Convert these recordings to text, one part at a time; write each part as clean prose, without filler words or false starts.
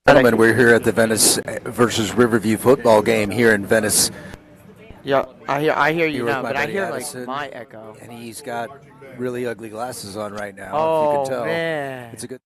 Gentlemen, we're here at the Venice versus Riverview football game here in Venice. Yeah, I hear you now, but I hear Addison, like my echo. and he's got really ugly glasses on right now. Oh, if you can tell, man. it's a good.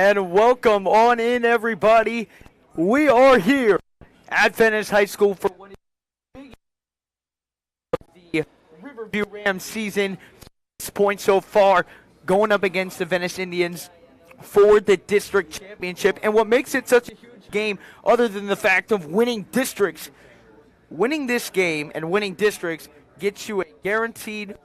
And welcome on in, everybody. We are here at Venice High School for one of the Riverview Rams season. 6 points so far, going up against the Venice Indians for the district championship. And what makes it such a huge game, other than the fact of winning districts, winning this game and winning districts gets you a guaranteed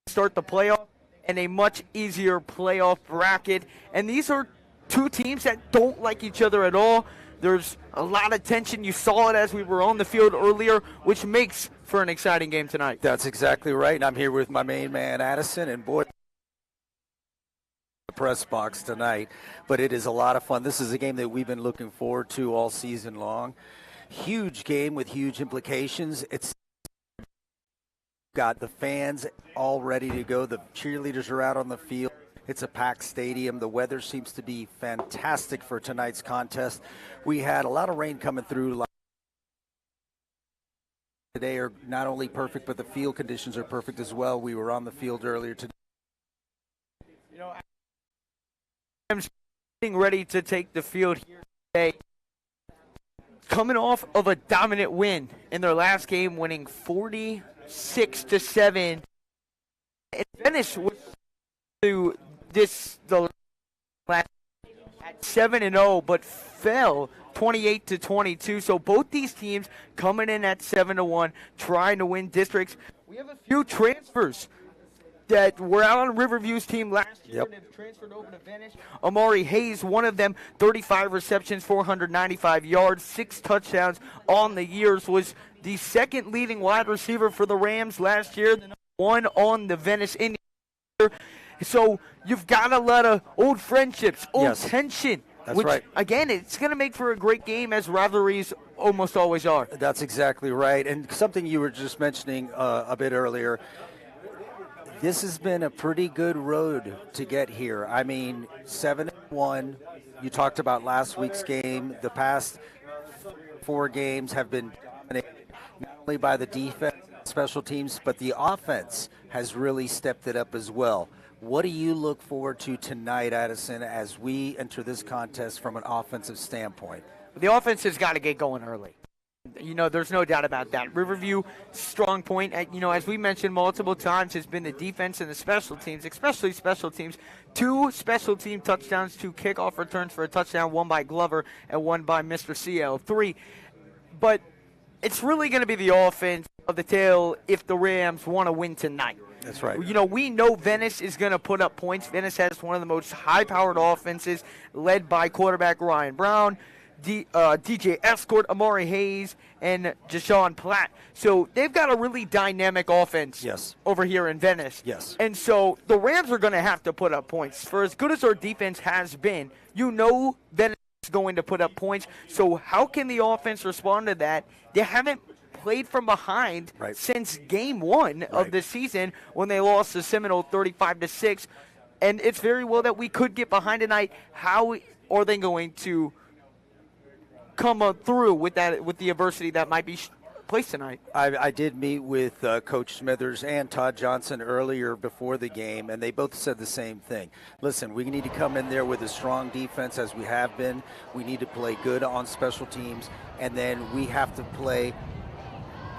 start the playoff and a much easier playoff bracket. And these are two teams that don't like each other at all. There's a lot of tension. You saw it as we were on the field earlier, which makes for an exciting game tonight. That's exactly right. And I'm here with my main man, Addison, and boy, the press box tonight. But it is a lot of fun. This is a game that we've been looking forward to all season long. Huge game with huge implications. It's got the fans all ready to go. The cheerleaders are out on the field. It's a packed stadium. The weather seems to be fantastic for tonight's contest. We had a lot of rain coming through today. Are not only perfect, but the field conditions are perfect as well. We were on the field earlier today. You know, I'm getting ready to take the field here today, coming off of a dominant win in their last game, winning 46-7. And Venice was to the last at 7-0, but fell 28-22. So both these teams coming in at 7-1, trying to win districts. We have a few transfers that were out on Riverview's team last year and have transferred over to Venice. Amari Hayes, one of them, 35 receptions, 495 yards, 6 touchdowns on the years, was the second leading wide receiver for the Rams last year, the number 1 on the Venice Indians. So you've got a lot of old friendships, old tension. That's which, right. Again, it's going to make for a great game, as rivalries almost always are. That's exactly right. And something you were just mentioning a bit earlier, this has been a pretty good road to get here. I mean, 7-1. You talked about last week's game. The past 4 games have been dominated not only by the defense, special teams, but the offense has really stepped it up as well. What do you look forward to tonight, Addison, as we enter this contest from an offensive standpoint? The offense has got to get going early. You know, there's no doubt about that. Riverview, strong point, as we mentioned multiple times, has been the defense and the special teams, especially special teams. 2 special team touchdowns, 2 kickoff returns for a touchdown, 1 by Glover and 1 by Mr. CL3. But it's really going to be the offense of the tail if the Rams want to win tonight. That's right. You know, we know Venice is going to put up points. Venice has one of the most high-powered offenses, led by quarterback Ryan Brown, DJ Escort, Amari Hayes, and Jashawn Platt. So they've got a really dynamic offense over here in Venice. Yes. And so the Rams are going to have to put up points. For as good as our defense has been, you know Venice is going to put up points. So how can the offense respond to that? They haven't played from behind since game 1 of the season when they lost to Seminole 35-6. And it's very well that we could get behind tonight. How are they going to come through with the adversity that might be placed tonight? I did meet with Coach Smithers and Todd Johnson earlier before the game, and they both said the same thing. Listen, we need to come in there with a strong defense as we have been. We need to play good on special teams, and then we have to play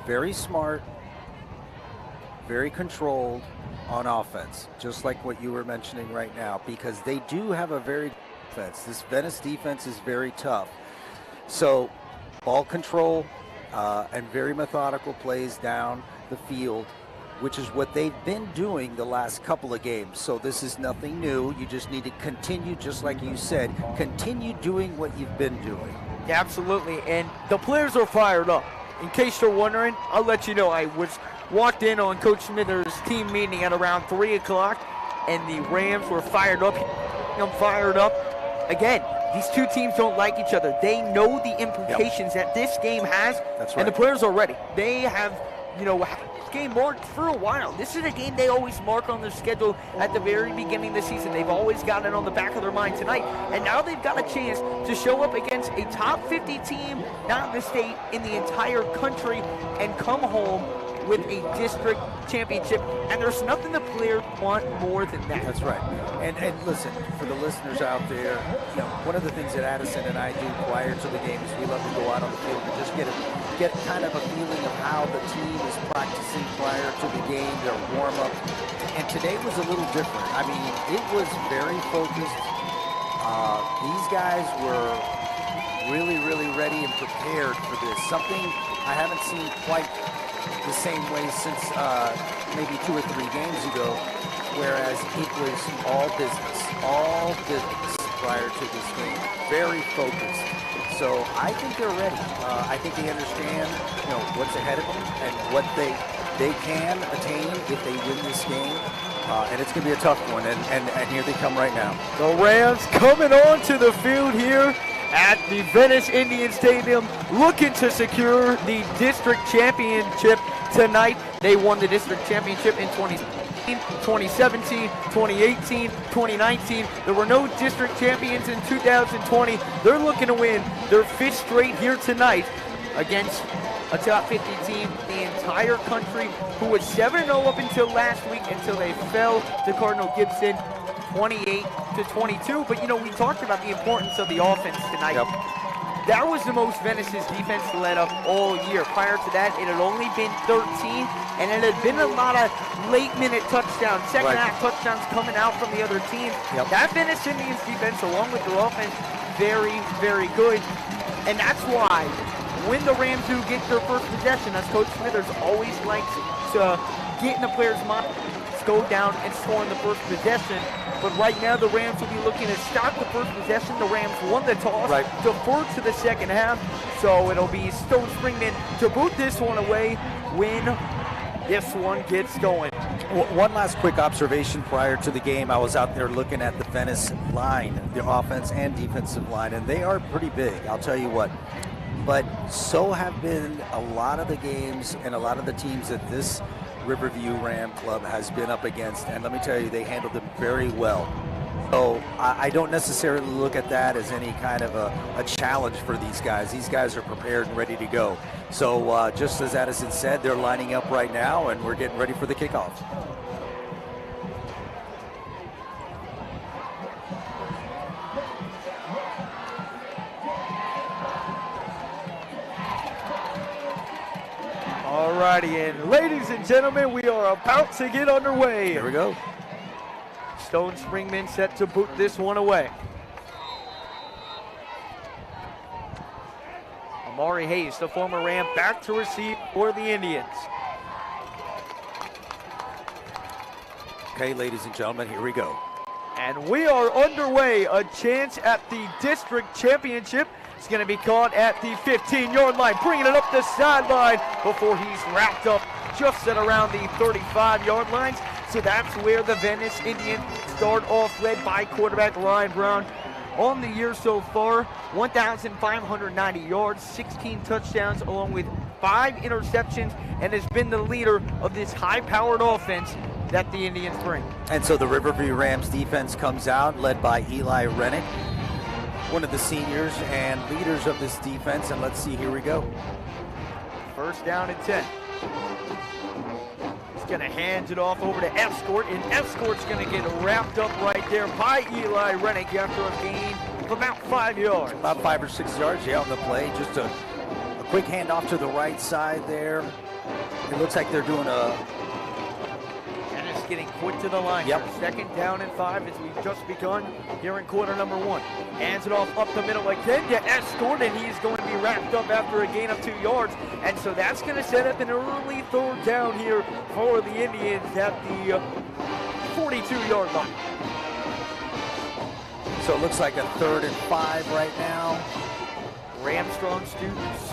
very smart, very controlled on offense, just like what you were mentioning right now, because they do have a very good defense. This Venice defense is very tough. So ball control and very methodical plays down the field, which is what they've been doing the last couple of games. So this is nothing new. You just need to continue, just like you said, continue doing what you've been doing. Yeah, absolutely, and the players are fired up. In case you're wondering, I'll let you know I walked in on Coach Smithers' team meeting at around 3 o'clock, and the Rams were fired up. I'm fired up. Again, these two teams don't like each other. They know the implications that this game has, and the players are ready. They have, this game marked for a while. This is a game they always mark on their schedule at the very beginning of the season. They've always got it on the back of their mind tonight, and now they've got a chance to show up against a top 50 team, not in the state, in the entire country, and come home with a district championship, and there's nothing the players want more than that. That's right. And listen, for the listeners out there, one of the things that Addison and I do prior to the game is we love to go out on the field and just get kind of a feeling of how the team is practicing prior to the game, their warm-up. And today was a little different. I mean, it was very focused. These guys were really, really ready and prepared for this. Something I haven't seen quite the same way since maybe 2 or 3 games ago, whereas it was all business prior to this game. Very focused. So I think they're ready. I think they understand, what's ahead of them and what they can attain if they win this game. And it's going to be a tough one, and here they come right now. The Rams coming onto the field here at the Venice Indian Stadium, looking to secure the district championship tonight. They won the district championship in 2017, 2018, 2019. There were no district champions in 2020. They're looking to win their 5th straight here tonight against a top 50 team, the entire country, who was 7-0 up until last week, until they fell to Cardinal Gibson 28-22. But we talked about the importance of the offense tonight. Yep. That was the most Venice's defense led up all year. Prior to that, it had only been 13, and it had been a lot of late-minute touchdowns, second-half touchdowns coming out from the other teams. Yep. That Venice Indians defense, along with their offense, very, very good. And that's why when the Rams do get their first possession, as Coach Smithers always likes to get in the player's mind, go down and score in the first possession. But right now, the Rams will be looking to start the first possession. The Rams won the toss, deferred to the second half. So it'll be Stone Springman to boot this one away when this one gets going. One last quick observation prior to the game. I was out there looking at the Venice line, the offense and defensive line, and they are pretty big, I'll tell you what. But so have been a lot of the games and a lot of the teams that this Riverview Ram Club has been up against, and let me tell you, they handled them very well. So I don't necessarily look at that as any kind of a challenge for these guys. These guys are prepared and ready to go. So just as Addison said, they're lining up right now, and we're getting ready for the kickoff. Alrighty, and ladies and gentlemen, we are about to get underway. Here we go. Stone Springman set to boot this one away. Amari Hayes, the former Ram, back to receive for the Indians. Okay, ladies and gentlemen, here we go. And we are underway. A chance at the district championship. It's going to be caught at the 15-yard line, bringing it up the sideline before he's wrapped up just at around the 35-yard lines. So that's where the Venice Indians start off, led by quarterback Ryan Brown. On the year so far, 1,590 yards, 16 touchdowns, along with 5 interceptions, and has been the leader of this high-powered offense that the Indians bring. And so the Riverview Rams defense comes out, led by Eli Rennick, one of the seniors and leaders of this defense. And let's see, here we go. First down and 10. He's going to hand it off over to Escort, and Escort's going to get wrapped up right there by Eli Rennick after a gain of about 5 yards. About 5 or 6 yards, on the play. Just a quick handoff to the right side there. It looks like they're doing getting quick to the line. Yep. Second down and 5 as we've just begun here in quarter number 1. Hands it off up the middle again to Escort, and he's going to be wrapped up after a gain of 2 yards. And so that's going to set up an early 3rd down here for the Indians at the 42-yard line. So it looks like a 3rd and 5 right now. Ramstrong's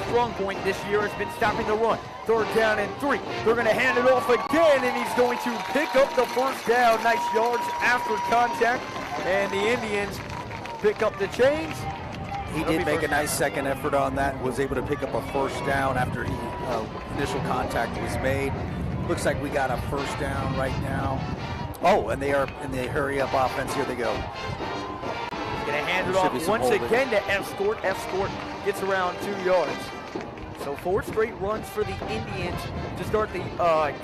strong point this year has been stopping the run. 3rd down and 3. They're going to hand it off again, and he's going to pick up the 1st down. Nice yards after contact, and the Indians pick up the chains. He did make a nice second effort on that, was able to pick up a 1st down after initial contact was made. Looks like we got a 1st down right now. Oh, and they are in the hurry-up offense. Here they go. Going to hand it off once again to Escort. Escort gets around 2 yards. So 4 straight runs for the Indians to start the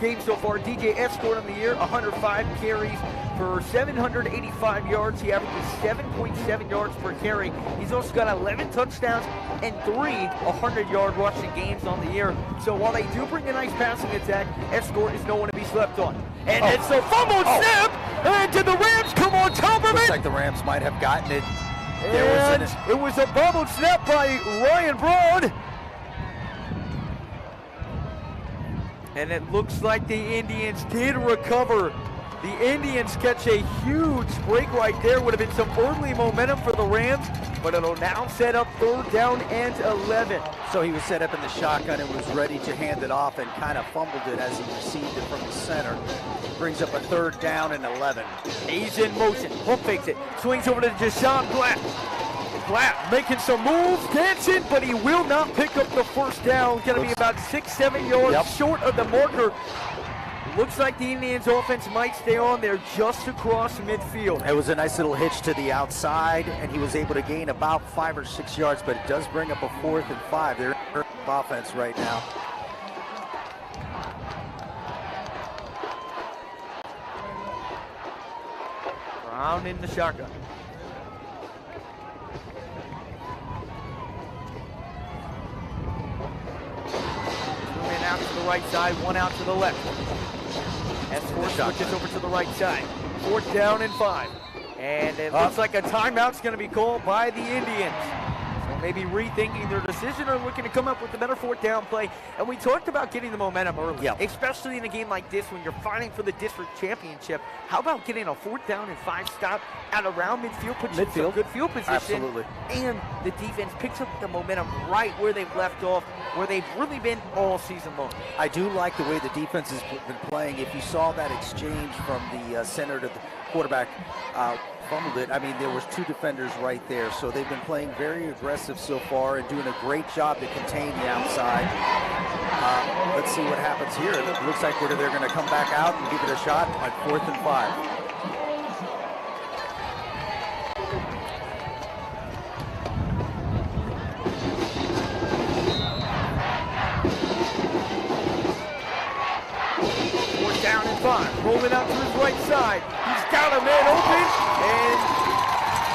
game so far. DJ Escort on the year, 105 carries for 785 yards. He averages 7.7 yards per carry. He's also got 11 touchdowns and 3 100-yard rushing games on the year. So while they do bring a nice passing attack, Escort is no one to be slept on. And it's a fumbled snap, and did the Rams come on top of it? Looks like the Rams might have gotten it. It was a fumbled snap by Ryan Braun. And it looks like the Indians did recover. The Indians catch a huge break right there. Would have been some early momentum for the Rams, but it'll now set up 3rd down and 11. So he was set up in the shotgun and was ready to hand it off and kind of fumbled it as he received it from the center. Brings up a 3rd down and 11. He's in motion, pump fakes it, swings over to Deshaun Black. Black making some moves, dancing, but he will not pick up the 1st down. Going to be about 6-7 yards short of the marker. Looks like the Indians offense might stay on there just across midfield. It was a nice little hitch to the outside, and he was able to gain about 5 or 6 yards, but it does bring up a 4th and 5. They're in offense right now. Brown in the shotgun. Out to the right side, 1 out to the left. Escort switches over to the right side. 4th down and 5. And it looks like a timeout's going to be called by the Indians. So maybe rethinking their decision or looking to come up with a better 4th down play. And we talked about getting the momentum early, especially in a game like this when you're fighting for the district championship. How about getting a 4th down and 5 stop at around midfield, puts you in some good field position. Absolutely. And the defense picks up the momentum right where they've left off, where they've really been all season long. I do like the way the defense has been playing. If you saw that exchange from the center to the quarterback, fumbled it. I mean, there was 2 defenders right there. So they've been playing very aggressive so far and doing a great job to contain the outside. Let's see what happens here. It looks like they're going to come back out and give it a shot at 4th and 5. Down and 5, rolling out to his right side. He's got a man open, and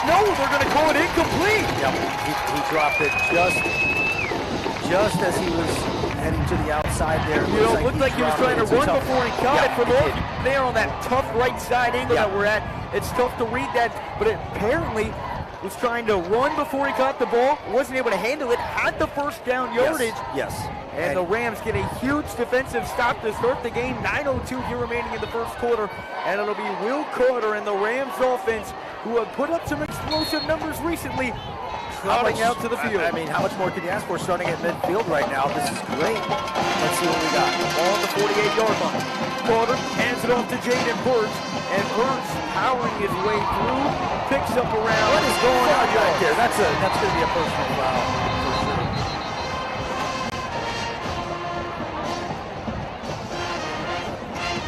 no, they're going to call it incomplete. Yep, he dropped it just as he was heading to the outside there. It looked like he was trying to run before he caught it from over there on that tough right side angle that we're at. It's tough to read that, but it apparently was trying to run before he caught the ball, wasn't able to handle it, had the 1st down yardage. Yes. And the Rams get a huge defensive stop to start the game. 9:02 here remaining in the 1st quarter. And it'll be Will Carter and the Rams offense, who have put up some explosive numbers recently, trotting out to the field. I mean, how much more can you ask for starting at midfield right now? This is great. Let's see what we got. Ball on the 48-yard line. Carter hands it off to Jaden Birch. And Birch, powering his way through, picks up around. What is going on back there? That's going to be a personal foul for sure.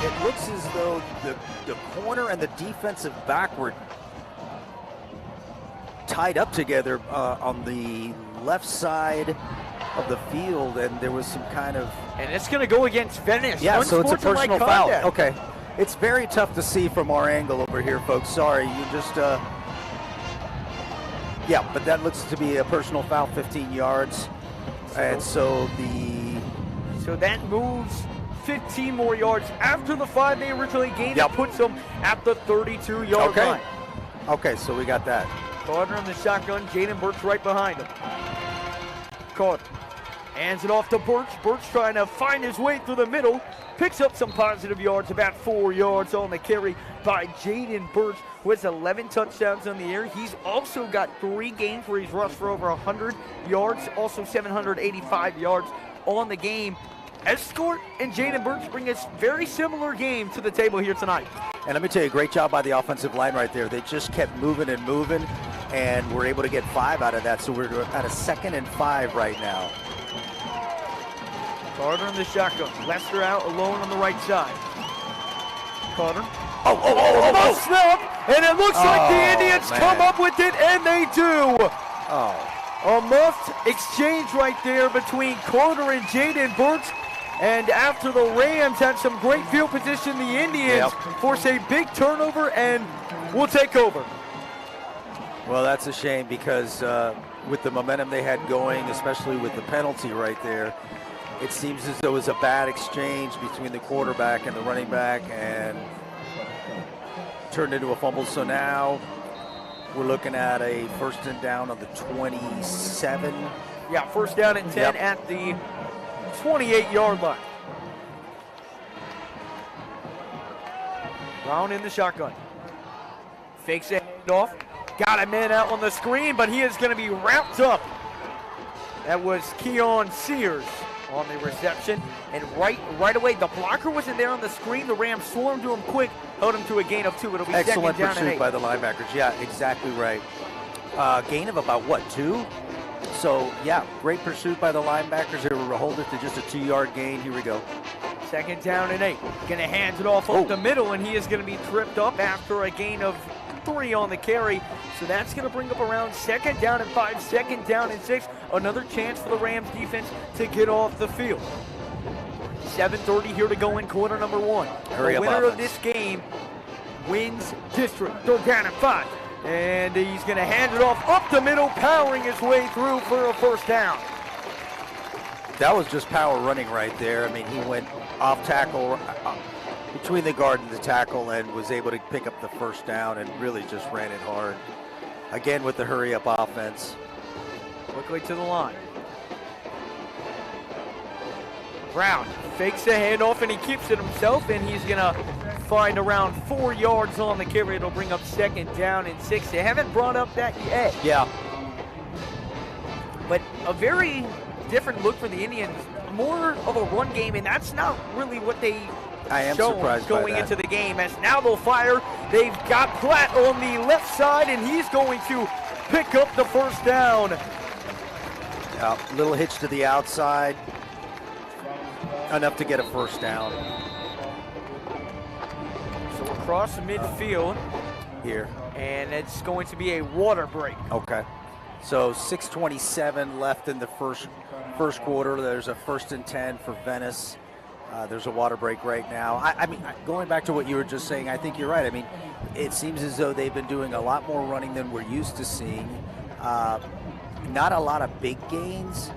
It looks as though the corner and the defensive back were tied up together on the left side of the field, and there was some kind of... And it's going to go against Venice. Yeah, so it's a personal foul. Okay. It's very tough to see from our angle over here, folks. Sorry, you just... Yeah, but that looks to be a personal foul, 15 yards. And so that moves 15 more yards after the 5 they originally gained. It puts them at the 32-yard line. Okay, so we got that. Carter in the shotgun, Jaden Birch right behind him. Carter hands it off to Birch. Birch trying to find his way through the middle. Picks up some positive yards, about 4 yards on the carry by Jaden Birch, who has 11 touchdowns on the year. He's also got 3 games where he's rushed for over 100 yards, also 785 yards on the game. Escort and Jaden Birch bring a very similar game to the table here tonight. And let me tell you, great job by the offensive line right there. They just kept moving and moving, and we're able to get 5 out of that. So we're at a 2nd and 5 right now. Carter in the shotgun. Lester out alone on the right side. Carter. Snap! And it looks like the Indians come up with it, and they do. A muffed exchange right there between Carter and Jaden Burks. And after the Rams had some great field position, the Indians force a big turnover and will take over. Well, that's a shame because with the momentum they had going, especially with the penalty right there, it seems as though it was a bad exchange between the quarterback and the running back and turned into a fumble. So now we're looking at a first and down on the 27. Yeah, first down and 10 at the 28-yard line. Brown in the shotgun. Fakes it off. Got a man out on the screen, but he is going to be wrapped up. That was Keon Sears on the reception. And right away, the blocker wasn't there on the screen. The Rams swarmed to him quick, held him to a gain of 2. It'll be excellent second down pursuit and 8. by the linebackers. Yeah, exactly right. Gain of about, what, 2? So, yeah, great pursuit by the linebackers. They were hold it to just a 2-yard gain. Here we go. Second down and 8. Gonna hand it off up the middle, and he is gonna be tripped up after a gain of 3 on the carry. So that's gonna bring up around second down and 5, second down and 6. Another chance for the Rams defense to get off the field. 7:30 here to go in quarter number 1. Hurry the up, winner offense. of this game wins district. Third down and 5. And he's gonna hand it off up the middle, powering his way through for a first down. That was just power running right there. I mean, he went off tackle, between the guard and the tackle, and was able to pick up the first down and really just ran it hard. Again with the hurry-up offense. Quickly to the line. Brown fakes the handoff, and he keeps it himself, and he's going to find around 4 yards on the carry. It'll bring up second down and 6. They haven't brought up that yet. Yeah. But a very different look for the Indians. More of a run game, and that's not really what they I am surprised by going that. into the game. As now they'll fire. They've got Platt on the left side, and he's going to pick up the first down. Little hitch to the outside. Enough to get a first down. So across the midfield. Here. And it's going to be a water break. Okay. So 6:27 left in the first quarter. There's a first and 10 for Venice. There's a water break right now. I mean, going back to what you were just saying, I think you're right. I mean, it seems as though they've been doing a lot more running than we're used to seeing. Not a lot of big gains,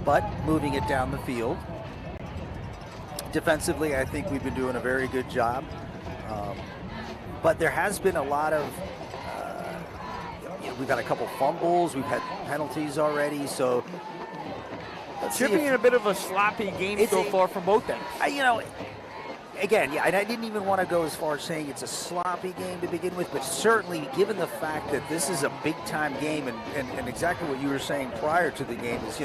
but moving it down the field. Defensively, I think we've been doing a very good job. But there has been a lot of, we've got a couple fumbles, we've had penalties already, so. Should be in a bit of a sloppy game so far from both ends. Again, yeah, and I didn't even want to go as far as saying it's a sloppy game to begin with, but certainly given the fact that this is a big-time game and exactly what you were saying prior to the game is,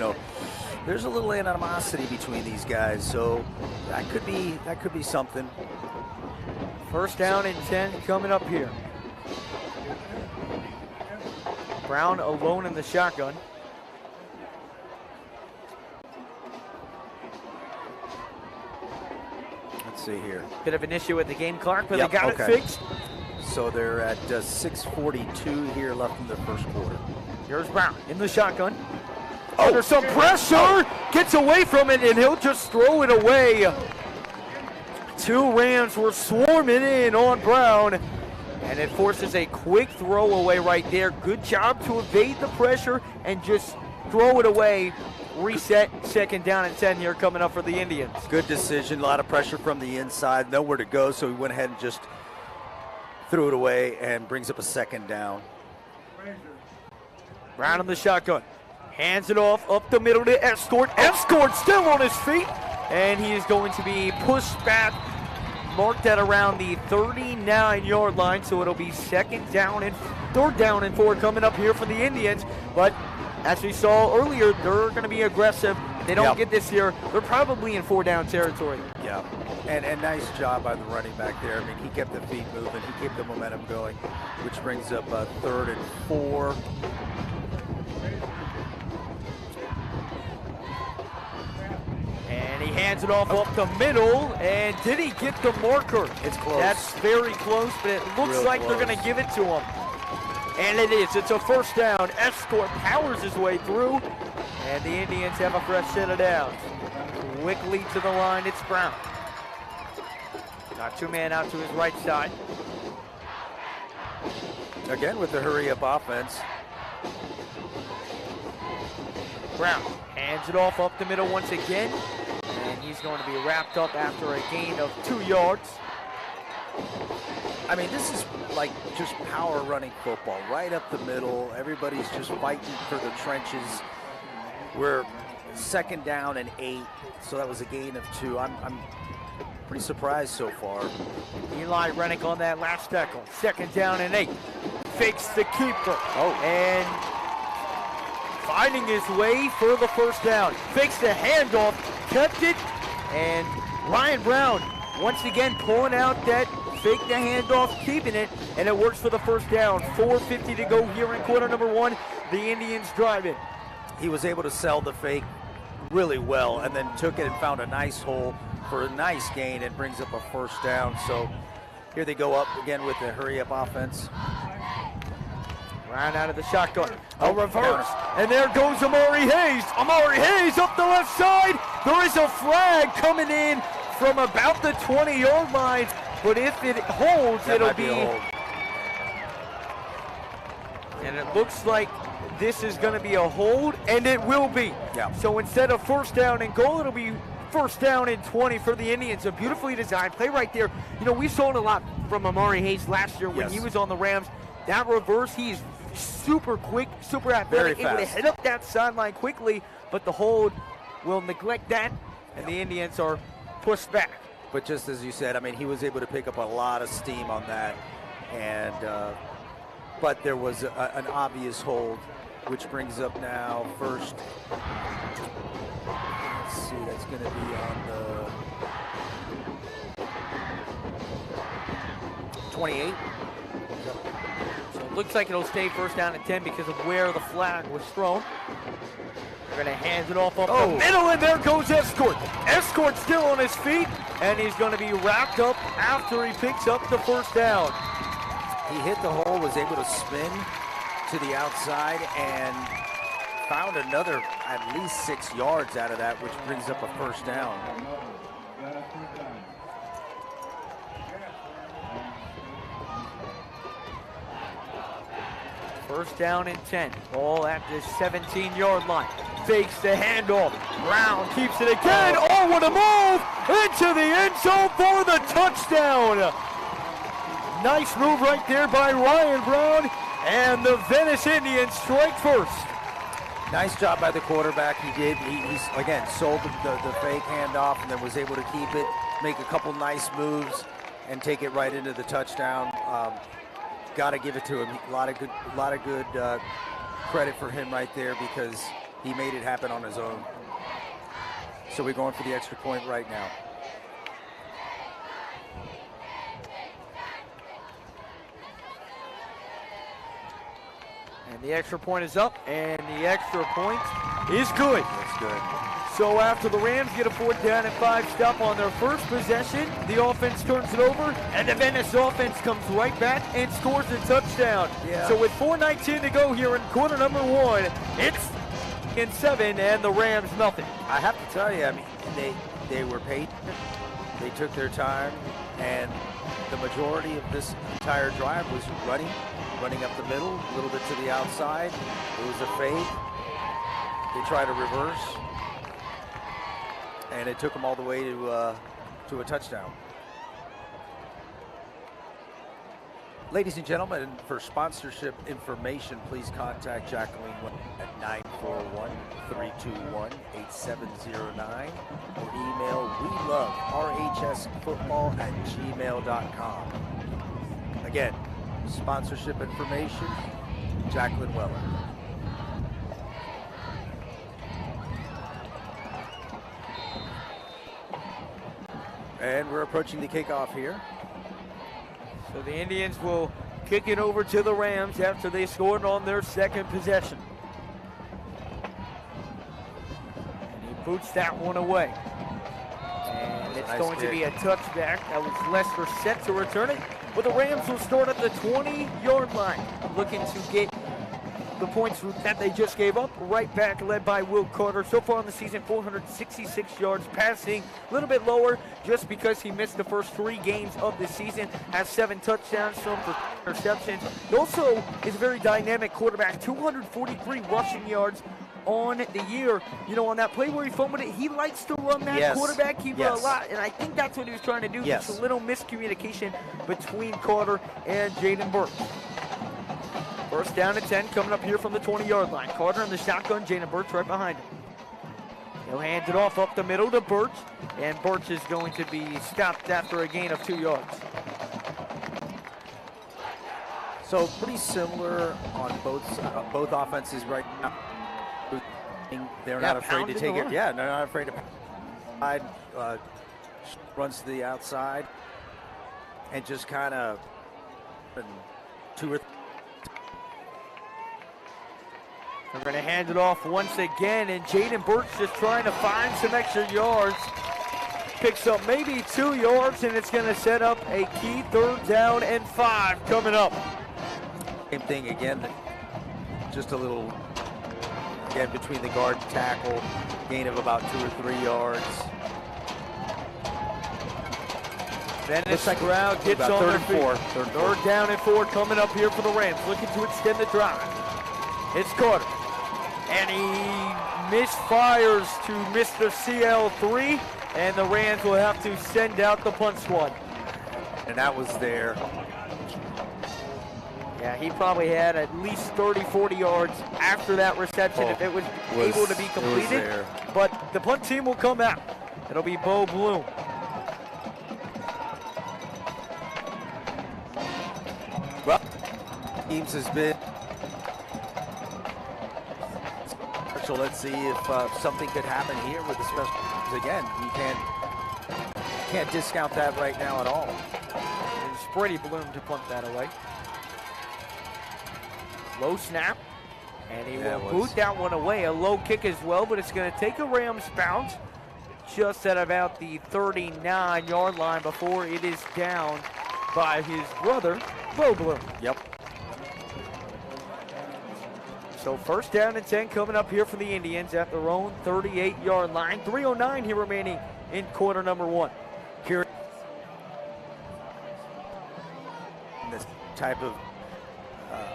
there's a little animosity between these guys, so that could be something. First down and 10 coming up here. Brown alone in the shotgun. Let's see here. Bit of an issue with the game clock, but Yep, they got it fixed. So they're at 6:42 here left in the first quarter. Here's Brown in the shotgun. Under some pressure, gets away from it, and he'll just throw it away. 2 Rams were swarming in on Brown, and it forces a quick throw away right there. Good job to evade the pressure and just throw it away. Reset, second down and 10 here coming up for the Indians. Good decision, a lot of pressure from the inside, nowhere to go, so he went ahead and just threw it away and brings up a second down. Brown in the shotgun. Hands it off up the middle to Escort. Escort still on his feet, and he is going to be pushed back, marked at around the 39-yard line, so it'll be third down and 4 coming up here for the Indians. But as we saw earlier, they're going to be aggressive. If they don't get this here, they're probably in 4-down territory. Yeah, and nice job by the running back there. I mean, he kept the feet moving, he kept the momentum going, which brings up 3rd and 4. And he hands it off up the middle, and did he get the marker? It's close. That's very close, but it looks Real like close. they're going to give it to him. And it is. It's a first down. Escort powers his way through. And the Indians have a fresh set of downs. Quickly to the line, it's Brown. Got 2-man out to his right side. Again with the hurry-up offense. Brown hands it off up the middle once again. And he's going to be wrapped up after a gain of 2 yards. I mean, this is like just power running football, right up the middle. Everybody's just fighting for the trenches. We're 2nd down and 8, so that was a gain of 2. I'm pretty surprised so far. Eli Rennick on that last tackle. 2nd down and 8. Fakes the keeper. And finding his way for the first down. Fakes the handoff, kept it, and Ryan Brown once again pulling out that fake the handoff, keeping it, and it works for the first down. 4:50 to go here in quarter number 1. The Indians driving. He was able to sell the fake really well and then took it and found a nice hole for a nice gain and brings up a first down. So here they go up again with the hurry-up offense. Brown out of the shotgun. A reverse. And there goes Amari Hayes. Amari Hayes up the left side. There is a flag coming in from about the 20-yard line. But if it holds, that it'll might be a hold. And it looks like this is going to be a hold, and it will be. Yeah. So instead of first down and goal, it'll be first down and 20 for the Indians. A beautifully designed play right there. You know, we saw it a lot from Amari Hayes last year when he was on the Rams. That reverse, he's super quick, super athletic, able to hit up that sideline quickly, but the hold will neglect that, and the Indians are pushed back. But just as you said, I mean, he was able to pick up a lot of steam on that, and but there was an obvious hold, which brings up now first. Let's see, that's going to be on the 28. So it looks like it'll stay first down and 10 because of where the flag was thrown. They're going to hand it off up the middle, and there goes Escort. Escort still on his feet, and he's going to be wrapped up after he picks up the first down. He hit the hole, was able to spin to the outside, and found another at least 6 yards out of that, which brings up a first down. First down and 10. Ball at the 17-yard line. Fakes the handoff. Brown keeps it again. Oh, what a move! Into the end zone for the touchdown. Nice move right there by Ryan Brown. And the Venice Indians strike first. Nice job by the quarterback. He did. He's again sold the fake handoff and then was able to keep it, make a couple nice moves, and take it right into the touchdown. Got to give it to him. A lot of good credit for him right there because he made it happen on his own. So we're going for the extra point right now. And the extra point is up, and the extra point is good. That's good. So after the Rams get a 4th down and 5 stop on their first possession, the offense turns it over, and the Venice offense comes right back and scores a touchdown. Yeah. So with 4:19 to go here in quarter number 1, it's in 7, and the Rams nothing. I have to tell you, I mean, they were patient. They took their time, and the majority of this entire drive was running up the middle, a little bit to the outside. It was a fake. They tried a reverse, and it took them all the way to a touchdown. Ladies and gentlemen, for sponsorship information, please contact Jacqueline at 941-321-8709 or email weloverhsfootball@gmail.com. Again, sponsorship information, Jacqueline Weller. And we're approaching the kickoff here. So the Indians will kick it over to the Rams after they scored on their second possession. And he boots that one away. And it's going to be a touchback. That was Lester set to return it. But the Rams will start at the 20-yard line, looking to get the points that they just gave up right back, led by Will Carter. So far in the season, 466 yards passing, a little bit lower just because he missed the first 3 games of the season, has 7 touchdowns, some for interceptions. He also is a very dynamic quarterback, 243 rushing yards on the year. You know, on that play where he fumbled it, he likes to run that quarterback keeper a lot, and I think that's what he was trying to do. Just a little miscommunication between Carter and Jaden Burks. First down at 10, coming up here from the 20-yard line. Carter in the shotgun, Jaden Burks right behind him. He'll hand it off up the middle to Burch, and Burch is going to be stopped after a gain of 2 yards. So pretty similar on both offenses right now. They're not afraid to take it. Yeah, they're not afraid to runs to the outside and just kind of 2 or 3. They're going to hand it off once again, and Jaden Burks just trying to find some extra yards. Picks up maybe 2 yards, and it's going to set up a key 3rd down and 5 coming up. Same thing again, just a little, again, between the guard and tackle, gain of about 2 or 3 yards. Venice crowd gets on their feet. 3rd down and 4 coming up here for the Rams, looking to extend the drive. It's Carter, and he misfires to Mr. CL3, and the Rams will have to send out the punt squad. And that was there. Yeah, he probably had at least 30, 40 yards after that reception if it was able to be completed. But the punt team will come out. It'll be Bo Bloom. Well, teams has been. So let's see if something could happen here with the special. Again, you can't discount that right now at all. It's pretty Bloom to punt that away. Low snap, and he will boot that one away. A low kick as well, but it's going to take a Rams bounce just at about the 39-yard line before it is down by his brother, Bo Bloom. Yep. So 1st down and 10 coming up here for the Indians at their own 38-yard line. 3:09 here remaining in quarter number 1. Here, this type of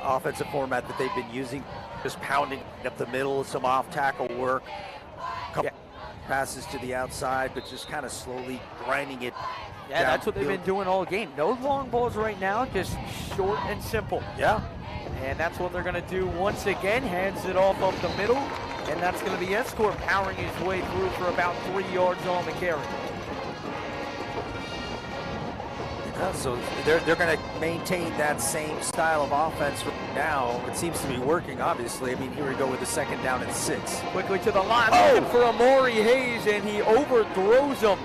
offensive format that they've been using, just pounding up the middle, some off-tackle work, couple passes to the outside, but just kind of slowly grinding it. Yeah, that's what they've been doing all game. No long balls right now, just short and simple. Yeah. And that's what they're going to do once again. Hands it off up the middle, and that's going to be Escort powering his way through for about 3 yards on the carry. Yeah, so they're going to maintain that same style of offense right now. It seems to be working, obviously. I mean, here we go with the 2nd down and 6. Quickly to the line, looking for Amari Hayes, and he overthrows him.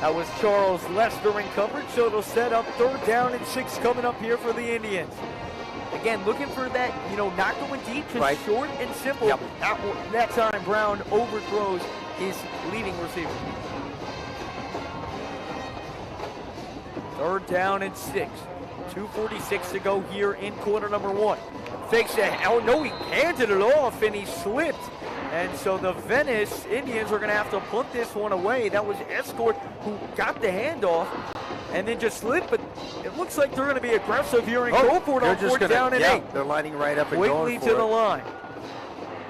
That was Charles Lester in coverage, so it'll set up 3rd down and 6 coming up here for the Indians. Again, looking for that, not going deep, just short and simple. Yep. That time, Brown overthrows his leading receiver. 3rd down and 6. 2:46 to go here in quarter number 1. Fakes it. Oh, no, he handed it off, and he slipped. And so the Venice Indians are going to have to punt this one away. That was Escort who got the handoff and then just slipped, but it looks like they're going to be aggressive here and go for it on 4th down and 8. They're lining right up and going for it. to the line.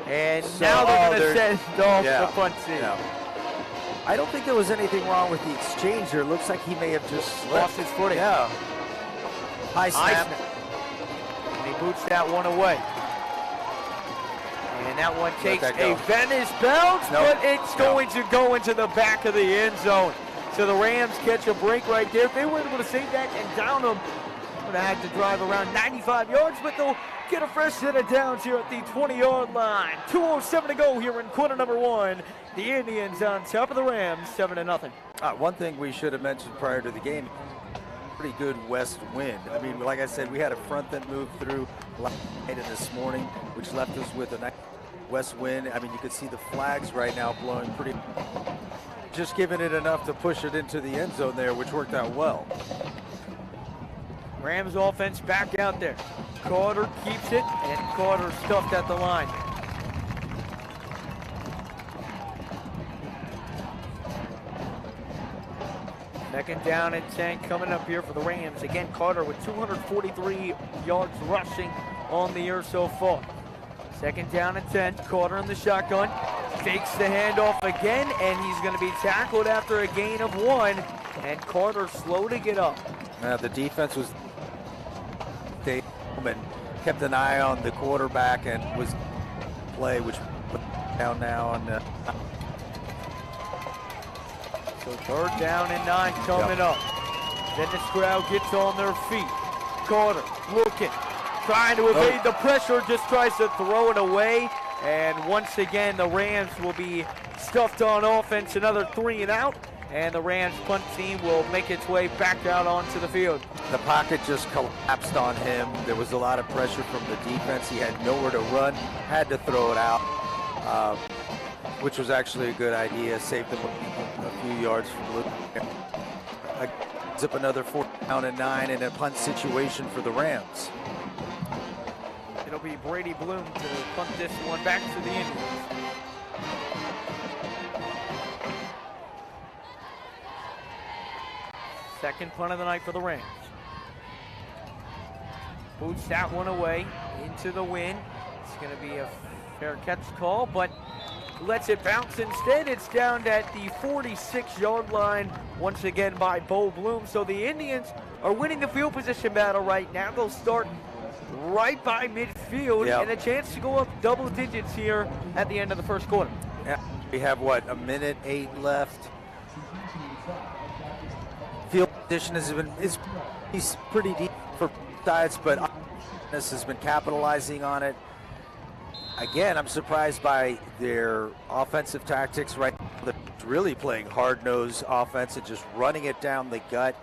And so, now they're going to send off the punt team. Yeah. I don't think there was anything wrong with the exchange there. It looks like he may have just lost his footing. Yeah. High snap. And he boots that one away. And that one takes a Venice bounce, but it's going to go into the back of the end zone. So the Rams catch a break right there. If they were able to save that and down them, would have had to drive around 95 yards, but they'll get a fresh set of downs here at the 20-yard line. 2:07 to go here in quarter number 1. The Indians on top of the Rams, 7-0. One thing we should have mentioned prior to the game, pretty good west wind. I mean, like I said, we had a front that moved through last night and this morning, which left us with a nice west wind. I mean, you can see the flags right now blowing pretty, just giving it enough to push it into the end zone there, which worked out well. Rams offense back out there. Carter keeps it, and Carter stuffed at the line. Second down and 10 coming up here for the Rams. Again, Carter with 243 yards rushing on the year so far. Second down and 10, Carter in the shotgun. Fakes the handoff again, and he's going to be tackled after a gain of 1. And Carter slow to get up. Now the defense was and kept an eye on the quarterback and was play, which put down now on the. So third down and 9 coming up. Then the crowd gets on their feet. Carter looking, trying to evade the pressure, just tries to throw it away. And once again, the Rams will be stuffed on offense, another 3 and out. And the Rams punt team will make its way back out onto the field. The pocket just collapsed on him. There was a lot of pressure from the defense. He had nowhere to run, had to throw it out, which was actually a good idea. Saved them a few yards from looking. Zip another 4th down and 9 in a punt situation for the Rams. It'll be Brady Bloom to punt this one back to the Indians. Second punt of the night for the Rams. Boots that one away into the wind. It's going to be a fair catch call, but lets it bounce instead. It's down at the 46-yard line once again by Bo Bloom. So the Indians are winning the field position battle right now. They'll start right by midfield and a chance to go up double digits here at the end of the first quarter. Yeah, we have what, 1:08 left. Field position is pretty deep for sides, but this has been capitalizing on it. Again, I'm surprised by their offensive tactics right now. They're really playing hard-nosed offense and just running it down the gut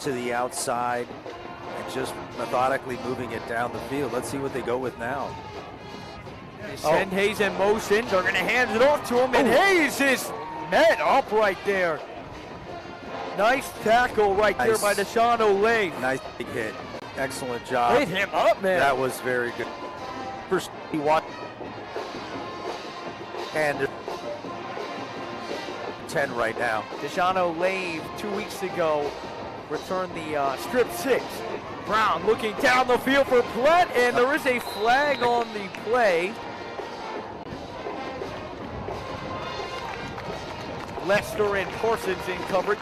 to the outside and just methodically moving it down the field. Let's see what they go with now. They send Hayes in motion. They're going to hand it off to him, and Hayes is met up right there. Nice tackle right there by Deshaun Olave. Nice big hit. Excellent job. Hit him up, man. That was very good. First, he watched and 10 right now. Deshaun Olave 2 weeks ago returned the strip 6. Brown looking down the field for Platt, and there is a flag on the play. Lester and Parsons in coverage.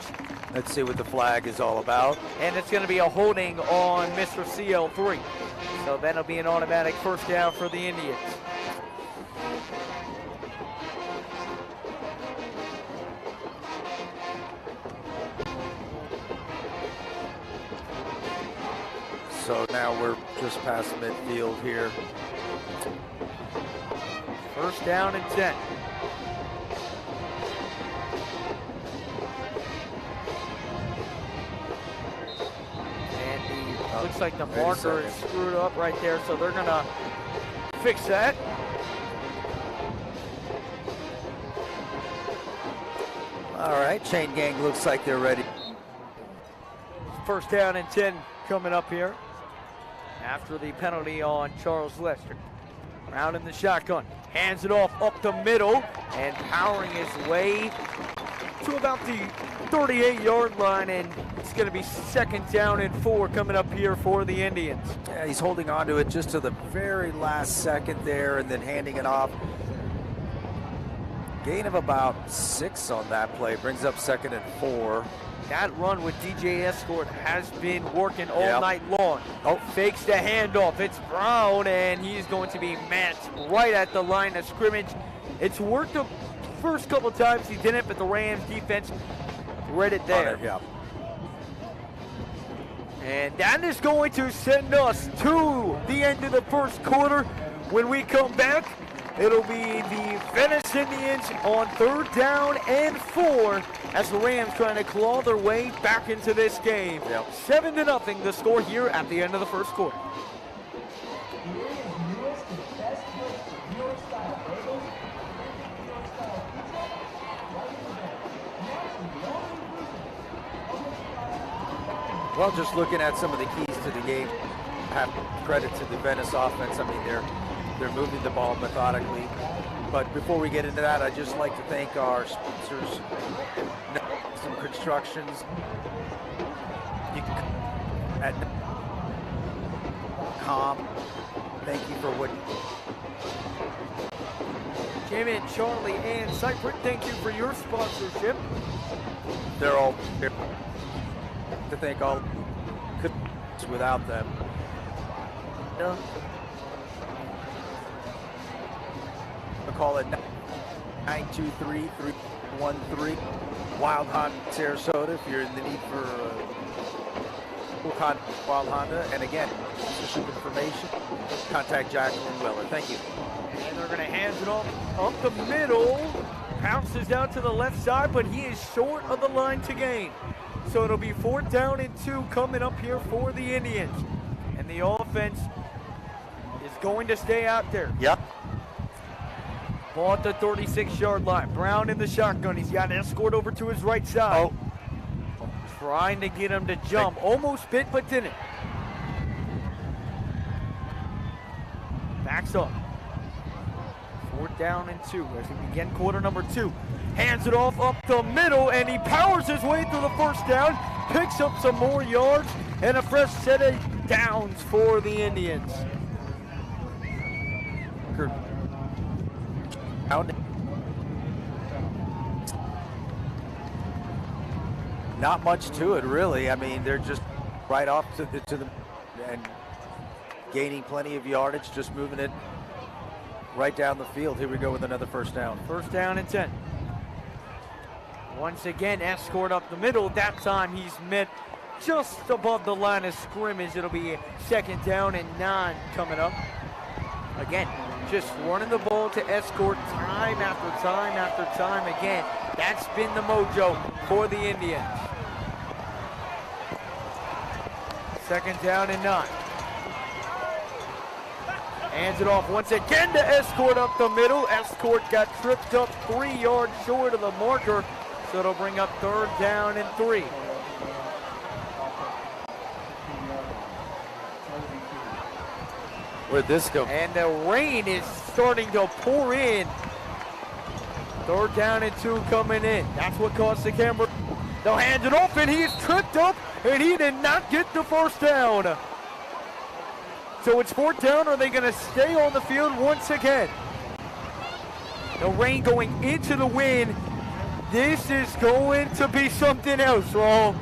Let's see what the flag is all about. And it's going to be a holding on Mr. CL3. So that'll be an automatic first down for the Indians. So now we're just past midfield here. First down and 10. Looks like the marker is screwed up right there, so they're going to fix that. All right, chain gang looks like they're ready. First down and 10 coming up here after the penalty on Charles Lester. Brown in the shotgun, hands it off up the middle and powering his way to about the 38-yard line, and it's going to be second down and 4 coming up here for the Indians. Yeah, he's holding on to it just to the very last second there and then handing it off. Gain of about 6 on that play, brings up second and 4. That run with DJ Escort has been working all night long. Fakes the handoff. It's Brown, and he's going to be matched right at the line of scrimmage. It's worked the first couple times he didn't, but the Rams defense read it there. And that is going to send us to the end of the first quarter. When we come back, it'll be the Venice Indians on third down and 4 as the Rams trying to claw their way back into this game. 7-0 the score here at the end of the first quarter. Well, just looking at some of the keys to the game, I have credit to the Venice offense. I mean, they're moving the ball methodically. But before we get into that, I'd just like to thank our sponsors, some constructions. You can at com. Thank you for what. Jimmy and Charlie and Cypress, thank you for your sponsorship. They're all here to thank all without them. Yeah. I'll call it 923-313 Wild Honda Sarasota if you're in the need for Wild Honda. And again, sponsorship information, contact Jacqueline Weller. Thank you. And they're going to hand it off up the middle. Bounces down to the left side, but he is short of the line to gain. So it'll be 4th down and 2 coming up here for the Indians. And the offense is going to stay out there. Yep. Ball at the 36-yard line. Brown in the shotgun. He's got an escort over to his right side. Oh. Trying to get him to jump. Almost bit, but didn't. Backs up. 4th down and 2 as we begin quarter number 2. Hands it off up the middle, and he powers his way through the 1st down. Picks up some more yards, and a fresh set of downs for the Indians. Not much to it, really. I mean, they're just right off to the and gaining plenty of yardage, just moving it right down the field. Here we go with another 1st down. 1st down and 10. Once again, escort up the middle. That time he's met just above the line of scrimmage. It'll be 2nd down and 9 coming up. Again, just running the ball to escort time after time after time again. That's been the mojo for the Indians. 2nd down and 9. Hands it off once again to escort up the middle. Escort got tripped up 3 yards short of the marker, so it'll bring up 3rd down and 3. Where'd this go? And the rain is starting to pour in. 3rd down and 2 coming in. That's what caused the camera. They'll hand it off, and he is tripped up, and he did not get the 1st down. So it's 4th down. Are they going to stay on the field once again? The rain going into the wind. This is going to be something else, Raul.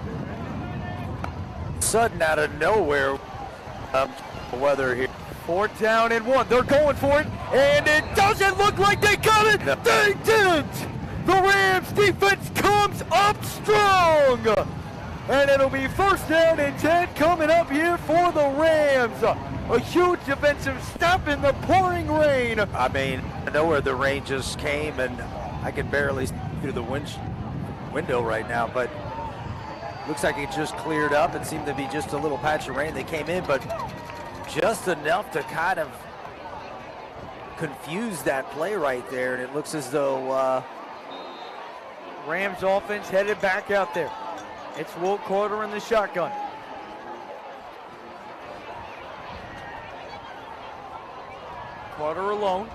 Sudden out of nowhere, weather here. 4th down and 1. They're going for it, and it doesn't look like they got it. No. They didn't. The Rams defense comes up strong, and it'll be 1st down and 10 coming up here for the Rams. A huge defensive stop in the pouring rain. I mean, I know where the rain just came, and I can barely see through the window right now, but looks like it just cleared up. It seemed to be just a little patch of rain that came in, but just enough to kind of confuse that play right there, and it looks as though Rams offense headed back out there. It's Will Carter in the shotgun. Carter alone.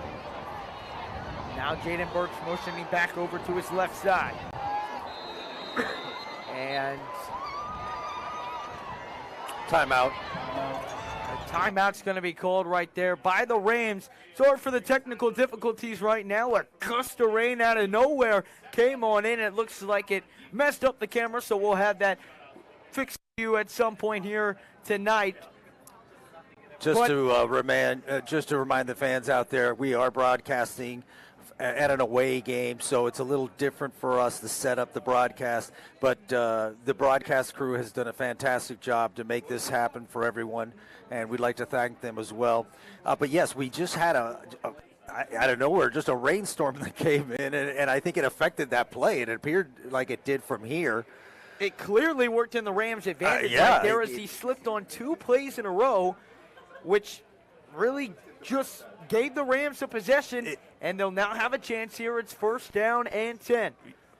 Now Jaden Burks motioning back over to his left side. And timeout. a timeout's going to be called right there by the Rams. Sorry for the technical difficulties right now. A gust of rain out of nowhere came on in. It looks like it messed up the camera, so we'll have that fixed for you at some point here tonight. Just to remind the fans out there, we are broadcasting at an away game, so it's a little different for us to set up the broadcast. But the broadcast crew has done a fantastic job to make this happen for everyone, and we'd like to thank them as well. But yes, we just had out of nowhere, just a rainstorm that came in, and I think it affected that play. It appeared like it did from here. It clearly worked in the Rams' advantage yeah, right there as he slipped on 2 plays in a row, which really just gave the Rams a possession, and they'll now have a chance here. It's 1st down and 10.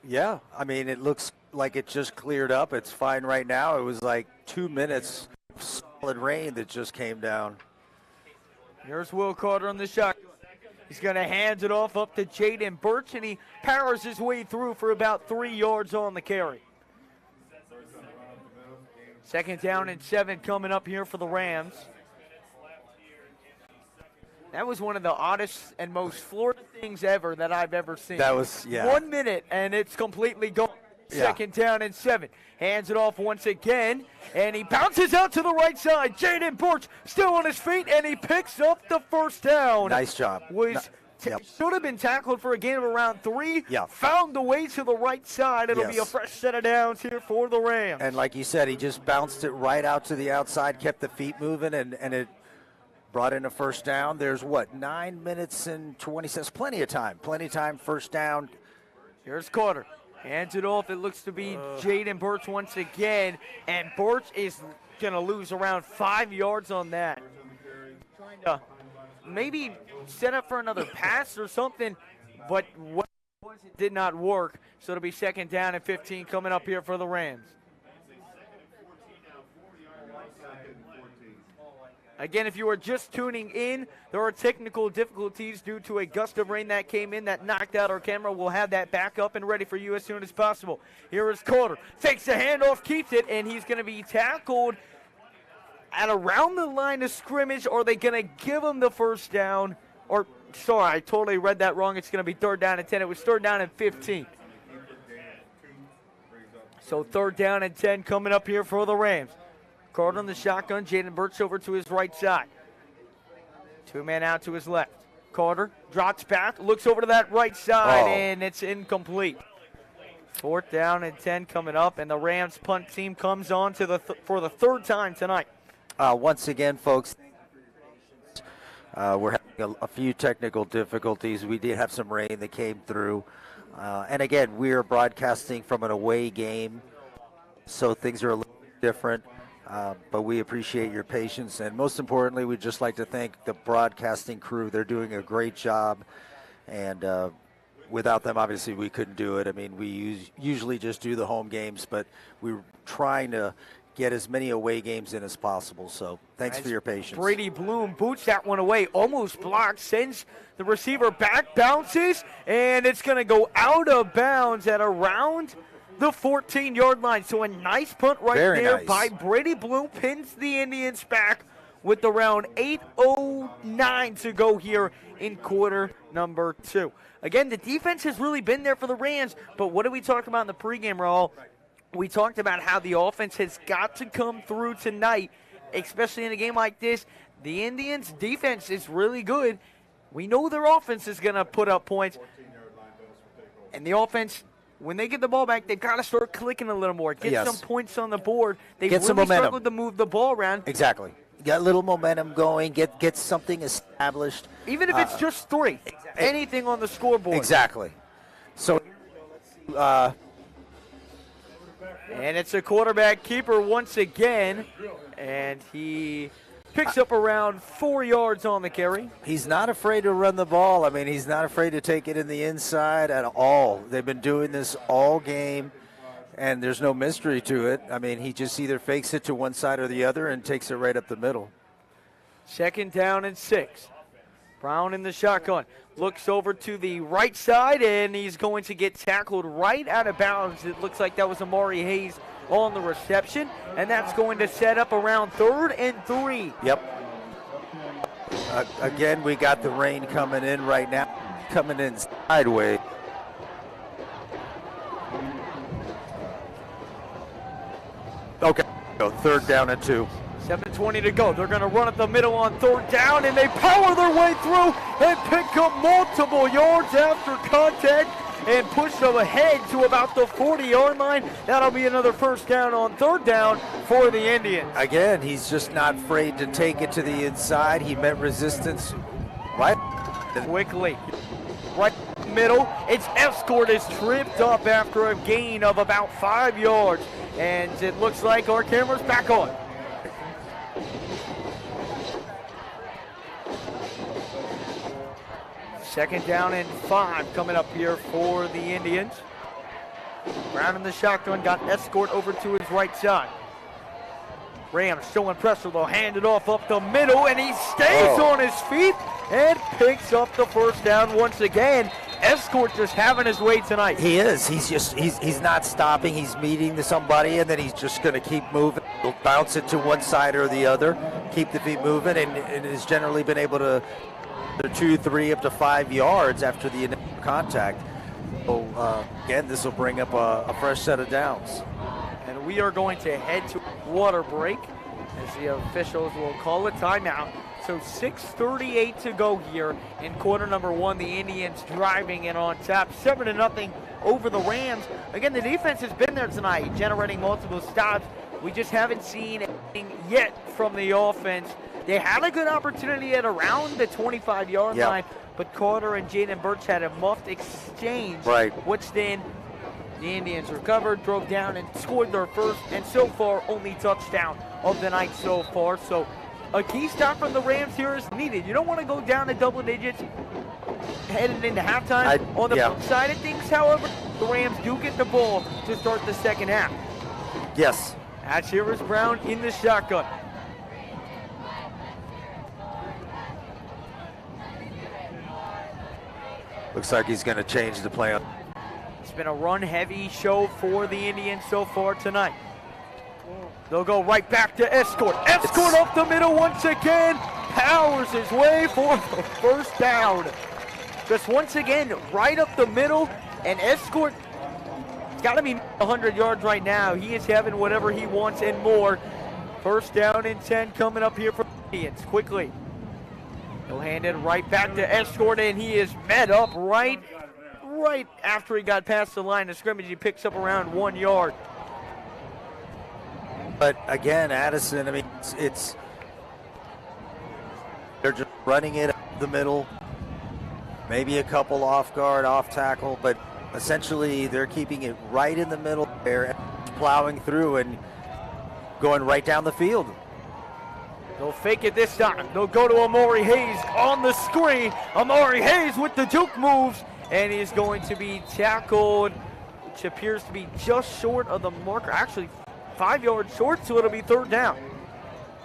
Yeah, I mean, it looks like it just cleared up. It's fine right now. It was like 2 minutes of solid rain that just came down. Here's Will Carter on the shot. He's going to hand it off up to Jaden Birch, and he powers his way through for about 3 yards on the carry. 2nd down and 7 coming up here for the Rams. That was one of the oddest and most Florida things ever that I've ever seen. That was, yeah. 1 minute, and it's completely gone. Yeah. 2nd down and 7. Hands it off once again, and he bounces out to the right side. Jaden Birch still on his feet, and he picks up the 1st down. Nice job. Should have been tackled for a gain of around 3. Yeah. Found the way to the right side. It'll be a fresh set of downs here for the Rams. And like you said, he just bounced it right out to the outside, kept the feet moving, and it brought in a 1st down. There's 9 minutes and 20 seconds. Plenty of time. 1st down. Here's Carter. Hands it off. It looks to be Jaden Birch once again. And Birch is going to lose around 5 yards on that. Trying to maybe set up for another pass or something, but what was it did not work. So it'll be 2nd down and 15 coming up here for the Rams. Again, if you are just tuning in, there are technical difficulties due to a gust of rain that came in that knocked out our camera. We'll have that back up and ready for you as soon as possible. Here is Carter. Takes the handoff, keeps it, and he's going to be tackled at around the line of scrimmage. Are they going to give him the 1st down? Or, sorry, I totally read that wrong. It's going to be 3rd down and 10. It was 3rd down and 15. So 3rd down and 10 coming up here for the Rams. Carter on the shotgun. Jaden Birch over to his right side. 2-man out to his left. Carter drops back, looks over to that right side, and it's incomplete. 4th down and 10 coming up, and the Rams punt team comes on to for the 3rd time tonight. Once again, folks, we're having a few technical difficulties. We did have some rain that came through. And again, we are broadcasting from an away game, so things are a little different. But we appreciate your patience, and most importantly, we'd just like to thank the broadcasting crew. They're doing a great job, and without them, obviously, we couldn't do it. I mean, we usually just do the home games, but we're trying to get as many away games in as possible, so thanks for your patience. Brady Bloom boots that one away, almost blocked, sends the receiver back, bounces, and it's going to go out of bounds at around the 14-yard line. So a nice punt there by Brady Bloom. Pins the Indians back with around 8:09 to go here in quarter number 2. Again, the defense has really been there for the Rams, but what did we talk about in the pregame, Raul? We talked about how the offense has got to come through tonight, especially in a game like this. The Indians' defense is really good. We know their offense is going to put up points. And the offense, when they get the ball back, they've got to start clicking a little more. Get some points on the board. They've really struggled to move the ball around. Exactly. Get a little momentum going. Get something established. Even if it's just 3. Anything on the scoreboard. Exactly. So, and it's a quarterback keeper once again, and he picks up around 4 yards on the carry. He's not afraid to run the ball. I mean, he's not afraid to take it in the inside at all. They've been doing this all game, and there's no mystery to it. I mean, he just either fakes it to one side or the other and takes it right up the middle. 2nd down and 6. Brown in the shotgun. Looks over to the right side, and he's going to get tackled right out of bounds. It looks like that was Amari Hayes on the reception, and that's going to set up around 3rd and 3. Yep. Again, we got the rain coming in right now, coming in sideways. Okay, go 3rd down and 2. 7:20 to go. They're going to run up the middle on 3rd down, and they power their way through and pick up multiple yards after contact and push them ahead to about the 40-yard line. That'll be another 1st down on 3rd down for the Indians. Again, he's just not afraid to take it to the inside. He met resistance right quickly. Right middle. Its escort is tripped up after a gain of about 5 yards, and it looks like our camera's back on. Second down and 5 coming up here for the Indians. Brown in the shotgun, got Escort over to his right side. Rams showing pressure, they'll hand it off up the middle, and he stays on his feet and picks up the first down once again. Escort just having his way tonight. He is. He's not stopping. He's meeting somebody, and then he's just going to keep moving. He'll bounce it to one side or the other, keep the feet moving, and has generally been able to 2, 3, up to 5 yards after the initial contact. So again, this will bring up a fresh set of downs. And we are going to head to water break as the officials will call a timeout. So 6:38 to go here in quarter number 1. The Indians driving in on top, 7-0 over the Rams. Again, the defense has been there tonight, generating multiple stops. We just haven't seen anything yet from the offense. They had a good opportunity at around the 25-yard line, but Carter and Jaden Birch had a muffed exchange, which then the Indians recovered, drove down, and scored their first, and so far, only touchdown of the night so far. So a key stop from the Rams here is needed. You don't want to go down to double digits headed into halftime. On the flip side of things, however, the Rams do get the ball to start the second half. Yes. As here is Brown in the shotgun. Looks like he's going to change the play. It's been a run-heavy show for the Indians so far tonight. They'll go right back to Escort. Escort up the middle once again. Powers his way for the first down. Just once again, right up the middle. And Escort, it's got to be 100 yards right now. He is having whatever he wants and more. First down and 10 coming up here for the Indians quickly. He'll hand it right back to Escort, and he is met up right after he got past the line of scrimmage. He picks up around 1 yard. But again, Addison, I mean, they're just running it up the middle, maybe a couple off guard, off tackle, but essentially they're keeping it right in the middle there, plowing through and going right down the field. They'll fake it this time. They'll go to Amari Hayes on the screen. Amari Hayes with the juke moves, and he's going to be tackled, which appears to be just short of the marker. Actually, 5 yards short, so it'll be third down.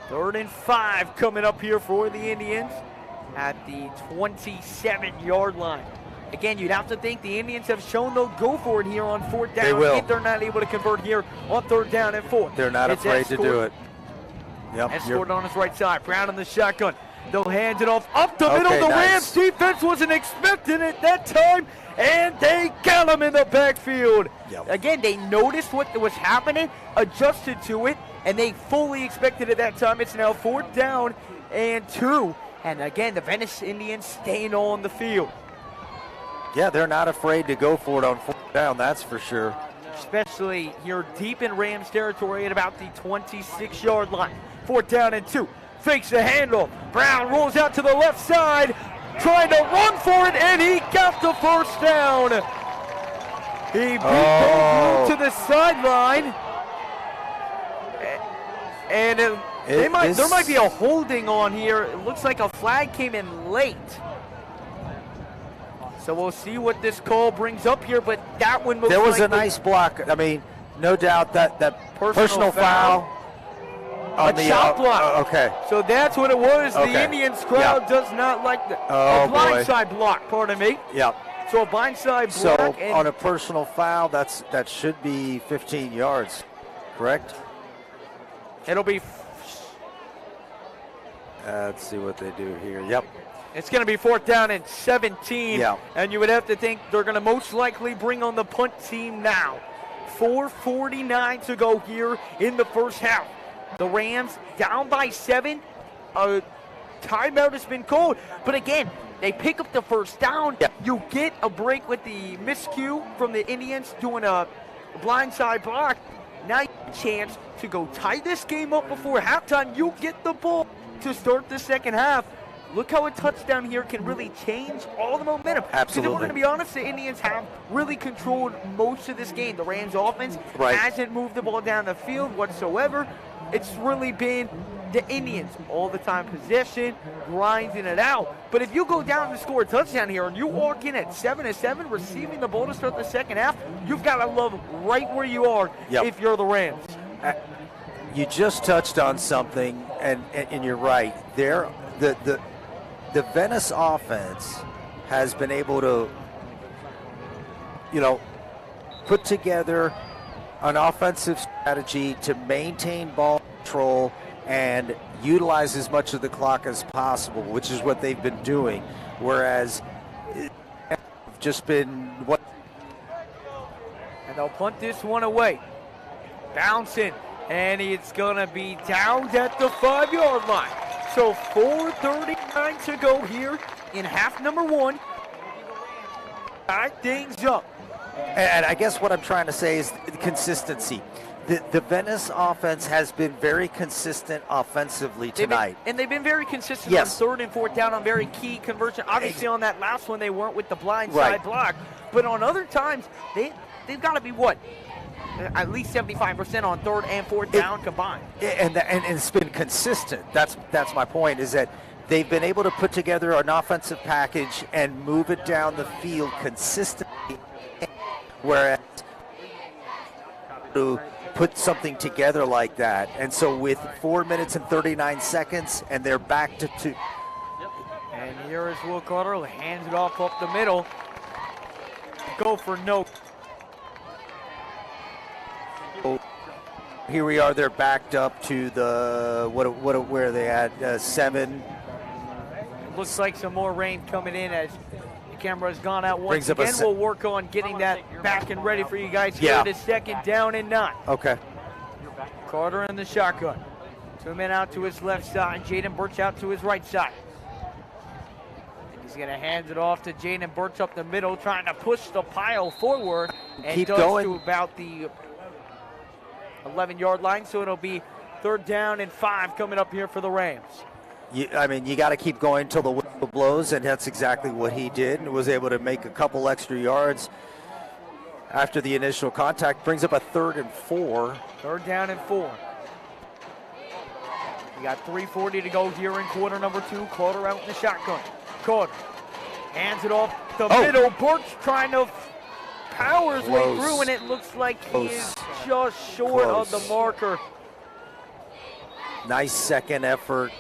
3rd and 5 coming up here for the Indians at the 27-yard line. Again, you'd have to think the Indians have shown they'll go for it here on 4th down. They will. If they're not able to convert here on 3rd down and 4. They're not afraid to do it. Escort on his right side. Brown in the shotgun. They'll hand it off up the middle. The Rams defense wasn't expecting it that time, and they got him in the backfield. Again, they noticed what was happening, adjusted to it, and they fully expected it that time. It's now 4th down and 2. And again, the Venice Indians staying on the field. Yeah, they're not afraid to go for it on 4th down, that's for sure. Especially here deep in Rams territory at about the 26-yard line. 4th down and 2. Fakes the handoff. Brown rolls out to the left side, trying to run for it, and he got the first down. He beat to the sideline. And there might be a holding on here. It looks like a flag came in late. So we'll see what this call brings up here, but that one there was a nice block. I mean, no doubt that personal foul. On the shot block. Okay. So that's what it was. Okay. The Indians crowd does not like a blindside block, pardon me. Yeah. So a blindside block. So on a personal foul, that should be 15 yards, correct? It'll be. Let's see what they do here. Yep. It's going to be 4th down and 17. Yeah. And you would have to think they're going to most likely bring on the punt team now. 4:49 to go here in the first half. The Rams down by 7. A timeout has been called. But again, they pick up the first down. Yeah. You get a break with the miscue from the Indians doing a blindside block. Now you have a chance to go tie this game up before halftime. You get the ball to start the second half. Look how a touchdown here can really change all the momentum. Absolutely. Because if we're going to be honest, the Indians have really controlled most of this game. The Rams offense hasn't moved the ball down the field whatsoever. It's really been the Indians all the time possession, grinding it out. But if you go down and score a touchdown here and you walk in at 7-7, receiving the ball to start the second half, you've got to love right where you are if you're the Rams. You just touched on something, and you're right. The Venice offense has been able to, put together an offensive strategy to maintain ball control and utilize as much of the clock as possible, which is what they've been doing. Whereas, just been what. And they'll punt this one away. Bouncing, and it's gonna be down at the 5-yard line. So 4:39 to go here in half number one. Back things up. And I guess what I'm trying to say is consistency. The Venice offense has been very consistent offensively tonight. They've been very consistent on third and fourth down on very key conversion. Obviously on that last one they weren't with the blind side block. But on other times, they've got to be at least 75% on third and fourth down combined. And it's been consistent. That's my point, is that they've been able to put together an offensive package and move it down the field consistently, whereas to put something together like that. And so with 4 minutes and 39 seconds, and they're back to 2. And here is Will Carter, who hands it off up the middle. Go for no. Here we are. They're backed up to the where are they at? 7. It looks like some more rain coming in as the camera has gone out once Brings again. We'll work on getting that back and ready for you guys here at 2nd down and 9. Okay. Carter in the shotgun. 2 men out to his left side. Jaden Birch out to his right side. He's going to hand it off to Jaden Birch up the middle, trying to push the pile forward. And Keep does going. to about the 11-yard line, so it'll be 3rd down and 5 coming up here for the Rams. You got to keep going till the whistle blows, and that's exactly what he did, and was able to make a couple extra yards after the initial contact. Brings up a 3rd and 4. 3rd down and 4. We got 3:40 to go here in quarter number 2. Carter out in the shotgun. Carter hands it off the middle. Birch trying to power his way through, and it looks like he is just short of the marker. Nice second effort,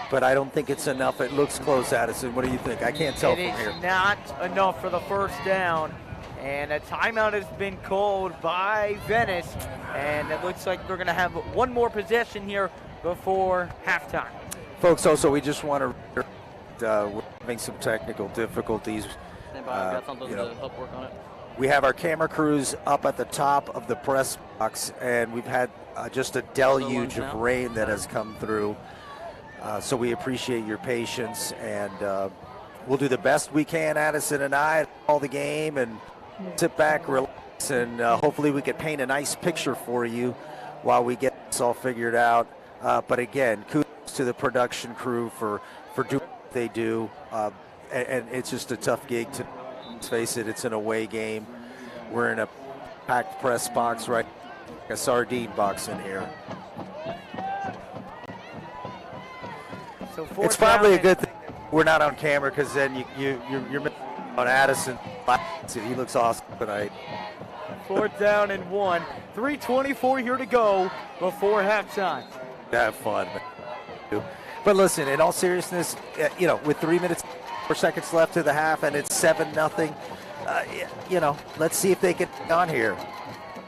but I don't think it's enough. It looks close, Addison. What do you think? I can't tell from here. It is not enough for the 1st down, and a timeout has been called by Venice, and it looks like they're going to have one more possession here before halftime. Folks, also, we just want to we're having some technical difficulties. Got something to help work on it. We have our camera crews up at the top of the press box, and we've had just a deluge of rain that has come through. So we appreciate your patience, and we'll do the best we can, Addison and I, all the game, and sit back, relax, and hopefully we can paint a nice picture for you while we get this all figured out. But again, kudos to the production crew for doing what they do, and it's just a tough gig to. Let's face it, it's an away game. We're in a packed press box, right? A sardine box in here. So it's probably a good thing we're not on camera, because then you're on Addison. He looks awesome tonight. 4th down and 1. 3:24 here to go before halftime. Have fun, man. But listen, in all seriousness, with 3 minutes, 4 seconds left to the half, and it's 7-0. Let's see if they get on here.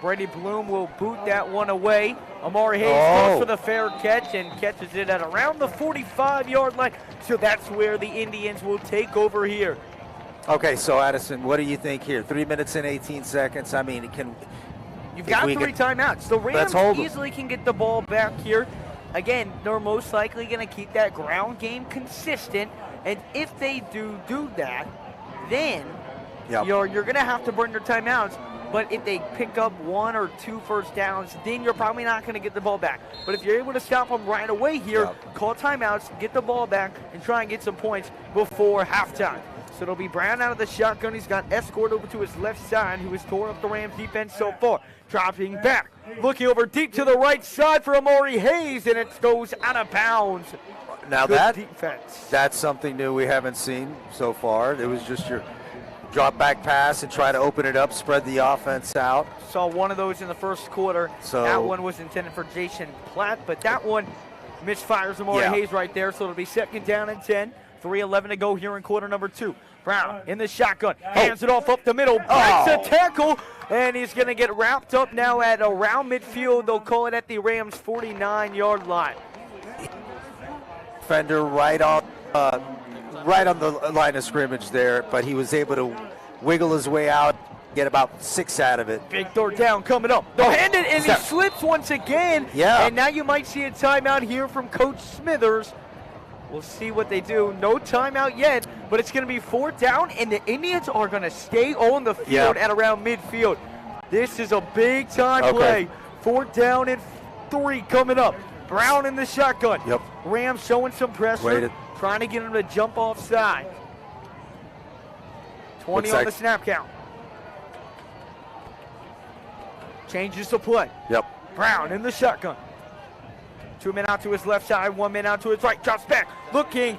Brady Bloom will boot that one away. Amari Hayes goes for the fair catch and catches it at around the 45-yard line. So that's where the Indians will take over here. Okay, so Addison, what do you think here? 3 minutes and 18 seconds. I mean, you've got 3 timeouts. The Rams easily can get the ball back here. Again, they're most likely going to keep that ground game consistent. And if they do that, then you're going to have to burn your timeouts. But if they pick up 1 or 2 first downs, then you're probably not going to get the ball back. But if you're able to stop them right away here, call timeouts, get the ball back, and try and get some points before halftime. So it'll be Brown out of the shotgun. He's got Escort over to his left side, who has tore up the Rams defense so far. Dropping back, looking over deep to the right side for Amari Hayes, and it goes out of bounds. Now Good defense. that's something new we haven't seen so far. It was just your drop back pass and try to open it up, spread the offense out. Saw one of those in the first quarter. So that one was intended for Jason Platt, but that one misfires Amari Hayes right there, so it'll be 2nd down and 10. 3:11 to go here in quarter number 2. Brown in the shotgun, hands it off up the middle, breaks a tackle, and he's going to get wrapped up now at around midfield. They'll call it at the Rams' 49-yard line. Defender right on the line of scrimmage there, but he was able to wiggle his way out, get about 6 out of it. Big 3rd down coming up. They'll hand it, and he slips once again. Yeah. And now you might see a timeout here from Coach Smithers. We'll see what they do. No timeout yet, but it's going to be 4th down, and the Indians are going to stay on the field at around midfield. This is a big-time play. 4th down and 3 coming up. Brown in the shotgun. Yep. Rams showing some pressure, trying to get him to jump offside. 20 on the snap count. Changes the play. Yep. Brown in the shotgun. 2 men out to his left side, 1 man out to his right. Drops back, looking,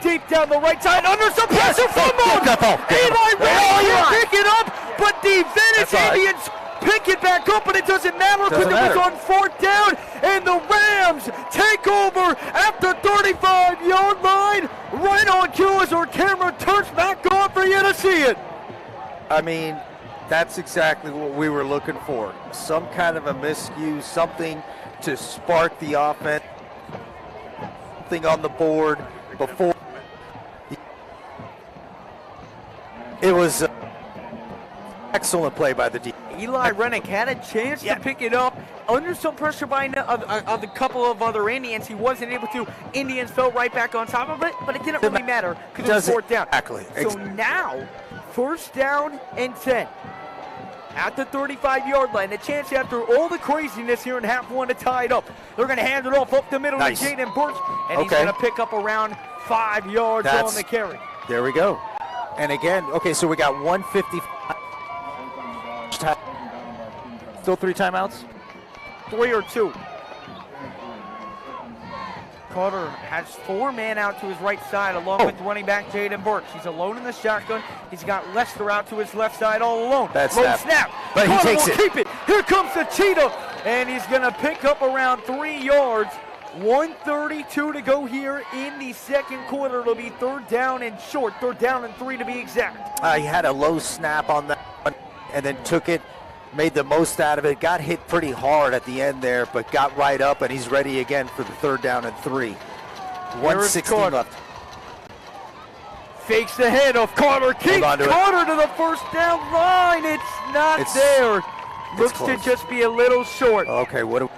deep down the right side, under some pressure, fumble! Eli Rams pick it up, but the Venice Indians pick it back up, but it doesn't matter because it was on 4th down, and the Rams take over at the 35-yard line. Right on cue as our camera turns back on for you to see it. I mean, that's exactly what we were looking for. Some kind of a miscue, something to spark the offense, something on the board before. It was excellent play by the defense. Eli Rennick had a chance to pick it up under some pressure by a couple of other Indians. He wasn't able to. Indians fell right back on top of it, but it didn't really matter because it was 4th down. Exactly. So now, 1st down and 10. At the 35-yard line, a chance after all the craziness here in half 1 to tie it up. They're going to hand it off up the middle to Jaden Burks, and he's going to pick up around 5 yards on the carry. There we go. And again, so we got 155. Still 3 timeouts? 3 or 2. Carter has 4 men out to his right side along with running back Jaden Burks. He's alone in the shotgun. He's got Lester out to his left side all alone. Low snap. But Carter he takes it. Keep it. Here comes the Cheetah, and he's going to pick up around 3 yards. 1:32 to go here in the 2nd quarter. It'll be 3rd down and short. 3rd down and 3 to be exact. He had a low snap on that one and then took it, made the most out of it. Got hit pretty hard at the end there, but got right up, and he's ready again for the 3rd down and 3. 1:16 left. Fakes the head of Carter. Keeps Carter to the 1st down line. It's not there. Looks to just be a little short. Okay, what do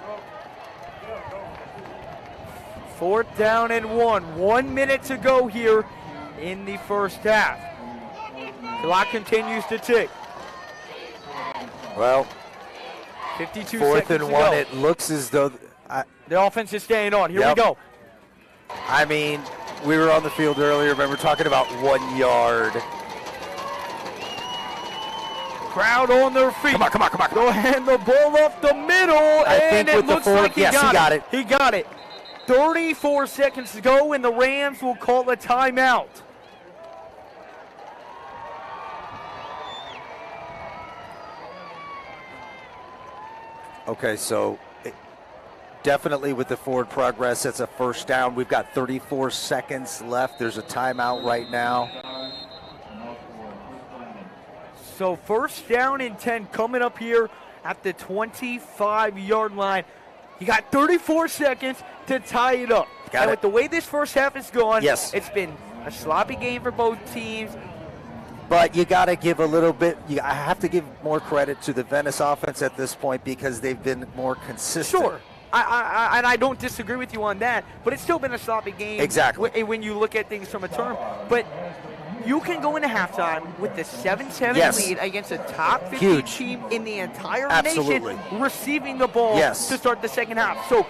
4th down and 1. 1 minute to go here in the 1st half. Clock continues to tick. Well, 52 4th seconds and to 1. go. It looks as though the offense is staying on. Here we go. I mean, we were on the field earlier. Remember talking about 1 yard. Crowd on their feet. Come on. They'll hand the ball up the middle, and it looks like he got it. He got it. 34 seconds to go, and the Rams will call a timeout. Okay, so definitely with the forward progress, it's a 1st down. We've got 34 seconds left. There's a timeout right now. So 1st down and 10 coming up here at the 25-yard line. You got 34 seconds to tie it up. And with the way this 1st half is going, it's been a sloppy game for both teams. But you got to give a little bit. I have to give more credit to the Venice offense at this point because they've been more consistent. Sure, and I don't disagree with you on that. But it's still been a sloppy game. Exactly. When you look at things from a term, but you can go into halftime with the 7-7 lead against a top 50 team in the entire nation, receiving the ball to start the 2nd half. So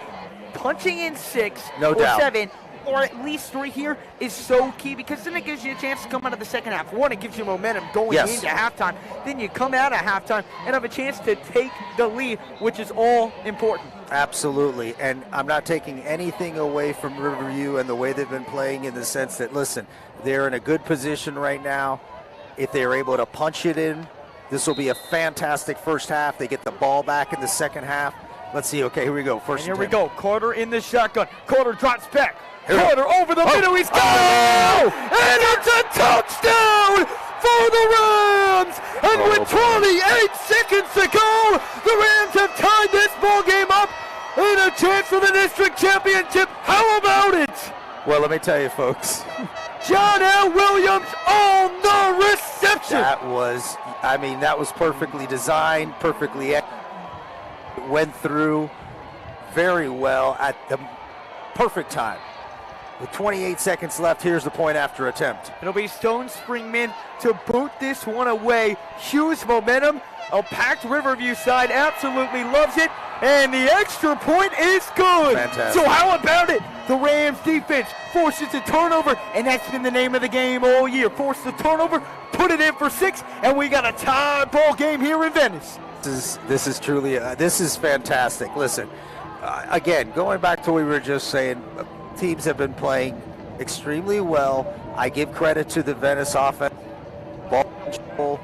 punching in 6 or 7. or at least 3 here is so key, because then it gives you a chance to come out of the second half. One, it gives you momentum going into halftime. Then you come out of halftime and have a chance to take the lead, which is all important. Absolutely, and I'm not taking anything away from Riverview and the way they've been playing, in the sense that, listen, they're in a good position right now. If they're able to punch it in, this will be a fantastic first half. They get the ball back in the second half. Let's see. Okay, here we go. First and here we go. Carter in the shotgun. Carter drops back. Carter over the middle. He's got it! And it's a touchdown for the Rams! And with 28 seconds to go, the Rams have tied this ball game up and a chance for the district championship. How about it? Well, let me tell you, folks. John L. Williams on the reception. That was perfectly designed, perfectly went through very well at the perfect time. With 28 seconds left, here's the point after attempt. It'll be Stone Springman to boot this one away. Huge momentum. A packed Riverview side absolutely loves it. And the extra point is good. Fantastic. So how about it? The Rams defense forces a turnover, and that's been the name of the game all year. Force the turnover, put it in for 6, and we got a tied ball game here in Venice. This is truly, this is fantastic. Listen, again, going back to what we were just saying, teams have been playing extremely well. I give credit to the Venice offense, ball control,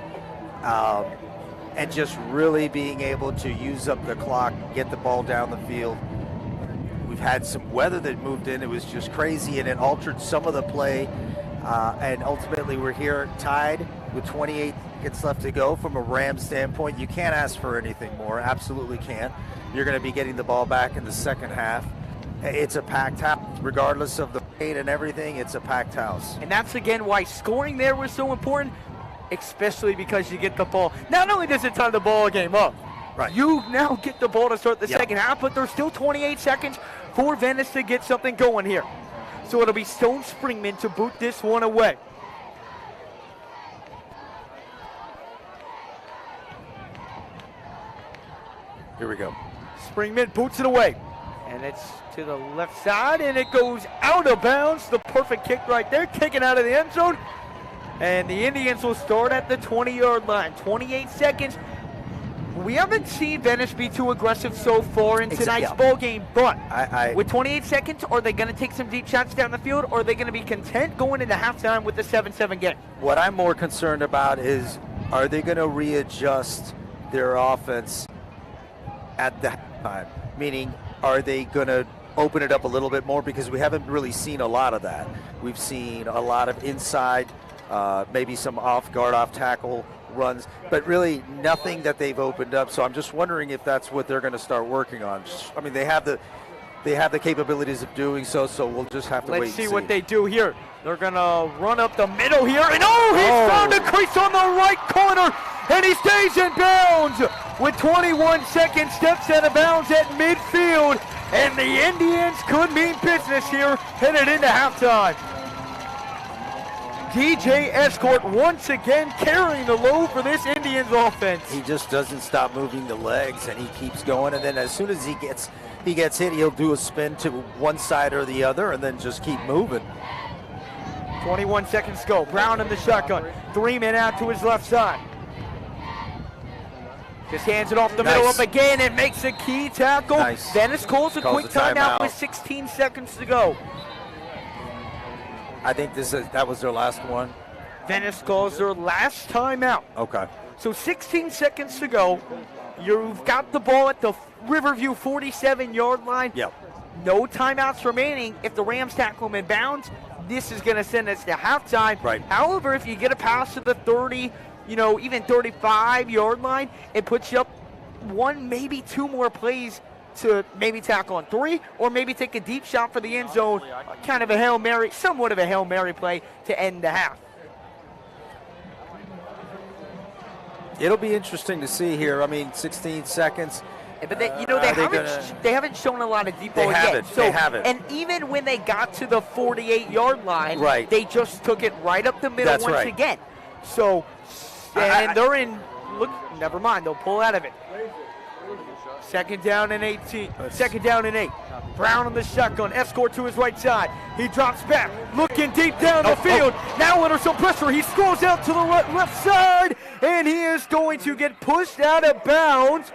and just really being able to use up the clock, get the ball down the field. We've had some weather that moved in. It was just crazy, and it altered some of the play. And ultimately, we're here tied with 28 seconds left to go. From a Rams standpoint, you can't ask for anything more. Absolutely can't. You're going to be getting the ball back in the second half. It's a packed house. Regardless of the rain and everything, it's a packed house. And that's, again, why scoring there was so important, especially because you get the ball. Not only does it tie the ball game up, right, you now get the ball to start the second half, but there's still 28 seconds for Venice to get something going here. So it'll be Stone Springman to boot this one away. Here we go. Springman boots it away. And it's to the left side, and it goes out of bounds. The perfect kick right there, kicking out of the end zone. And the Indians will start at the 20-yard line. 28 seconds. We haven't seen Venice be too aggressive so far in tonight's ball game, but with 28 seconds, are they going to take some deep shots down the field, or are they going to be content going into halftime with the 7-7 game? What I'm more concerned about is, are they going to readjust their offense at the halftime? Meaning, are they going to open it up a little bit more? Because we haven't really seen a lot of that. We've seen a lot of inside, maybe some off-guard, off-tackle runs, but really nothing that they've opened up. So I'm just wondering if that's what they're going to start working on. I mean, they have the capabilities of doing so, so we'll just have to wait and see. Let's see what they do here. They're going to run up the middle here, and he's found a crease on the right corner, and he stays in bounds with 21 seconds, steps out of bounds at midfield, and the Indians could mean business here headed into halftime. DJ Escort once again carrying the load for this Indians offense. He just doesn't stop moving the legs, and he keeps going, and then as soon as he gets hit, he'll do a spin to one side or the other and then just keep moving. 21 seconds to go. Brown in the shotgun. 3 men out to his left side. Just hands it off the middle up again and makes a key tackle. Nice. Venice calls a quick timeout with 16 seconds to go. I think that was their last one. Venice calls their last timeout. Okay. So 16 seconds to go. You've got the ball at the Riverview 47-yard line. Yep. No timeouts remaining. If the Rams tackle them in bounds, this is going to send us to halftime. Right. However, if you get a pass to the 30, even 35-yard line, it puts you up 1, maybe 2 more plays to maybe tackle on 3, or maybe take a deep shot for the end zone, kind of a Hail Mary, somewhat of a Hail Mary play to end the half. It'll be interesting to see here. I mean, 16 seconds. But they haven't shown a lot of deep ball yet. They haven't. And even when they got to the 48-yard line, right, they just took it right up the middle again. So, they're in. Look, never mind. They'll pull out of it. Second down and 18. Second down and 8. Brown on the shotgun. Escort to his right side. He drops back, looking deep down the field. Now under some pressure, he scrolls out to the left side, and he is going to get pushed out of bounds.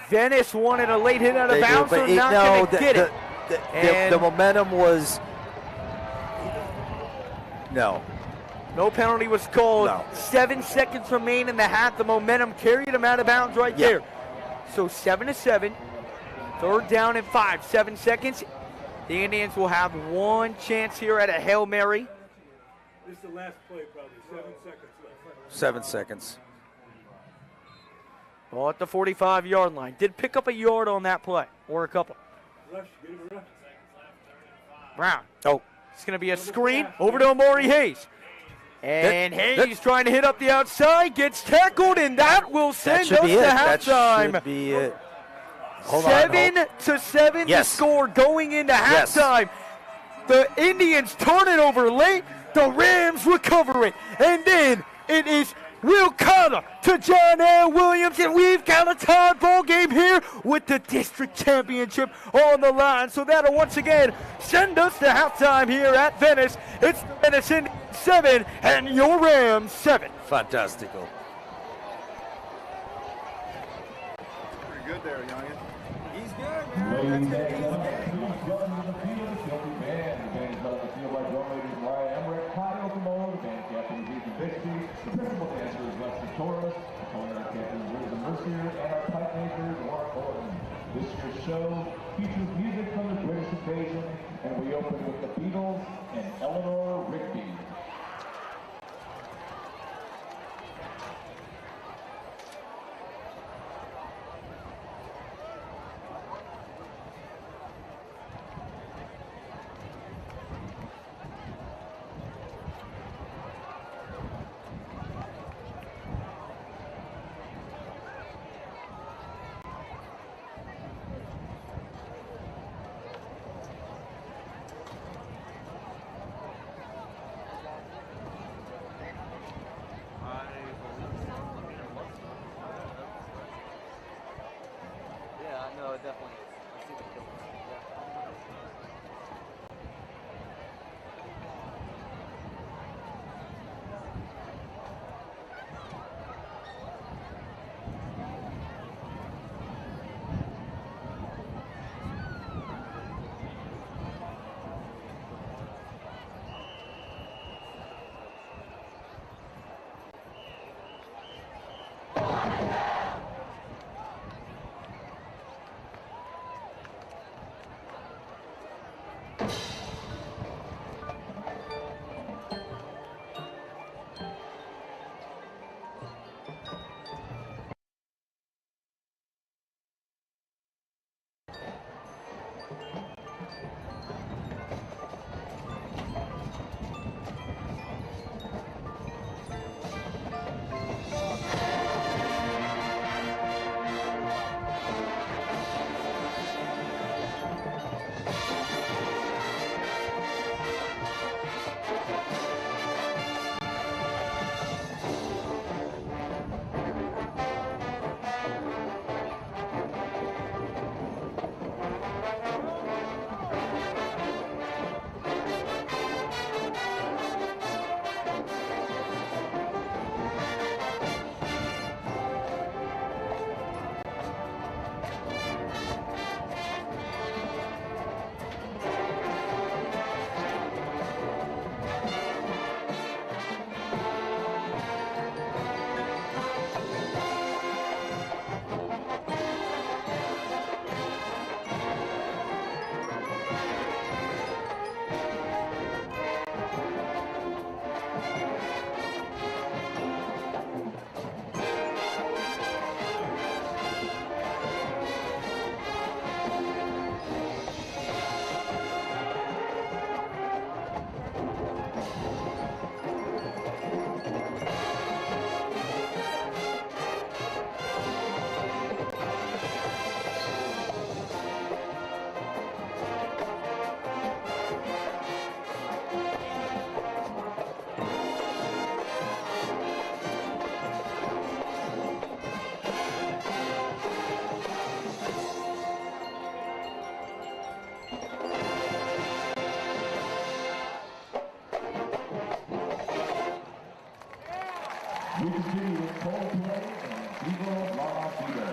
Venice wanted a late hit out of bounds, so not going to get it. The momentum was no. No penalty was called. No. 7 seconds remain in the half. The momentum carried him out of bounds right there. So 7-7. Third down and 5. 7 seconds. The Indians will have one chance here at a Hail Mary. This is the last play, probably. 7 seconds left. 7 seconds. Ball at the 45-yard line. Did pick up a yard on that play, or a couple. Rush, get him a rush. Brown. Oh. It's going to be a screen over to Amari Hayes. And Hayes trying to hit up the outside, gets tackled, and that will send us to halftime. That should be it. Hold 7-7 on. the score going into halftime. The Indians turn it over late. The Rams recover it. And then it is Will Connor to John L. Williams, and we've got a tie ball game here with the district championship on the line. So that'll once again send us to halftime here at Venice. It's Venice in 7 and your Rams 7. Fantastical. Pretty good there, youngin. He's good, man. That's it. He's good. This year's show features music from the British invasion, and we open with the Beatles and Eleanor Rigby. We continue with Coldplay and Viva La Vida.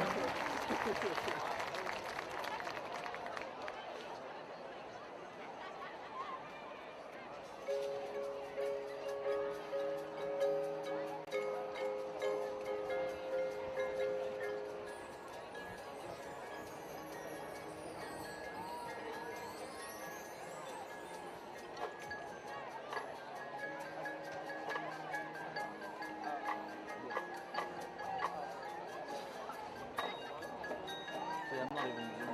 Yeah, I'm not even zooming.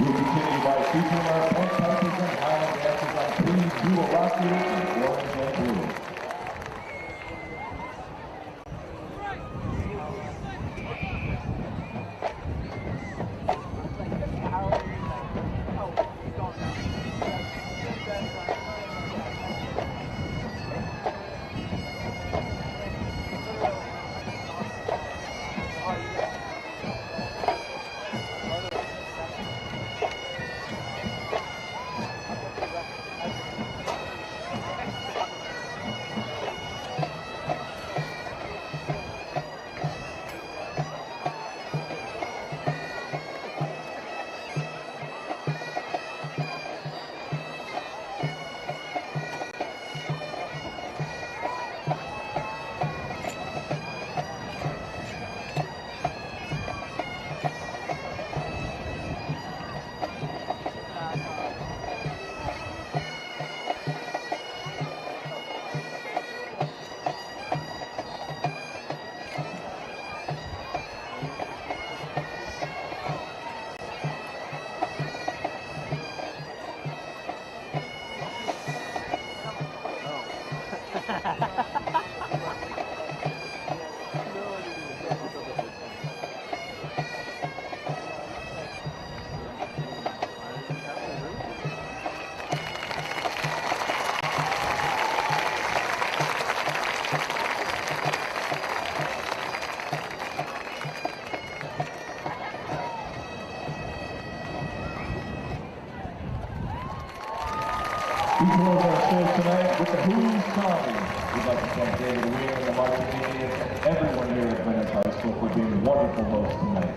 We continue by featuring our point pipers and Highland dancers on Queen's Blue Rocky in orange and blue. We close our show tonight with the Who's Tommy. We'd like to thank David Weir and the Marching Indians and everyone here at Venice High School for being wonderful hosts tonight.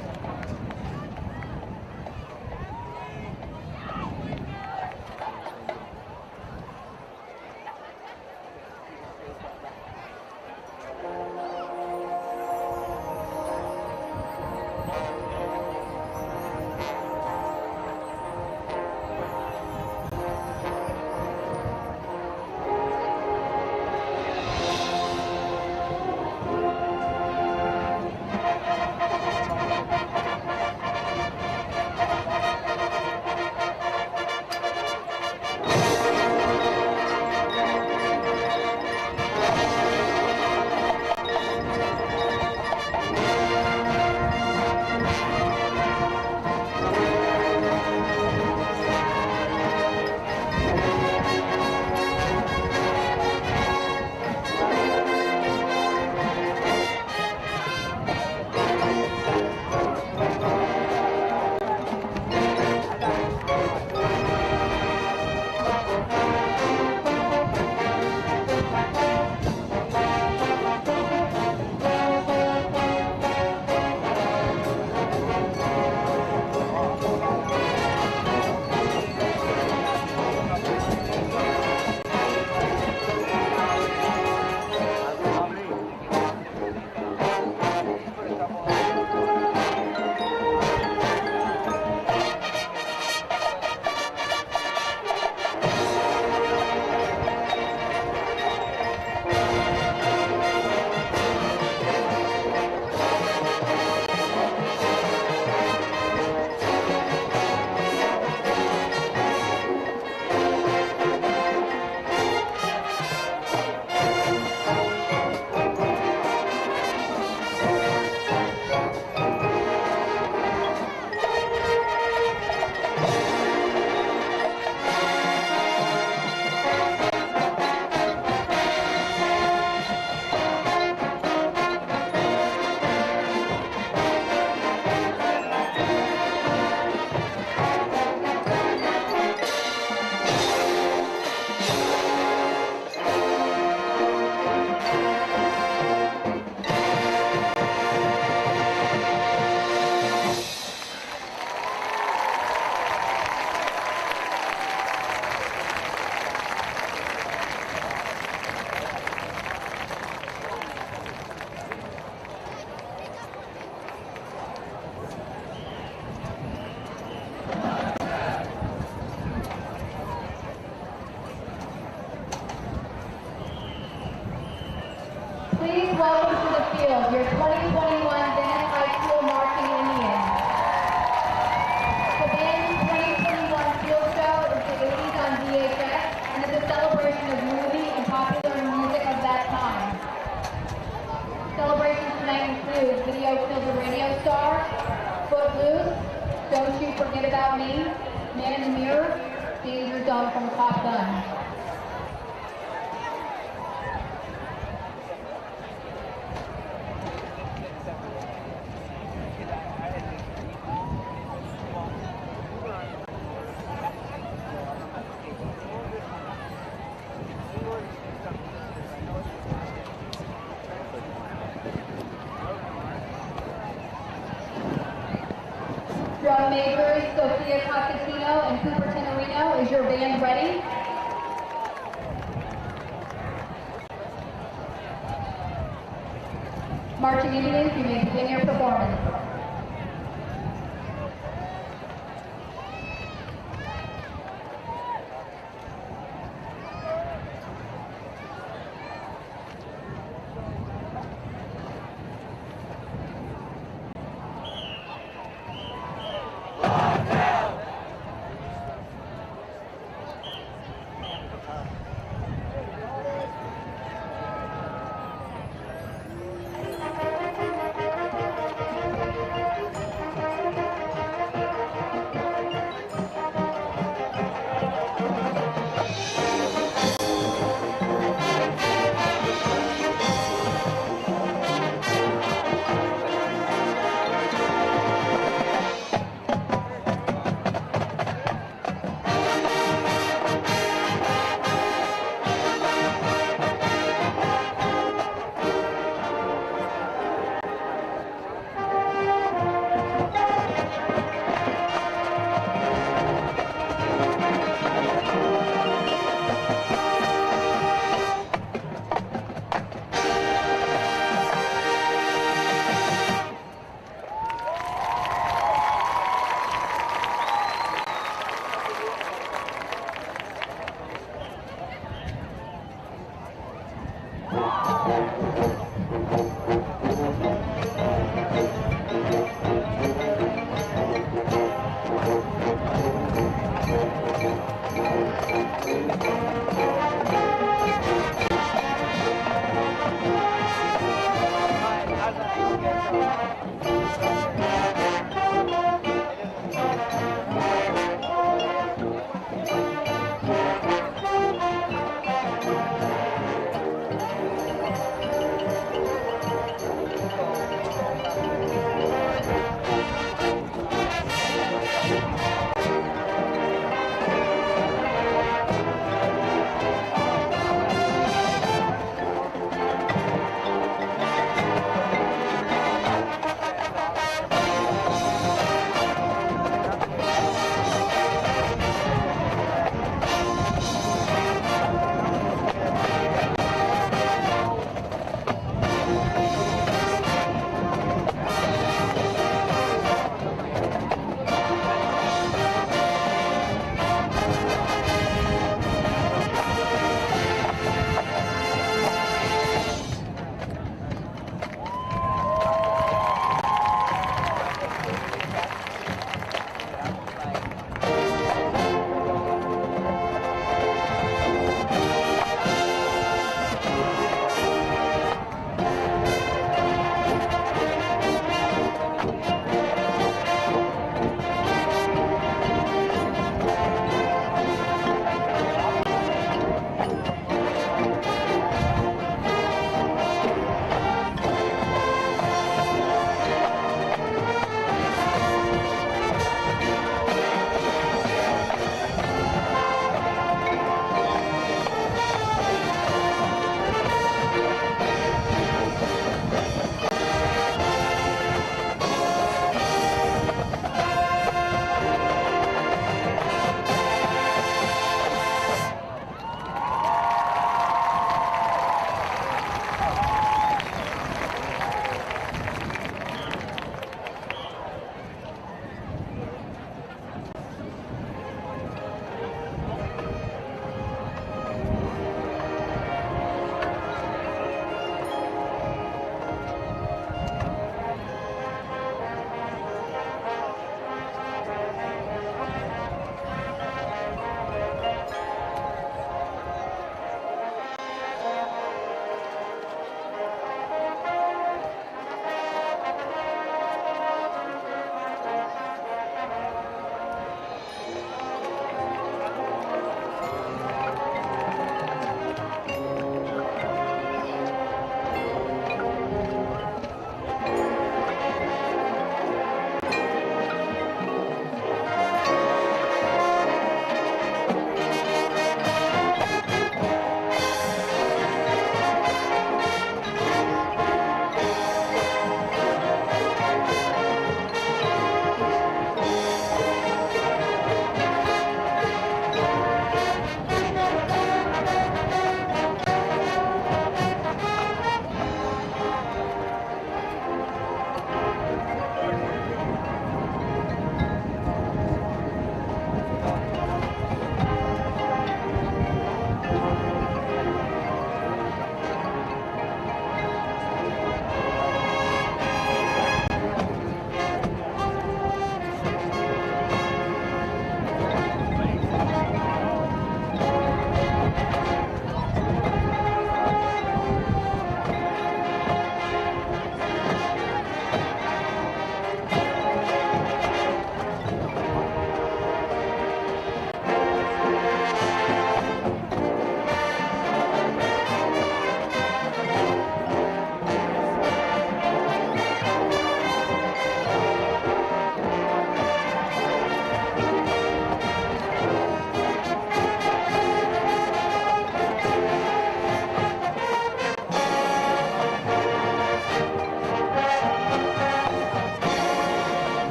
Don't You Forget About Me, Man in the Mirror, Danger Zone from Top Gun. Drum majors Sophia Cosentino and Cooper Tenorino, is your band ready? Marching Indians, you may begin your performance.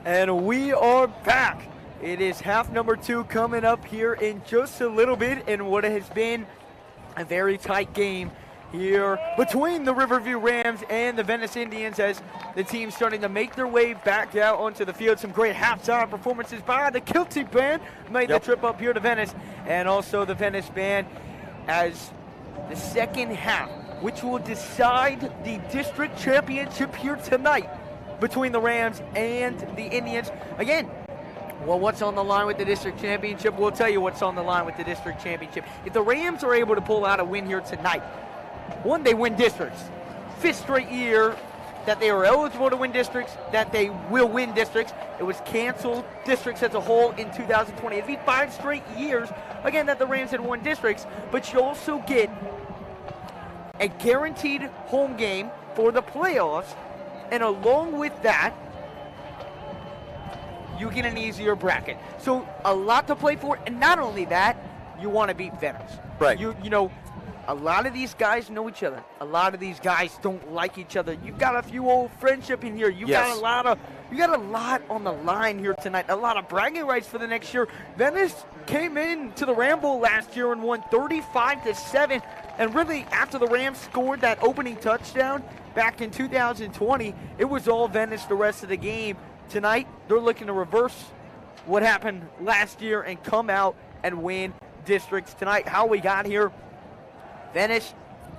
And we are back. It is half number 2 coming up here in just a little bit in what has been a very tight game here between the Riverview Rams and the Venice Indians as the team's starting to make their way back out onto the field. Some great halftime performances by the Kilty Band made the trip up here to Venice, and also the Venice Band as the second half, which will decide the district championship here tonight between the Rams and the Indians. Again, well, what's on the line with the district championship? We'll tell you what's on the line with the district championship. If the Rams are able to pull out a win here tonight, one, they win districts. 5th straight year that they are eligible to win districts, that they will win districts. It was canceled districts as a whole in 2020. It'd be 5 straight years, again, that the Rams had won districts, but you also get a guaranteed home game for the playoffs, and along with that, you get an easier bracket. So a lot to play for, and not only that, you want to beat Venice. Right. You know, a lot of these guys know each other. A lot of these guys don't like each other. You've got a few old friendship in here. You got a lot on the line here tonight. A lot of bragging rights for the next year. Venice came in to the Ram Bowl last year and won 35-7. And really, after the Rams scored that opening touchdown back in 2020, it was all Venice the rest of the game. Tonight, they're looking to reverse what happened last year and come out and win districts tonight. How we got here, Venice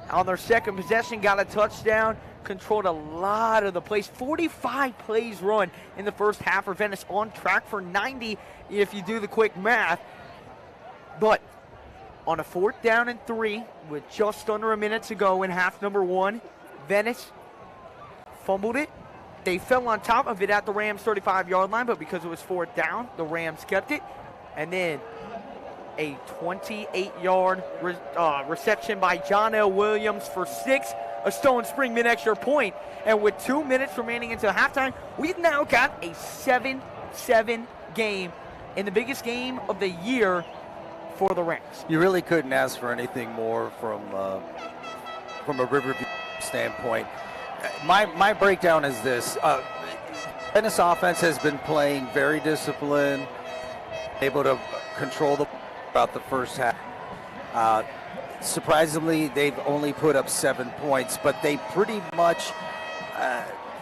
on their second possession got a touchdown, controlled a lot of the plays. 45 plays run in the first half for Venice, on track for 90 if you do the quick math. But on a 4th down and 3 with just under a minute to go in half number 1, Venice fumbled it. They fell on top of it at the Rams' 35-yard line, but because it was 4th down, the Rams kept it. And then a 28-yard reception by John L. Williams for 6, a Stone Spring mid-extra point. And with 2 minutes remaining until halftime, we've now got a 7-7 game in the biggest game of the year for the Rams. You really couldn't ask for anything more from a Riverview standpoint. My breakdown is this. Venice offense has been playing very disciplined, able to control about the first half. Surprisingly, they've only put up 7 points, but they pretty much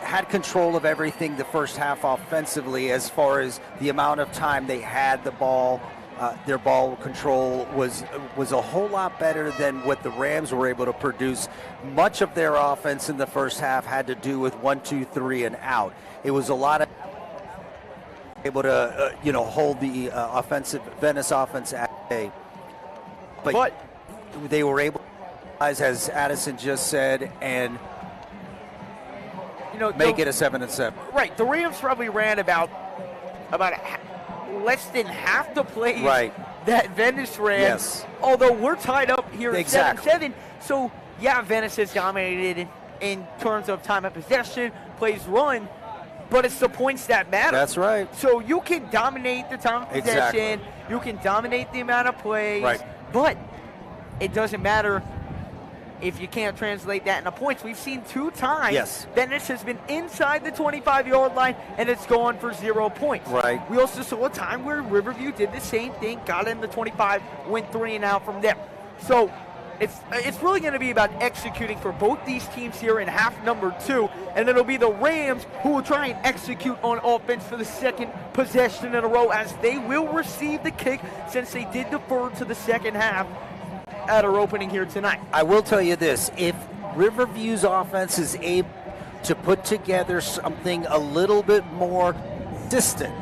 had control of everything the first half offensively as far as the amount of time they had the ball. Their ball control was a whole lot better than what the Rams were able to produce. Much of their offense in the first half had to do with 1, 2, 3 and out. It was a lot of able to hold the Venice offense at bay. But they were able, as Addison just said, and make it a 7-7. Right. The Rams probably ran about less than half the plays that Venice ran. Yes. Although we're tied up here at Exactly. 7-7. So, yeah, Venice has dominated in terms of time of possession, plays run, but it's the points that matter. That's right. So you can dominate the time of possession. You can dominate the amount of plays. But it doesn't matter if you can't translate that into points. We've seen 2 times Venice has been inside the 25-yard line and it's gone for 0 points. Right. We also saw a time where Riverview did the same thing, got in the 25, went 3 and out from there. So it's really going to be about executing for both these teams here in half number 2, and it'll be the Rams who will try and execute on offense for the second possession in a row, as they will receive the kick since they did defer to the second half at our opening here tonight. I will tell you this, if Riverview's offense is able to put together something a little bit more distant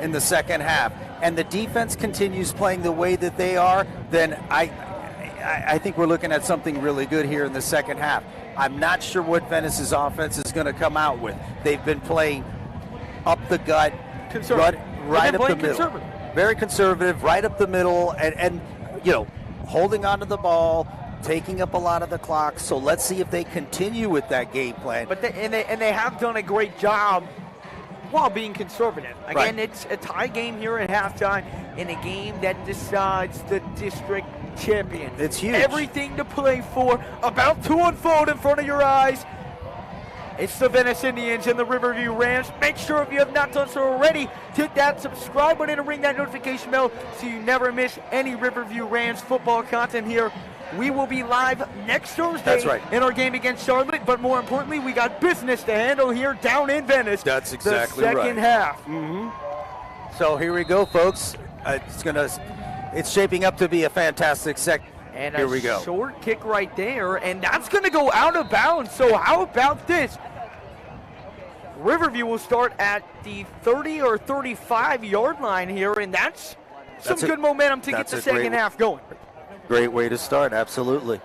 in the second half, and the defense continues playing the way that they are, then I think we're looking at something really good here in the second half. I'm not sure what Venice's offense is going to come out with. They've been playing up the gut, right up the middle. Very conservative, right up the middle, and holding onto the ball, taking up a lot of the clock. So let's see if they continue with that game plan. But they have done a great job while being conservative. Again, it's a tie game here at halftime in a game that decides the district champion. It's huge. Everything to play for, about to unfold in front of your eyes. It's the Venice Indians and the Riverview Rams. Make sure if you have not done so already, hit that subscribe button and ring that notification bell so you never miss any Riverview Rams football content here. We will be live next Thursday. That's right. In our game against Charlotte, but more importantly, we got business to handle here down in Venice. That's exactly the second half. So here we go, folks. It's shaping up to be a fantastic second. And here we go. Short kick right there, and that's going to go out of bounds. So how about this? Riverview will start at the 30 or 35-yard line here, and that's some good momentum to get the second half going. Great way to start, absolutely.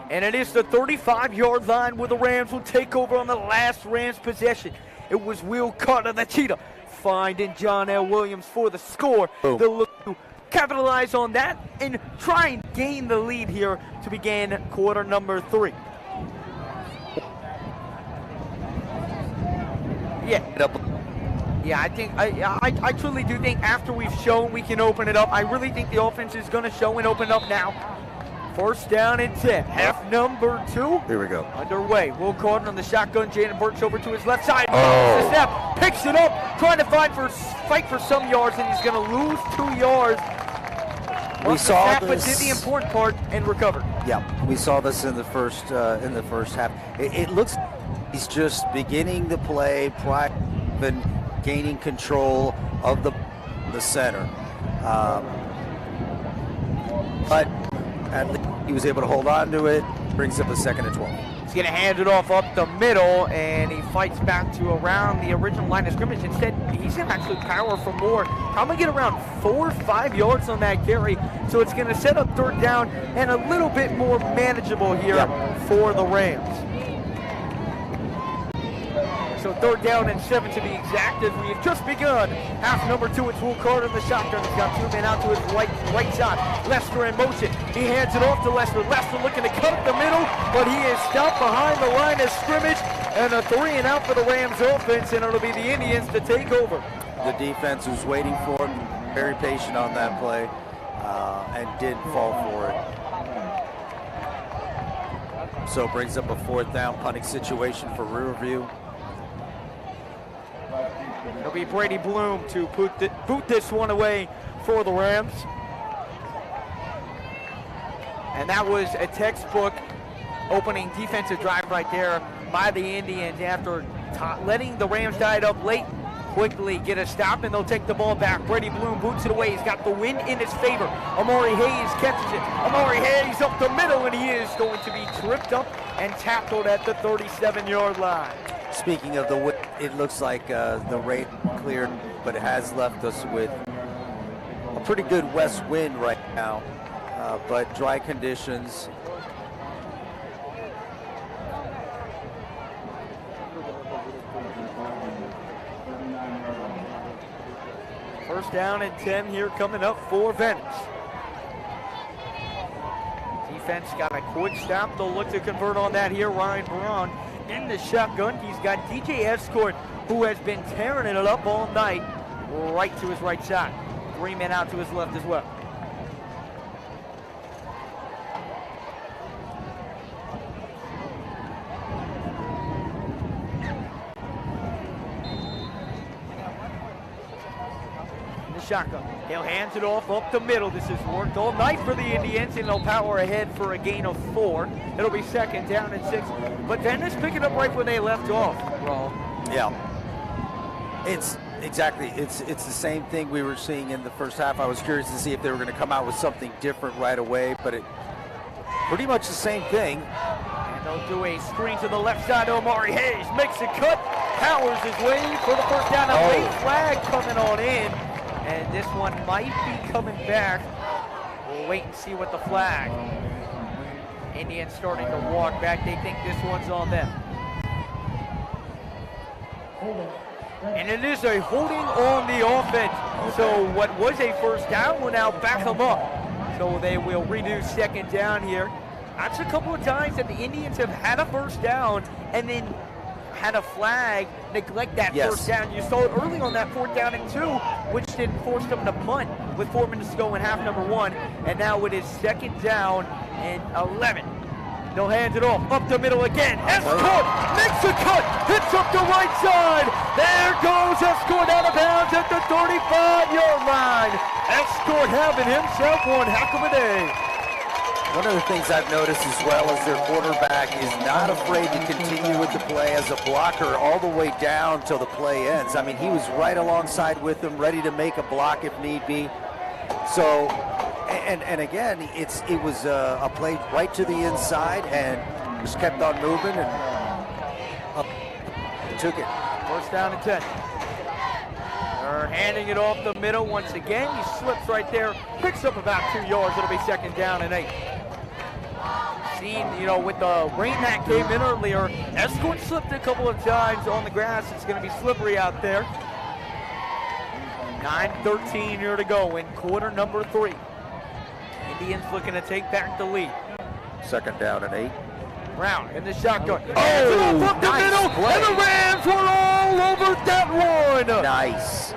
And it is the 35-yard line where the Rams will take over on the last Rams possession. It was Will Carter, the Cheetah, finding John L. Williams for the score. Boom. They'll look to capitalize on that and try and gain the lead here to begin quarter number 3. Yeah, I think I truly do think after we've shown we can open it up, I really think the offense is going to show and open up now. First down and 10, half number 2. Here we go. Underway. Will Carter on the shotgun. Jaden Burks over to his left side. Oh. The snap, picks it up, trying to fight for some yards, and he's going to lose 2 yards. We saw but this. did the important part and recovered. Yeah, we saw this in the first half. It looks he's just beginning to play, and gaining control of the center. But at least he was able to hold on to it. Brings up a 2nd and 12. He's going to hand it off up the middle, and he fights back to around the original line of scrimmage. Instead, he's going to actually power for more. Probably get around 4 or 5 yards on that carry. So it's going to set up 3rd down and a little bit more manageable here for the Rams. So 3rd down and 7 to be exact as we have just begun. Half number 2, it's Will Carter in the shotgun. He's got 2 men out to his right side. Lester in motion. He hands it off to Lester. Lester looking to cut up the middle, but he is stopped behind the line of scrimmage. And a 3 and out for the Rams offense, and it'll be the Indians to take over. The defense was waiting for him, very patient on that play, and did fall for it. So it brings up a 4th down punting situation for Riverview. It'll be Brady Bloom to boot this one away for the Rams. And that was a textbook opening defensive drive right there by the Indians after letting the Rams tie it up late. Quickly get a stop, and they'll take the ball back. Brady Bloom boots it away. He's got the wind in his favor. Amari Hayes catches it. Amari Hayes up the middle, and he is going to be tripped up and tackled at the 37-yard line. Speaking of the wind, it looks like the rain cleared, but it has left us with a pretty good west wind right now, but dry conditions. First down and 10 here coming up for Venice. Defense got a quick stop. They'll look to convert on that here. Ryan Braun in the shotgun. He's got DJ Escort, who has been tearing it up all night, right to his right side. 3 men out to his left as well. Shotgun. He'll hands it off up the middle. This has worked all night for the Indians, and they'll power ahead for a gain of 4. It'll be 2nd down and 6. But Venice picking up right where they left off, Raul. Yeah. It's exactly. It's the same thing we were seeing in the first half. I was curious to see if they were going to come out with something different right away, but it pretty much the same thing. And they'll do a screen to the left side. Omari Hayes makes a cut, powers his way for the first down. A late flag coming on in. And this one might be coming back. We'll wait and see what the flag. Indians starting to walk back. They think this one's on them. And it is a holding on the offense. So what was a first down will now back them up. So they will redo 2nd down here. That's a couple of times that the Indians have had a first down and then had a flag neglect that first down. You saw it early on that 4th down and 2, which did force them to punt with 4 minutes to go in half number 1. And now it is 2nd down and 11. They'll hand it off, up the middle again. Escort makes a cut, hits up the right side. There goes Escort out of bounds at the 35-yard line. Escort having himself one heck of a day. One of the things I've noticed as well is their quarterback is not afraid to continue with the play as a blocker all the way down till the play ends. I mean, he was right alongside with them, ready to make a block if need be. So, and again, it was a play right to the inside and just kept on moving and took it. First down and 10. They're handing it off the middle once again. He slips right there, picks up about 2 yards. It'll be second down and 8. Seen, with the rain that came in earlier, Escort slipped a couple of times on the grass. It's going to be slippery out there. 9:13 here to go in quarter number 3. Indians looking to take back the lead. Second down and 8. Brown in the shotgun. Oh, up the nice middle, play. and the Rams were all over that one. Nice.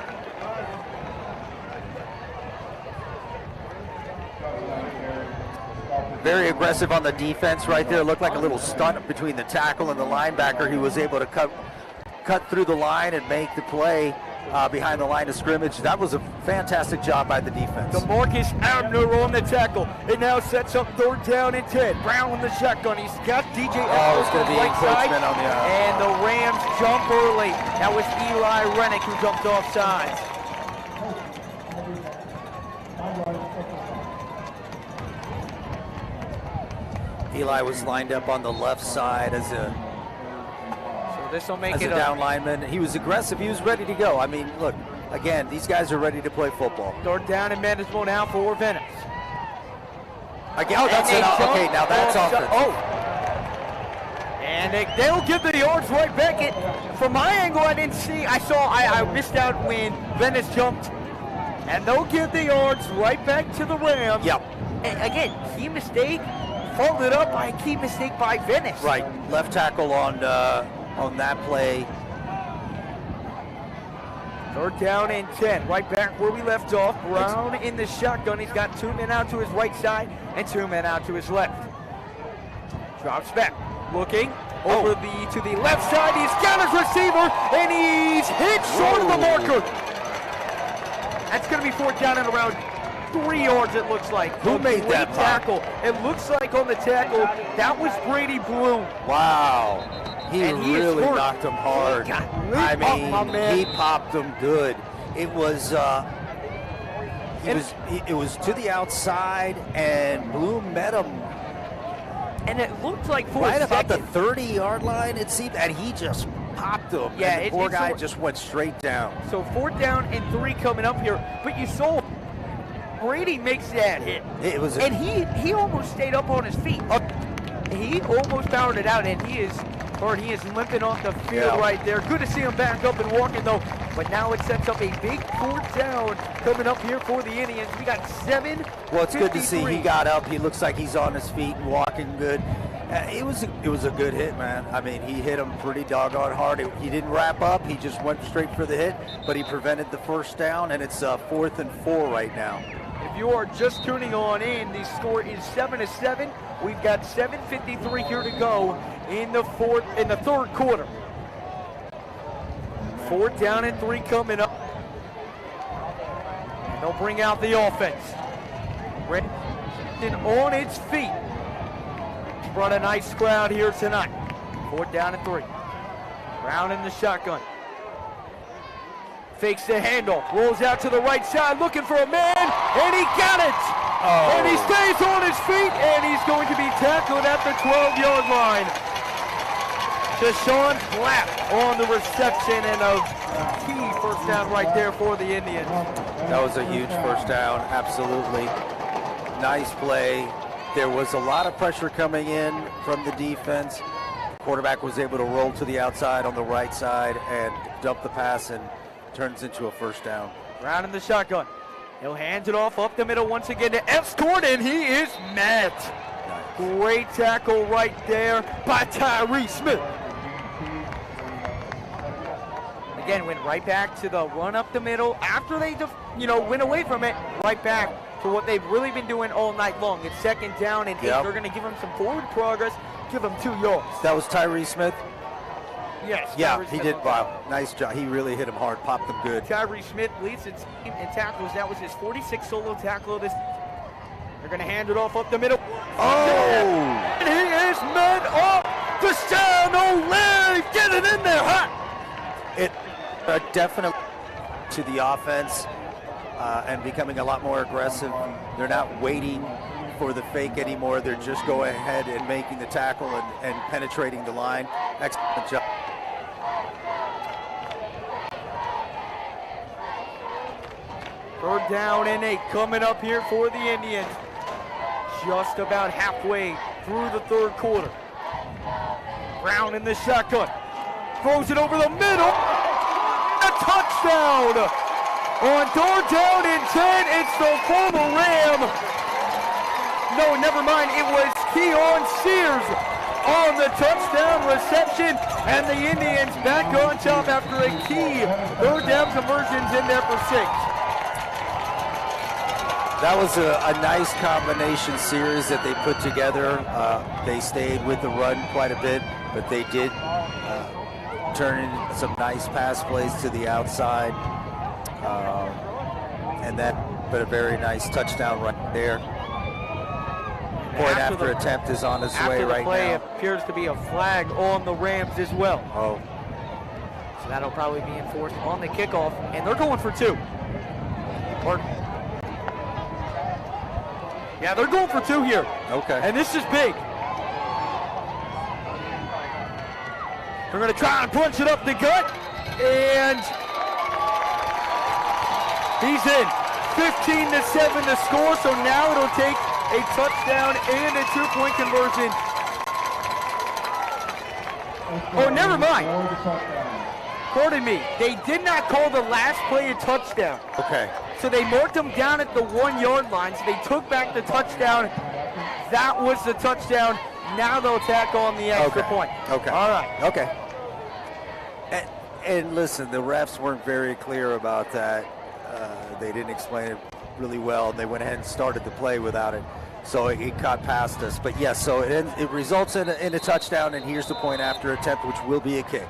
Very aggressive on the defense right there. Looked like a little stunt between the tackle and the linebacker. He was able to cut through the line and make the play behind the line of scrimmage. That was a fantastic job by the defense. DeMarcus Abner on the tackle. It now sets up third down and 10. Brown on the shotgun. He's got DJ Oh, it's going to be right side. encroachment on the And the Rams jump early. That was Eli Rennick who jumped off sides. Eli was lined up on the left side as a This will make it down lineman. He was aggressive. He was ready to go. I mean, look, again, these guys are ready to play football. Third down and manageable now for Venice. Again, oh, that's it. Okay, now that's offense. Oh. And they'll give the yards right back. From my angle, I didn't see. I missed out when Venice jumped. And they'll give the yards right back to the Rams. Yep. And again, key mistake, followed up by a key mistake by Venice. Right. Left tackle on that play. Third down and 10, right back where we left off. Brown in the shotgun. He's got 2 men out to his right side and 2 men out to his left. Drops back, looking over to the left side. He's got his receiver and he's hit short of the marker. That's going to be fourth down and around 3 yards, it looks like. Who made that tackle? It looks like on the tackle, that was Brady Bloom. Wow. He And really knocked him hard. I mean, he popped him good. It was it was to the outside, and Bloom met him. And it looked like for right a about second, the 30-yard line, it seemed, and he just popped him. Yeah, and the poor guy just went straight down. So fourth down and 3 coming up here, but you saw Brady makes that hit. It was, and he almost stayed up on his feet. He almost powered it out, and he is limping off the field right there. Good to see him back up and walking though. But now it sets up a big fourth down coming up here for the Indians. We got 7. Well, it's good to see he got up. He looks like he's on his feet and walking good. It was a good hit, man. I mean, he hit him pretty doggone hard. He didn't wrap up. He just went straight for the hit, but he prevented the first down, and it's 4th and 4 right now. If you are just tuning on in, the score is 7-7. We've got 7:53 here to go in the third quarter. Fourth down and 3 coming up. And they'll bring out the offense. Redden on its feet. Brought a nice crowd here tonight. Fourth down and 3. Brown in the shotgun. Fakes the handle, rolls out to the right side, looking for a man, and he got it! Oh. And he stays on his feet, and he's going to be tackled at the 12-yard line. Deshaun Platt on the reception, and a key first down right there for the Indians. That was a huge first down, absolutely. Nice play. There was a lot of pressure coming in from the defense. Quarterback was able to roll to the outside on the right side and dump the pass, and turns into a first down. Brown in the shotgun. He'll hand it off up the middle once again to Escort, and he is met. Nice. Great tackle right there by Tyree Smith. Again, went right back to the run up the middle. After they, went away from it, right back to what they've really been doing all night long. It's second down and 8. They're going to give them some forward progress. give him 2 yards. That was Tyree Smith? Yes. Yeah, Tyree he Smith did. on Wow, nice job. He really hit him hard, popped them good. Tyree Smith leads the team in tackles. That was his 46th solo tackle of this. They're going to hand it off up the middle. Oh! And he is men up. Deshaun O'Leary, get it in there, hot. It definitely to the offense and becoming a lot more aggressive. They're not waiting for the fake anymore. They're just going ahead and making the tackle and penetrating the line. Excellent job. Third down and 8 coming up here for the Indians. Just about halfway through the third quarter. Brown in the shotgun. Throws it over the middle. A touchdown! On third down and 10, it's the former Ram. No, never mind. It was Keon Sears on the touchdown reception. And the Indians back on top after a key third down conversions in there for 6. That was a nice combination series that they put together. They stayed with the run quite a bit, but they did turn in some nice pass plays to the outside. And that, but a very nice touchdown right there. Point after attempt is on its way right now. After the play appears to be a flag on the Rams as well. Oh. So that'll probably be enforced on the kickoff, and they're going for 2. Yeah, they're going for 2 here. Okay. And this is big. They're going to try and punch it up the gut. And he's in. 15-7 to score. So now it'll take a touchdown and a 2-point conversion. Oh, never mind. Pardon me. They did not call the last play a touchdown. Okay. So they marked them down at the 1-yard line. So they took back the touchdown. That was the touchdown. Now they'll tack on the extra point. Okay. All right. Okay. And listen, the refs weren't very clear about that. They didn't explain it really well. They went ahead and started the play without it. So it caught past us. But yes, so it results in a touchdown, and here's the point after attempt, which will be a kick.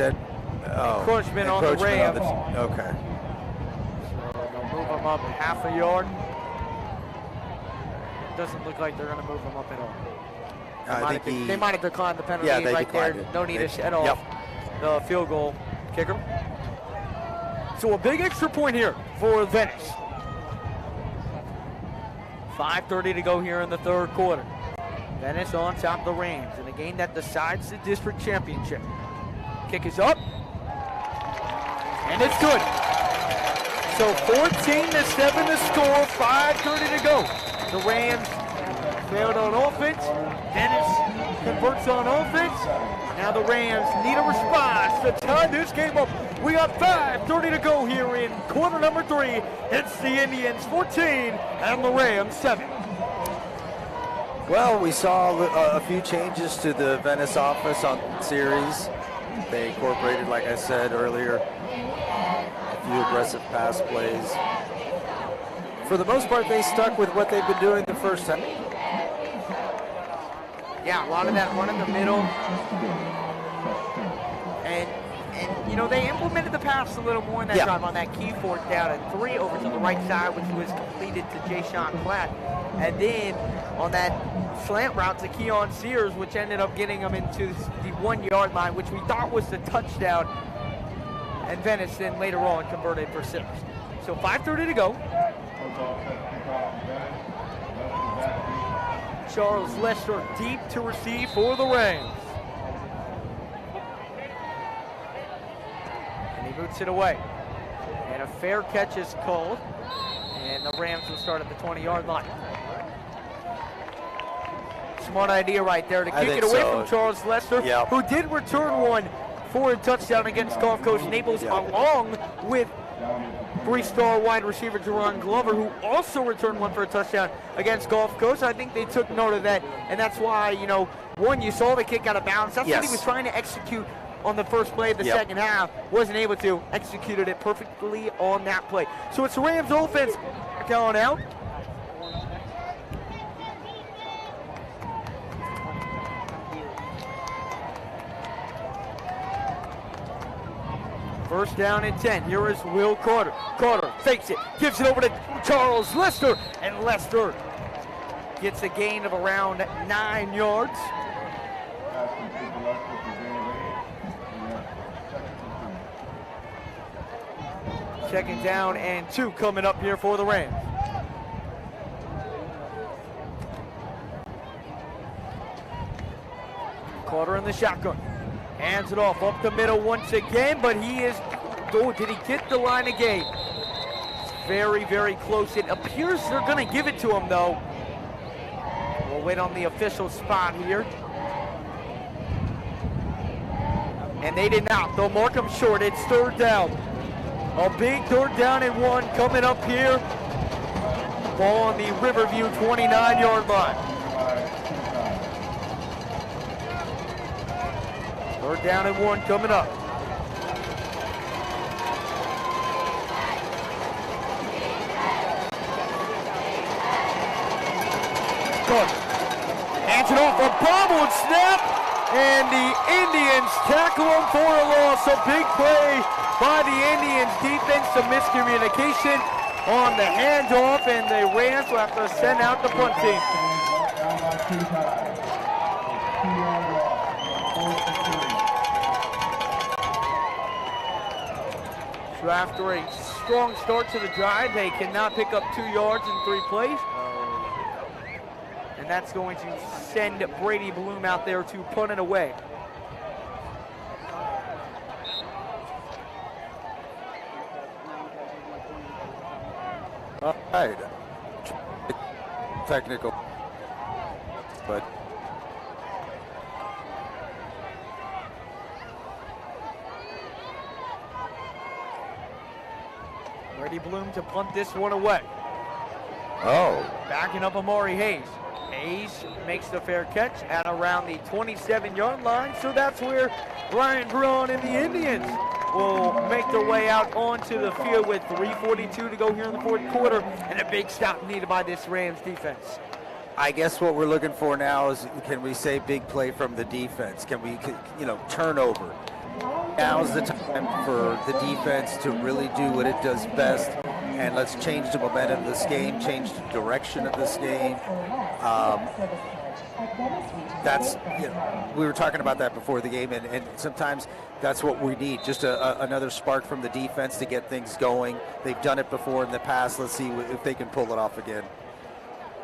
Encroachment on the Rams. Okay. So they'll move them up half a yard. It doesn't look like they're going to move them up at all. They might have declined the penalty right there. No need to set off the field goal kicker. So a big extra point here for Venice. 5:30 to go here in the third quarter. Venice on top of the Rams in a game that decides the district championship. Kick is up. And it's good. So 14-7 to score, 5:30 to go. The Rams failed on offense. Venice converts on offense. Now the Rams need a response to tie this game up. We got 5:30 to go here in quarter number 3. It's the Indians 14 and the Rams 7. Well, we saw a few changes to the Venice offense on the series. They incorporated, like I said earlier, a few aggressive pass plays. For the most part, they stuck with what they've been doing the first time. Yeah, a lot of that run in the middle. And you know, they implemented the pass a little more in that drive on that key 4th down and 3 over to the right side, which was completed to Jay Sean Platt. And then on that slant route to Keon Sears, which ended up getting them into the 1-yard line, which we thought was the touchdown. And Venice then later on converted for 6. So 5:30 to go. Charles Lester deep to receive for the Rams. And he boots it away. And a fair catch is called. And the Rams will start at the 20-yard line. Smart idea right there to kick it away from Charles Lester, who did return one for a touchdown against Gulf Coast Naples, along with 3-star wide receiver Jerron Glover, who also returned one for a touchdown against Gulf Coast. I think they took note of that, and that's why, you know, one, you saw the kick out of bounds. That's what he was trying to execute on the first play of the second half. Wasn't able to, executed it perfectly on that play. So it's the Rams offense going out. First down and 10. Here is Will Carter. Carter fakes it, gives it over to Charles Lester, and Lester gets a gain of around 9 yards. Second down and 2 coming up here for the Rams. Carter in the shotgun. Hands it off up the middle once again, but he is, oh, did he get the line again? Very, very close. It appears they're going to give it to him, though. We'll wait on the official spot here. And they did not. They'll mark him short. It's third down. A big third down and 1 coming up here. Ball on the Riverview 29-yard line. Third down and 1 coming up. Good. Hands it off, a bobbled snap, and the Indians tackle him for a loss. A big play by the Indians defense, some miscommunication on the handoff, and the Rams will have to send out the punt team. So after a strong start to the drive, they cannot pick up 2 yards in 3 plays. And that's going to send Brady Bloom out there to punt it away. All right. Technical. But Brady Bloom to punt this one away. oh, Backing up Amari Hayes. Hayes makes the fair catch at around the 27-yard line. So that's where Ryan Braun and the Indians will make their way out onto the field with 3:42 to go here in the fourth quarter, and a big stop needed by this Rams defense. I guess what we're looking for now is, can we say big play from the defense? Can we, turnover? Now's the time for the defense to really do what it does best, and let's change the momentum of this game, change the direction of this game. That's, we were talking about that before the game, and sometimes that's what we need, just another spark from the defense to get things going. They've done it before in the past. Let's see if they can pull it off again.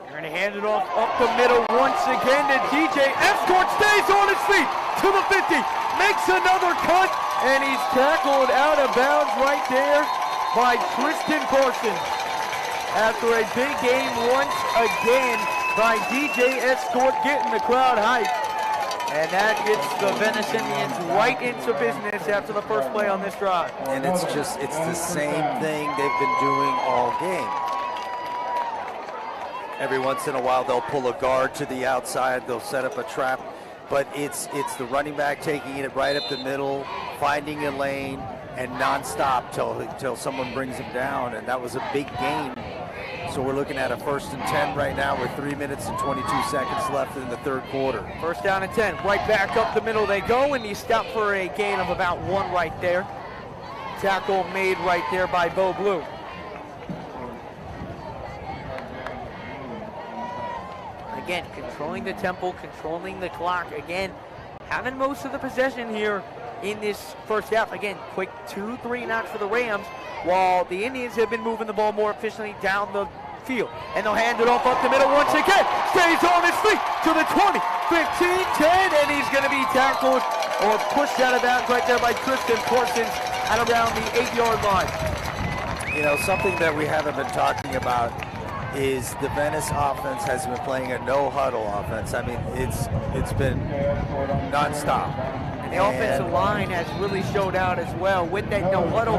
They're going to hand it off up the middle once again to DJ Escort, stays on his feet to the 50, makes another cut, and he's tackled out of bounds right there by Tristan Parsons. After a big game once again by DJ Escort, getting the crowd hyped. And that gets the Venice Indians right into business after the first play on this drive. And it's the same thing they've been doing all game. Every once in a while they'll pull a guard to the outside, they'll set up a trap, but it's the running back taking it right up the middle, finding a lane, and nonstop till someone brings him down, and that was a big gain. So we're looking at a 1st and 10 right now with 3 minutes and 22 seconds left in the third quarter. First down and 10, right back up the middle they go, and he stopped for a gain of about 1 right there. Tackle made right there by Bo Blue. Again, controlling the tempo, controlling the clock. Again, having most of the possession here in this first half. Again, quick 2-3 and out for the Rams, while the Indians have been moving the ball more efficiently down the field. And they'll hand it off up the middle once again. Stays on his feet to the 20, 15, 10, and he's going to be tackled or pushed out of bounds right there by Tristan Parsons at around the 8-yard line. Something that we haven't been talking about is the Venice offense has been playing a no-huddle offense. I mean, it's been nonstop. And the offensive line has really showed out as well with that no-huddle.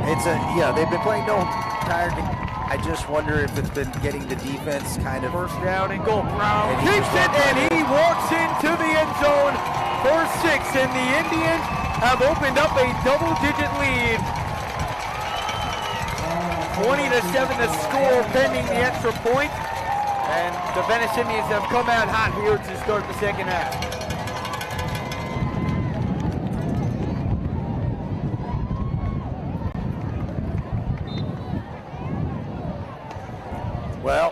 They've been playing no entire game. I just wonder if it's been getting the defense kind of... First down and goal. Brown keeps it, and he walks into the end zone first 6, and the Indians have opened up a double-digit lead. 20-7 the score pending the extra point. And the Venice Indians have come out hot here to start the second half. Well,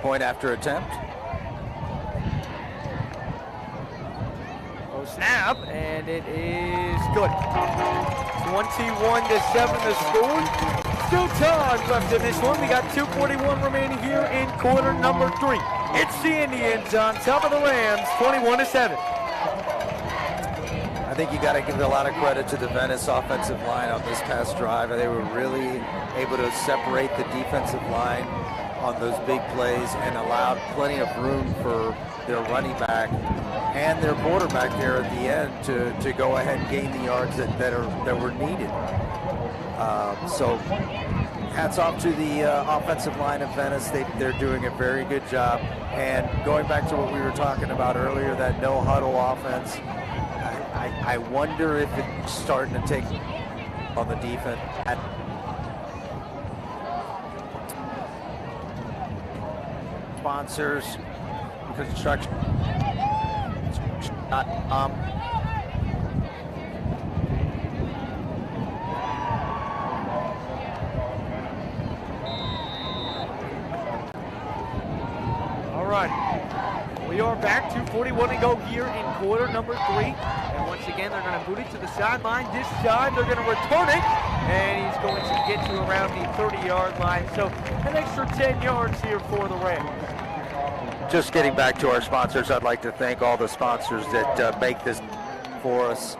point after attempt. Snap, and it is good. 21-7 the score. Still time left in this one. We got 2:41 remaining here in quarter number 3. It's the Indians on top of the Rams, 21-7. I think you got to give a lot of credit to the Venice offensive line on this past drive. They were really able to separate the defensive line on those big plays and allowed plenty of room for their running back and their quarterback there at the end to go ahead and gain the yards that were needed. So hats off to the offensive line of Venice. They're doing a very good job. And going back to what we were talking about earlier, that no huddle offense, I wonder if it's starting to take on the defense. Sponsors, construction. All right, we are back. 2:41 to go here in quarter number 3. And once again, they're going to boot it to the sideline. This time, they're going to return it, and he's going to get to around the 30-yard line. So an extra 10 yards here for the Rams. Just getting back to our sponsors, I'd like to thank all the sponsors that make this for us.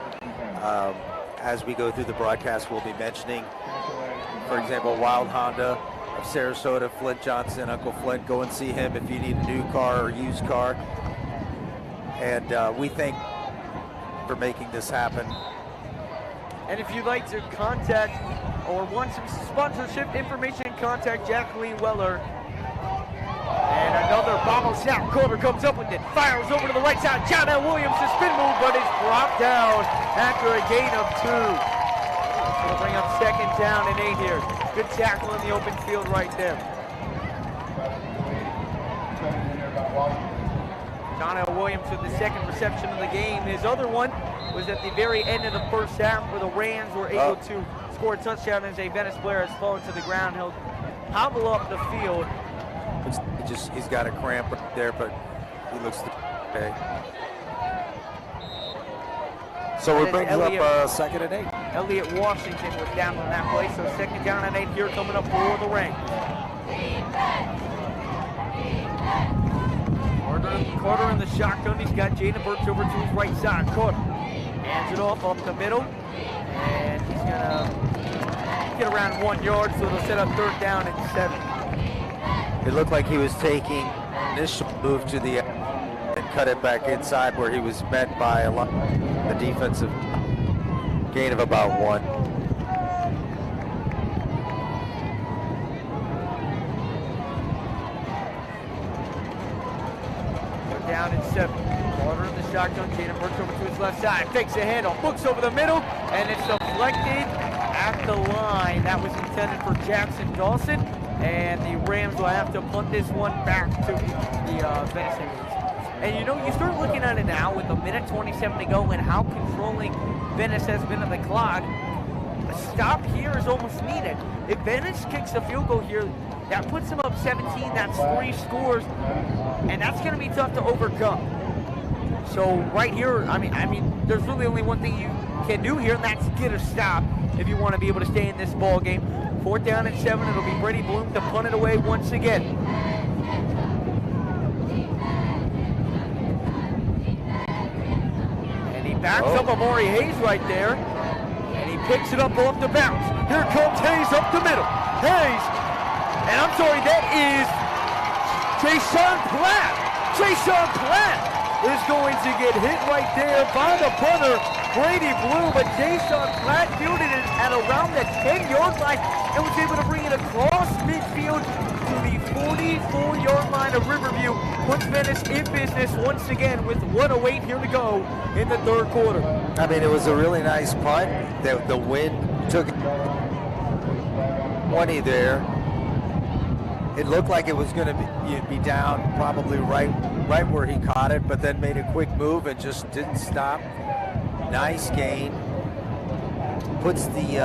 As we go through the broadcast, we'll be mentioning, for example, Wild Honda of Sarasota, Flint Johnson, Uncle Flint. Go and see him if you need a new car or used car. And we thank for making this happen. And if you'd like to contact or want some sponsorship information, contact Jacqueline Weller. And another bobble snap. Corner comes up with it, fires over to the right side. John L. Williams, the spin move, but it's brought down after a gain of 2. So it'll bring up 2nd down and 8 here. Good tackle in the open field right there. John L. Williams with the 2nd reception of the game. His other one was at the very end of the first half where the Rams were able to score a touchdown as a Venice player has fallen to the ground. He'll hobble up the field. He's got a cramp right there, but he looks okay. So we're bringing up 2nd and 8. Elliott Washington was down on that play, so 2nd down and 8 here coming up for the Rams. Carter in the shotgun. He's got Jaden Burks over to his right side. Carter hands it off up the middle, and he's gonna get around 1 yard, so they'll set up 3rd down and 7. It looked like he was taking initial move to the and cut it back inside where he was met by a lot the defensive gain of about 1. They're down at 7. Carter in the shotgun. Jaden Burks over to his left side. Fakes a handoff. Books over the middle, and it's deflected at the line. That was intended for Jackson Dawson. And the Rams will have to punt this one back to the Venice Indians. And you know, you start looking at it now with 1:27 to go and how controlling Venice has been of the clock. A stop here is almost needed. If Venice kicks a field goal here, that puts them up 17. That's 3 scores, and that's going to be tough to overcome. So right here, I mean, there's really only one thing you can do here, and that's get a stop if you want to be able to stay in this ball game. 4th down and 7. It'll be Brady Bloom to punt it away once again. And he backs up Amari Hayes right there. And he picks it up off the bounce. Here comes Hayes up the middle. Hayes. And I'm sorry, that is Jason Platt. Jason Platt is going to get hit right there by the punter, Brady Blue, but Jason Platt fielded it at around the 10-yard line and was able to bring it across midfield to the 44-yard line of Riverview. Puts Venice in business once again with 1:08 here to go in the third quarter. I mean, it was a really nice punt. The wind took 20 there. It looked like it was going to be down probably right where he caught it, but then made a quick move and just didn't stop. Nice gain. Puts the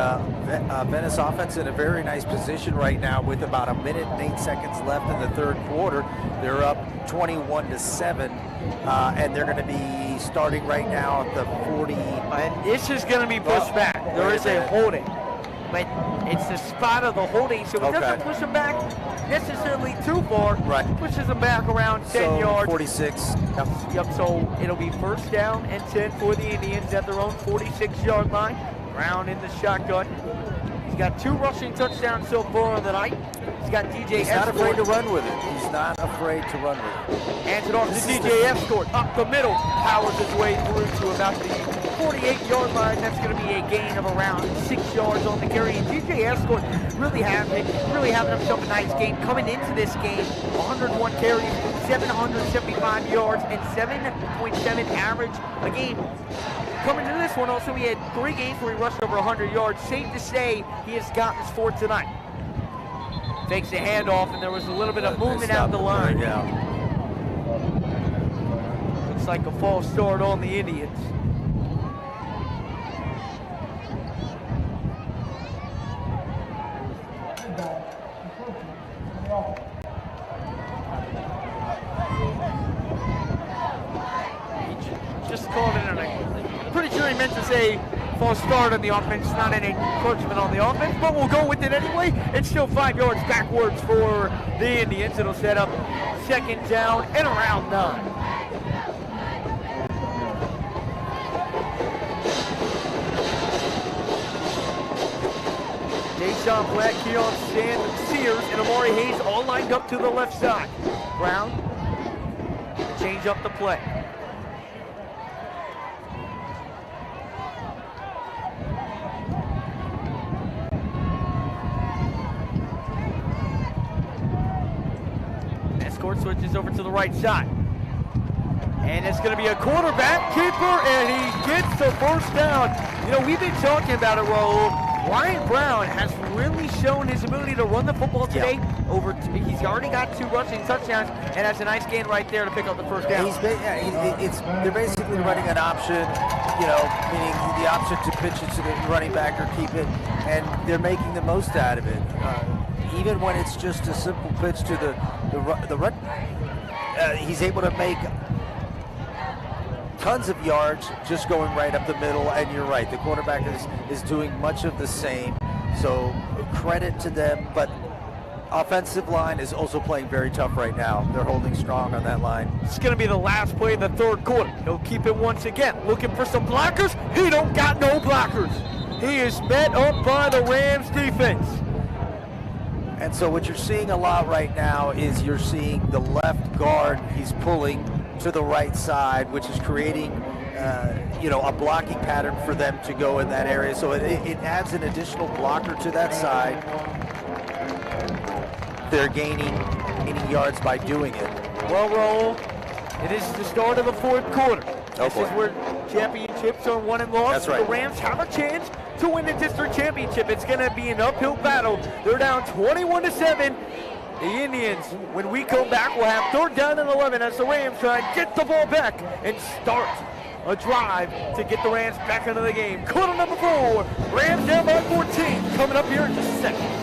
Venice offense in a very nice position right now with about 1 minute and 8 seconds left in the third quarter. They're up 21-7, and they're going to be starting right now at the 40. And this is going to be pushed back. There is a holding, but it's the spot of the holding, so it doesn't push them back necessarily too far. Right. Pushes them back around 10 yards. 46. Yep, so it'll be first down and 10 for the Indians at their own 46-yard line. Brown in the shotgun. He's got 2 rushing touchdowns so far on the night. He's got DJ He's not afraid to run with it. He's not afraid to run with it. Hands it off to DJ Escort. Up the middle. Powers his way through to about the 48-yard line. That's going to be a gain of around 6 yards on the carry. And DJ Escort really having himself a nice game coming into this game. 101 carries, 775 yards, and 7.7 average a game. Coming to this one, also, he had 3 games where he rushed over 100 yards. Safe to say he has gotten his 4th tonight. Takes the handoff, and there was a little bit of movement out the line. Yeah. Looks like a false start on the Indians. Just called it pretty sure he meant to say false start on the offense, not an encroachment on the offense, but we'll go with it anyway. It's still 5 yards backwards for the Indians. It'll set up second down and around 9. Deshaun Black, Keon Sears, and Amari Hayes all lined up to the left side. Brown to change up the play. Escort switches over to the right side. And it's going to be a quarterback keeper, and he gets the first down. You know, we've been talking about it, Raul. Ryan Brown has really shown his ability to run the football today. Yeah. He's already got 2 rushing touchdowns, and that's a nice gain right there to pick up the first down. They're basically running an option, meaning the option to pitch it to the running back or keep it, and they're making the most out of it. Even when it's just a simple pitch to the run, he's able to make tons of yards just going right up the middle, and you're right, the quarterback is doing much of the same, so credit to them, but offensive line is also playing very tough right now. They're holding strong on that line. It's going to be the last play of the third quarter. He'll keep it once again, looking for some blockers. He don't got no blockers. He is met up by the Rams defense. And so what you're seeing a lot right now is you're seeing the left guard, he's pulling to the right side, which is creating, a blocking pattern for them to go in that area. So it adds an additional blocker to that side. They're gaining yards by doing it. Well, Raul, it is the start of the fourth quarter. This is where championships are won and lost. That's right. The Rams have a chance to win the district championship. It's going to be an uphill battle. They're down 21-7. The Indians, when we come back, will have 3rd down and 11 as the Rams try and get the ball back and start a drive to get the Rams back into the game. Quarter number 4, Rams down by 14. Coming up here in just a second.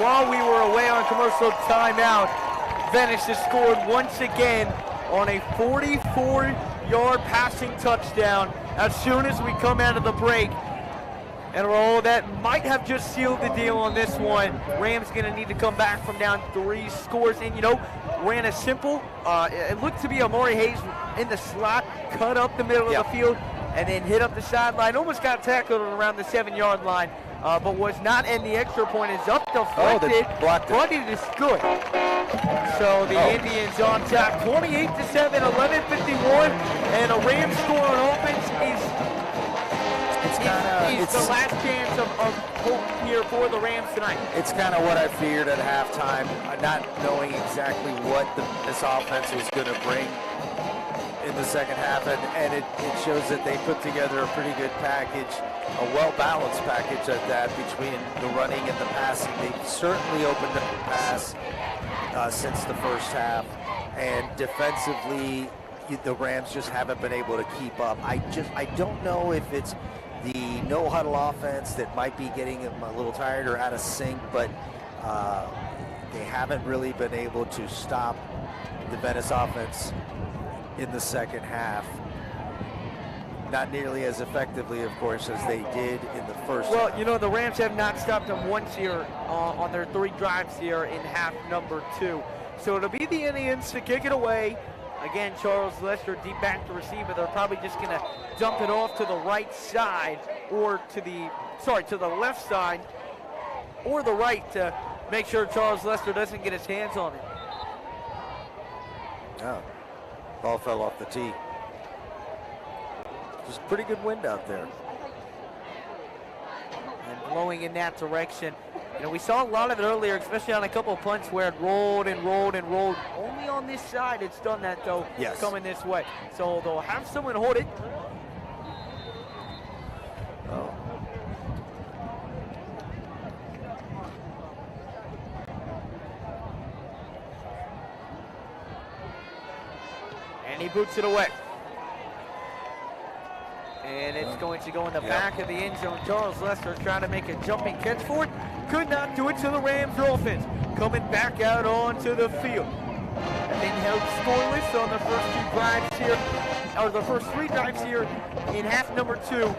while we were away on commercial timeout, Venice has scored once again on a 44-yard passing touchdown as soon as we come out of the break. And that might have just sealed the deal on this one. Rams going to need to come back from down 3 scores. And, ran a simple, it looked to be Amari Hayes in the slot, cut up the middle of the field, and then hit up the sideline. Almost got tackled around the 7-yard line, but was not, and the extra point is up, deflected, but it is good. So the Indians on top, 28-7, 11:51, and a Rams score on offense is the last chance of hope here for the Rams tonight. It's kind of what I feared at halftime, not knowing exactly what this offense was going to bring in the second half, and it shows that they put together a pretty good package, a well-balanced package at that, between the running and the passing. They've certainly opened up the pass since the first half, and defensively, the Rams just haven't been able to keep up. I don't know if it's the no-huddle offense that might be getting them a little tired or out of sync, but they haven't really been able to stop the Venice offense in the second half. Not nearly as effectively, of course, as they did in the first half. Well, the Rams have not stopped them once here on their 3 drives here in half number 2. So it'll be the Indians to kick it away. Again, Charles Lester deep back to receiver. They're probably just going to dump it off to the right side or to the left side or the right to make sure Charles Lester doesn't get his hands on it. Yeah. Ball fell off the tee. Just pretty good wind out there. And blowing in that direction. We saw a lot of it earlier, especially on a couple of punts where it rolled and rolled and rolled. Only on this side it's done that, though, coming this way. So they'll have someone hold it. Oh. And he boots it away. And it's going to go in the back of the end zone. Charles Lester trying to make a jumping catch for it. Could not do it to the Rams offense. Coming back out onto the field. And then held scoreless on the first 2 drives here, or the first 3 drives here in half number 2.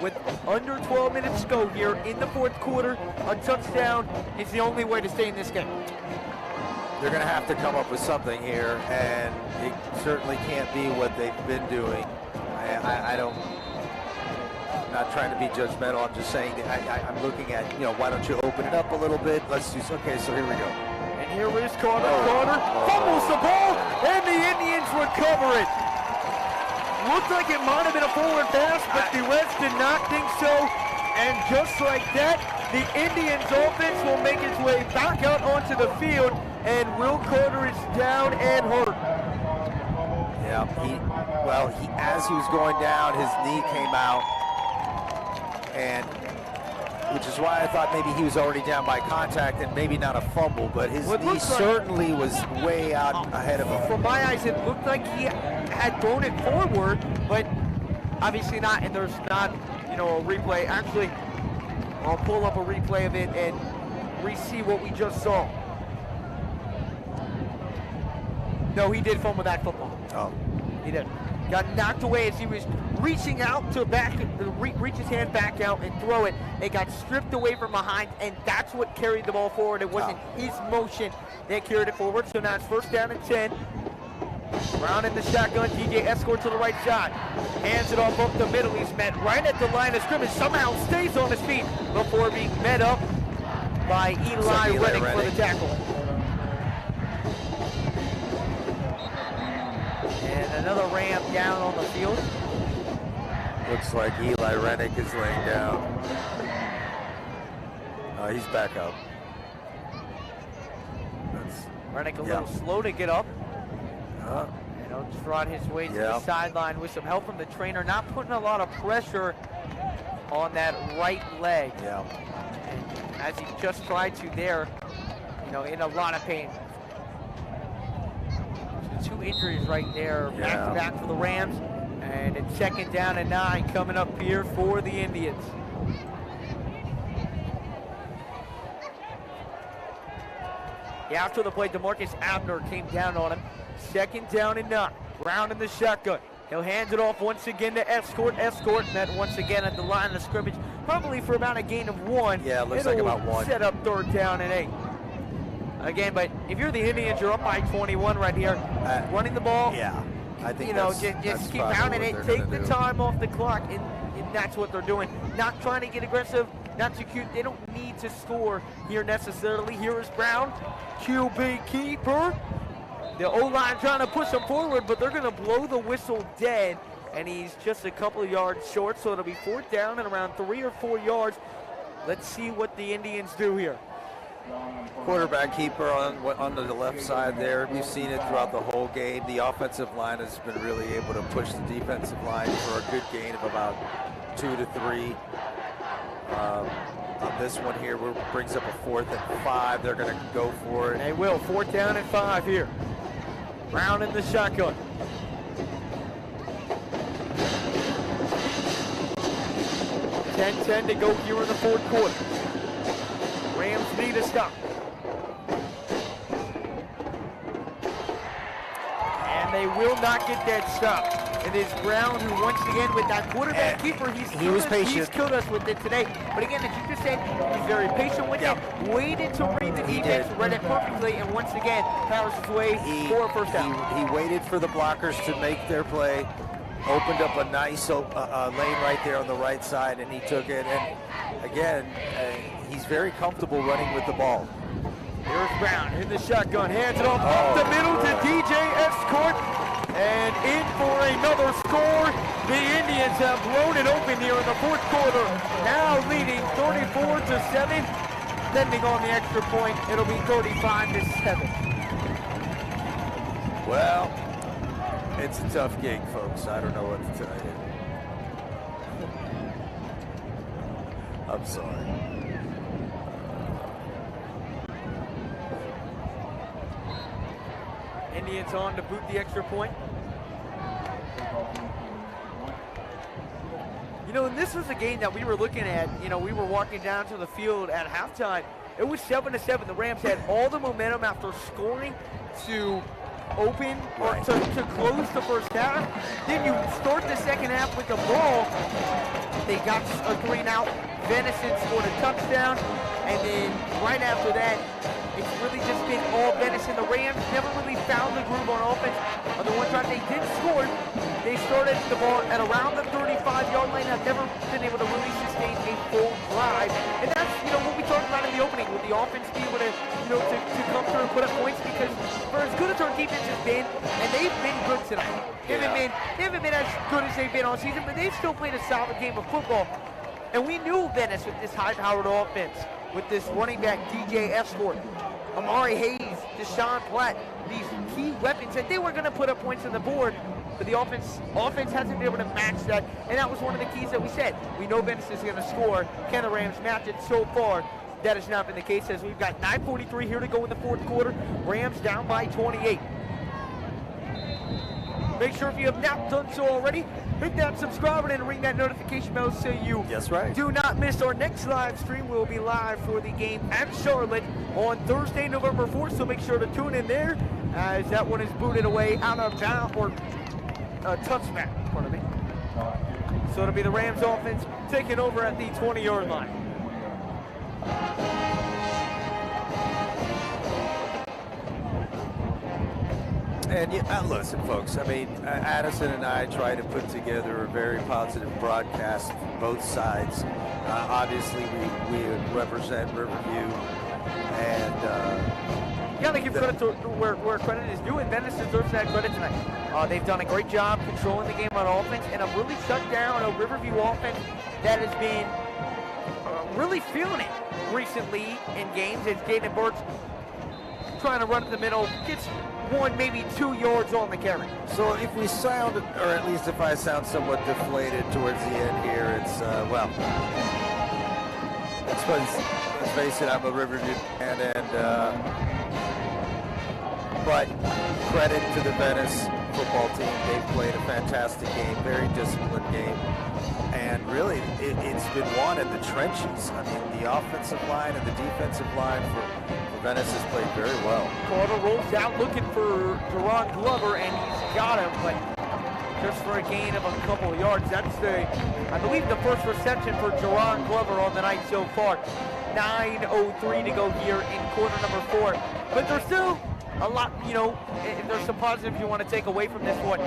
With under 12 minutes to go here in the 4th quarter, a touchdown is the only way to stay in this game. They're going to have to come up with something here, and it certainly can't be what they've been doing. I'm not trying to be judgmental. I'm just saying that I'm looking at, why don't you open it up a little bit? Let's do so. Okay, so here we go. And here is Carter. Carter fumbles the ball, and the Indians recover it. Looked like it might have been a forward pass, but the refs did not think so. And just like that, the Indians offense will make its way back out onto the field, and Will Carter is down and hurt. Yeah, as he was going down, his knee came out, and which is why I thought maybe he was already down by contact and maybe not a fumble, but his knee certainly was way out ahead of him. From my eyes, it looked like he had thrown it forward, but obviously not, and there's not, a replay. Actually, I'll pull up a replay of it and re-see what we just saw. No, he did fumble that football. Oh. He did. Got knocked away as he was reaching out to reach his hand back out and throw it. It got stripped away from behind, and that's what carried the ball forward. It wasn't his motion that carried it forward. So now it's 1st down and 10. Brown in the shotgun. DJ escort to the right side. Hands it off up the middle. He's met right at the line of scrimmage. Somehow stays on his feet before being met up by Eli Reddick for the tackle. And another Ram down on the field. Looks like Eli Reddick is laying down. He's back up. Reddick a little slow to get up. And he'll trot his way to the sideline with some help from the trainer, not putting a lot of pressure on that right leg. Yeah. And as he just tried to there, in a lot of pain. 2 injuries right there, back to back for the Rams. And it's 2nd down and 9 coming up here for the Indians. After the play, DeMarcus Abner came down on him. 2nd down and 9. Brown in the shotgun. He'll hand it off once again to Escort. Escort met once again at the line of scrimmage, probably for about a gain of 1. Yeah, it looks like about 1. Set up 3rd down and 8. Again, but if you're the Indians, you're up by 21 right here. Running the ball. Yeah, I think just keep pounding it. Take the time off the clock, and that's what they're doing. Not trying to get aggressive, not too cute. They don't need to score here necessarily. Here is Brown, QB keeper. The O-line trying to push him forward, but they're going to blow the whistle dead, and he's just a couple of yards short, so it'll be 4th down and around 3 or 4 yards. Let's see what the Indians do here. Quarterback keeper on the left side there. We've seen it throughout the whole game. The offensive line has been really able to push the defensive line for a good gain of about 2 to 3. On this one here, brings up a 4th and 5. They're going to go for it. They will. 4th down and 5 here. Brown in the shotgun. $10-10 to go here in the 4th quarter. Rams need a stop. And they will not get that stop. It is Brown who, once again, with that quarterback keeper, he was patient. He's killed us with it today. But again, as you just said, he's very patient with it. Waited to read the defense, read it perfectly, and once again, powers his way for a 1st down. He waited for the blockers to make their play, opened up a nice lane right there on the right side, and he took it. And again, he's very comfortable running with the ball. Here's Brown in the shotgun, hands it off up the middle to DJ Escort, and in for another score. The Indians have blown it open here in the 4th quarter, now leading 34-7. Depending on the extra point, it'll be 35-7. Well, it's a tough gig, folks. I don't know what to tell you. I'm sorry. Indians on to boot the extra point. You know, and this was a game that we were looking at. You know, we were walking down to the field at halftime. It was 7-7. The Rams had all the momentum after scoring to open or to close the 1st half. Then you start the 2nd half with the ball. They got a 3-and-out. Venison scored a touchdown, and then right after that, it's really just been all Venison. The Rams never really found the groove on offense. On the one time they did score, they started the ball at around the 35-yard line. Have never been able to really sustain a full drive, and that's what we talked about in the opening, with the offense being able to to come through and put up points, because for as good as our defense has been, and they've been good tonight. They haven't been as good as they've been all season, but they've still played a solid game of football. And we knew Venice with this high-powered offense, with this running back DJ Escort, Amari Hayes, Deshaun Platt, these key weapons, that they were going to put up points on the board, but the offense hasn't been able to match that, and that was one of the keys that we said. We know Venice is going to score. Can the Rams match it? So far, that has not been the case, as we've got 9:43 here to go in the 4th quarter. Rams down by 28. Make sure if you have not done so already, hit that subscribe button and ring that notification bell so you do not miss our next live stream. We'll be live for the game at Charlotte on Thursday, November 4th, so make sure to tune in there, as that one is booted away out of bounds, or touchback, pardon me. So it'll be the Rams offense taking over at the 20-yard line. And listen, folks, I mean, Addison and I try to put together a very positive broadcast from both sides. Obviously, we represent Riverview, and you gotta give credit to where credit is due, and Venice deserves that credit tonight. They've done a great job controlling the game on offense, and have really shut down a Riverview offense that has been really feeling it recently in games, as Jaden Burks trying to run to the middle, gets 1, maybe 2 yards on the carry. So if we sound, or at least if I sound somewhat deflated towards the end here, it's, well, let's face it, I'm a Riverview fan, and but credit to the Venice football team. They've played a fantastic game, very disciplined game, and really it's been won in the trenches. I mean, the offensive line and the defensive line for Venice has played very well. Carter rolls out looking for Jerron Glover, and he's got him, but just for a gain of a couple of yards. That's I believe, the first reception for Jerron Glover on the night so far. 9:03 to go here in quarter number 4. But there's still a lot, if there's some positives you want to take away from this one.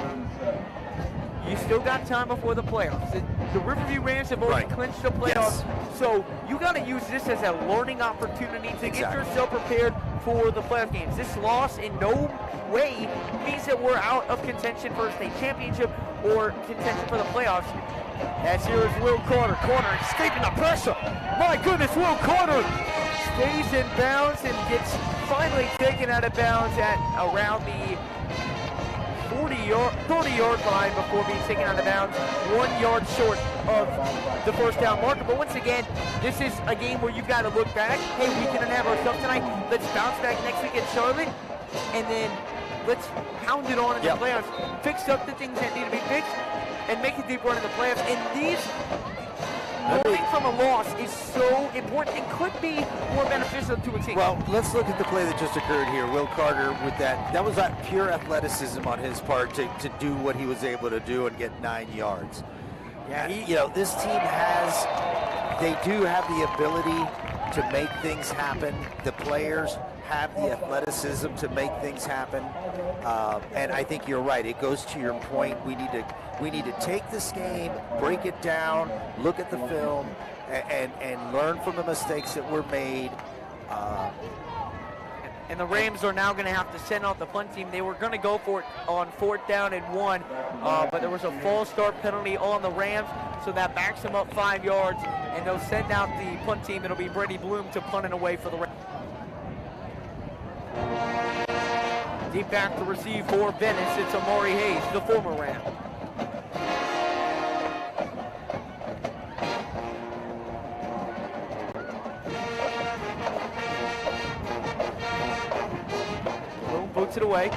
You still got time before the playoffs. The Riverview Rams have already clinched the playoffs, so you got to use this as a learning opportunity to get yourself prepared for the playoff games. This loss in no way means that we're out of contention for a state championship or contention for the playoffs. As here is Will Carter. Carter escaping the pressure. My goodness, Will Carter stays in bounds and gets finally taken out of bounds at around the 30-yard line before being taken out of bounds, 1 yard short of the first down marker. But once again, this is a game where you've got to look back. Hey, we didn't have ourselves tonight. Let's bounce back next week at Charlotte, and then let's pound it on in the playoffs. Fix up the things that need to be fixed, and make a deep run in the playoffs. And these learning from a loss is so important and could be more beneficial to a team. Well, let's look at the play that just occurred here. Will Carter with that was that pure athleticism on his part to do what he was able to do and get 9 yards. Yeah, this team they do have the ability to make things happen. The players have the athleticism to make things happen, and I think you're right. It goes to your point. We need to take this game, break it down, look at the film, and learn from the mistakes that were made. And the Rams are now going to have to send out the punt team. They were going to go for it on 4th down and 1, but there was a false start penalty on the Rams, so that backs them up 5 yards, and they'll send out the punt team. It'll be Brady Bloom to punt it away for the Rams. Deep back to receive for Venice. It's Amari Hayes, the former Ram. Bloom boots it away.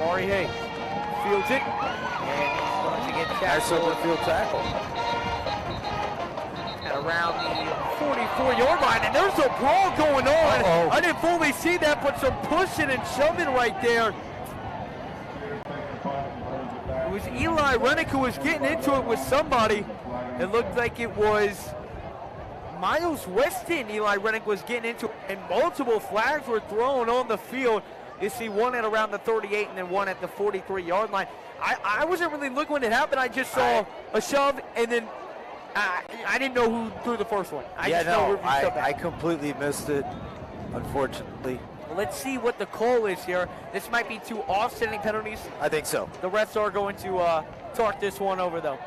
Amari Hayes fields it, and he's going to get tackled. Nice over field tackle. Around the 44-yard line, and there's a brawl going on. I didn't fully see that, but some pushing and shoving right there. It was Eli Rennick who was getting into it with somebody. It looked like it was Miles Weston. Eli Rennick was getting into it, and multiple flags were thrown on the field. You see one at around the 38 and then one at the 43-yard line. I wasn't really looking when it happened. I just saw a shove, and then I didn't know who threw the first one. I completely missed it, unfortunately. Let's see what the call is here. This might be 2 offsetting penalties. I think so. The refs are going to talk this one over, though.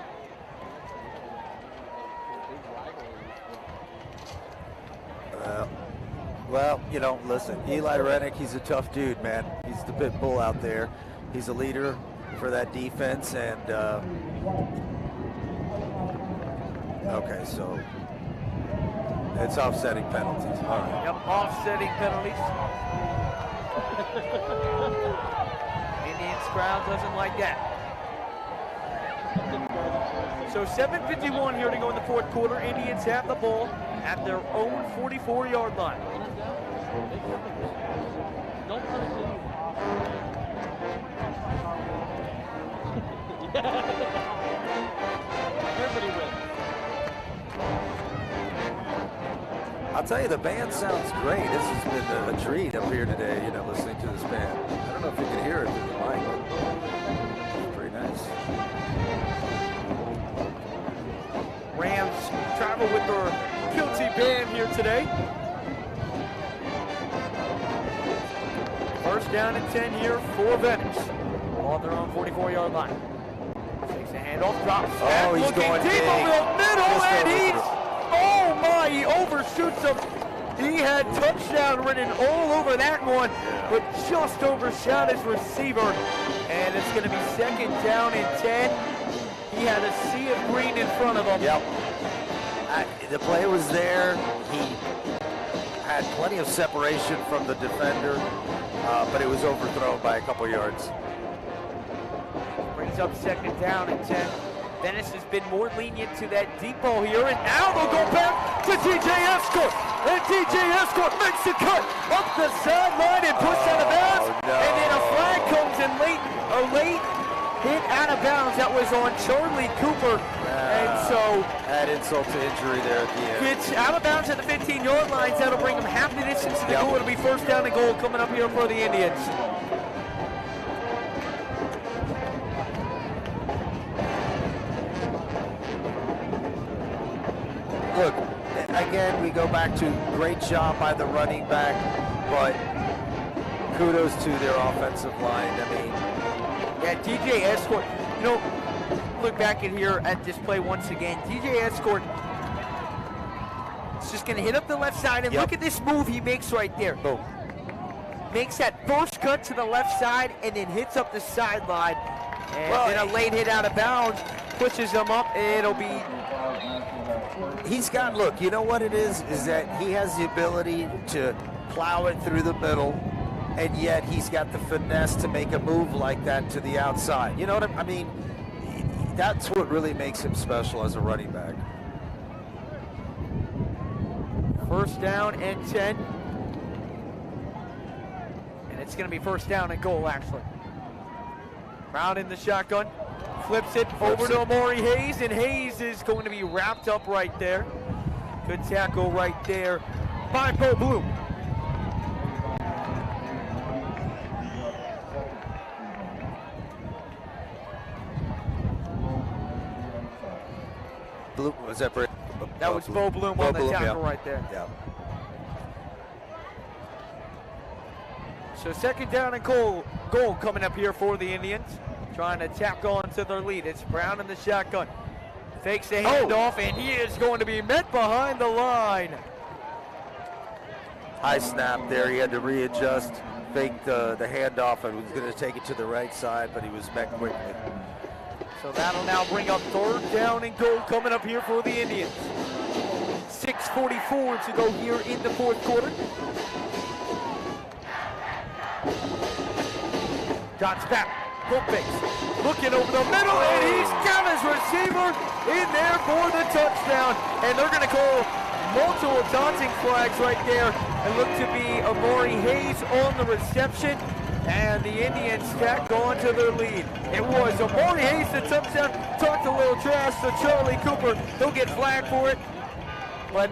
Well, listen, Eli Rennick, he's a tough dude, man. He's the pit bull out there. He's a leader for that defense, and okay, so it's offsetting penalties. All right. Yep, offsetting penalties. Indians crowd doesn't like that. So 7:51 here to go in the 4th quarter. Indians have the ball at their own 44-yard line. I'll tell you, the band sounds great. This has been a treat up here today, listening to this band. I don't know if you can hear it through the mic, but it's pretty nice. Rams travel with their guilty band here today. 1st down and 10 here for Venice. On their own 44-yard line. Takes a handoff, drops. Oh, he's going deep big. over the middle, and he overshoots him. He had touchdown written all over that one, but just overshot his receiver. And it's going to be 2nd down and 10. He had a sea of green in front of him. Yep. The play was there. He had plenty of separation from the defender, but it was overthrown by a couple yards. Brings up 2nd down and 10. Venice has been more lenient to that deep ball here, and now they'll go back to DJ Escort. And DJ Escort makes the cut up the sideline and pushed out of bounds. No. And then a flag comes in late, a late hit out of bounds. That was on Charlie Cooper. And so add insult to injury there at the end. it's out of bounds at the 15-yard line. That'll bring them half the distance to the goal. It'll be first down and goal coming up here for the Indians. Look, again, we go back to great job by the running back, but kudos to their offensive line. I mean, yeah, DJ Escort, you know, look back in here at this play once again. DJ Escort is just going to hit up the left side, and look at this move he makes right there. boom. Makes that first cut to the left side and then hits up the sideline. And then a late hit out of bounds pushes him up, and it'll be... He's got, look, you know what it is that he has the ability to plow it through the middle, and yet he's got the finesse to make a move like that to the outside. You know what I mean? That's what really makes him special as a running back. First down and 10. And it's going to be first down and goal, actually. Brown in the shotgun. Flips it over to Amari Hayes, and Hayes is going to be wrapped up right there. Good tackle right there by Bo Bloom. Bloom, was that Brett? That was Bo Bloom on the tackle right there. Yeah. So second down and goal coming up here for the Indians. Trying to tack on to their lead. It's Brown in the shotgun. Fakes the handoff, and he is going to be met behind the line. High snap there. He had to readjust, faked the handoff, and was going to take it to the right side, but he was met quickly. So that'll now bring up third down and goal coming up here for the Indians. 6:44 to go here in the fourth quarter. Dots back. Hook fakes. Looking over the middle, and he's got his receiver in there for the touchdown. And they're going to call multiple taunting flags right there and look to be Amari Hayes on the reception. And the Indians tacked on to their lead. It was Amari Hayes the touchdown. Talked a little trash to Charlie Cooper. He'll get flagged for it. But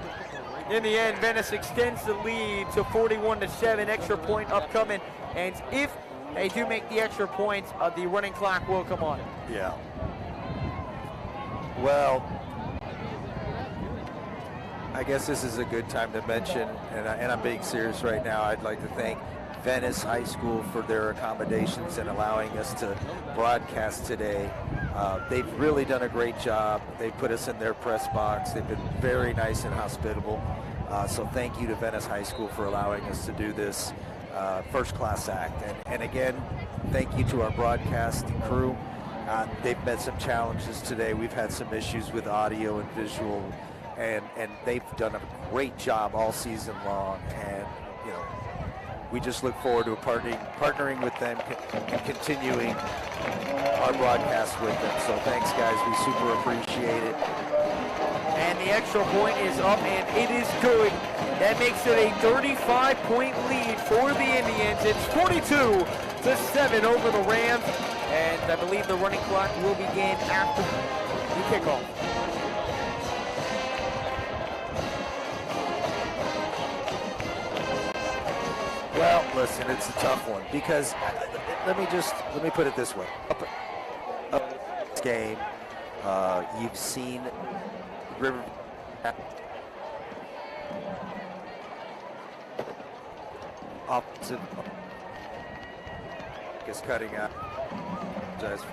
in the end, Venice extends the lead to 41-7. Extra point upcoming. And if they do make the extra points, the running clock will come on. Yeah. Well, I guess this is a good time to mention, and I'm being serious right now, I'd like to thank Venice High School for their accommodations and allowing us to broadcast today. They've really done a great job. They put us in their press box. They've been very nice and hospitable. So thank you to Venice High School for allowing us to do this first-class act. And again, thank you to our broadcast crew. They've met some challenges today. We've had some issues with audio and visual, and they've done a great job all season long. And you know, we just look forward to partnering with them and continuing our broadcast with them. So thanks, guys. We super appreciate it. And the extra point is up, and it is good. That makes it a 35-point lead for the Indians. It's 42-7 over the Rams, and I believe the running clock will begin after the kickoff. Well, listen, it's a tough one because let me put it this way. Up this game, you've seen Riverview opposite is cutting out. Just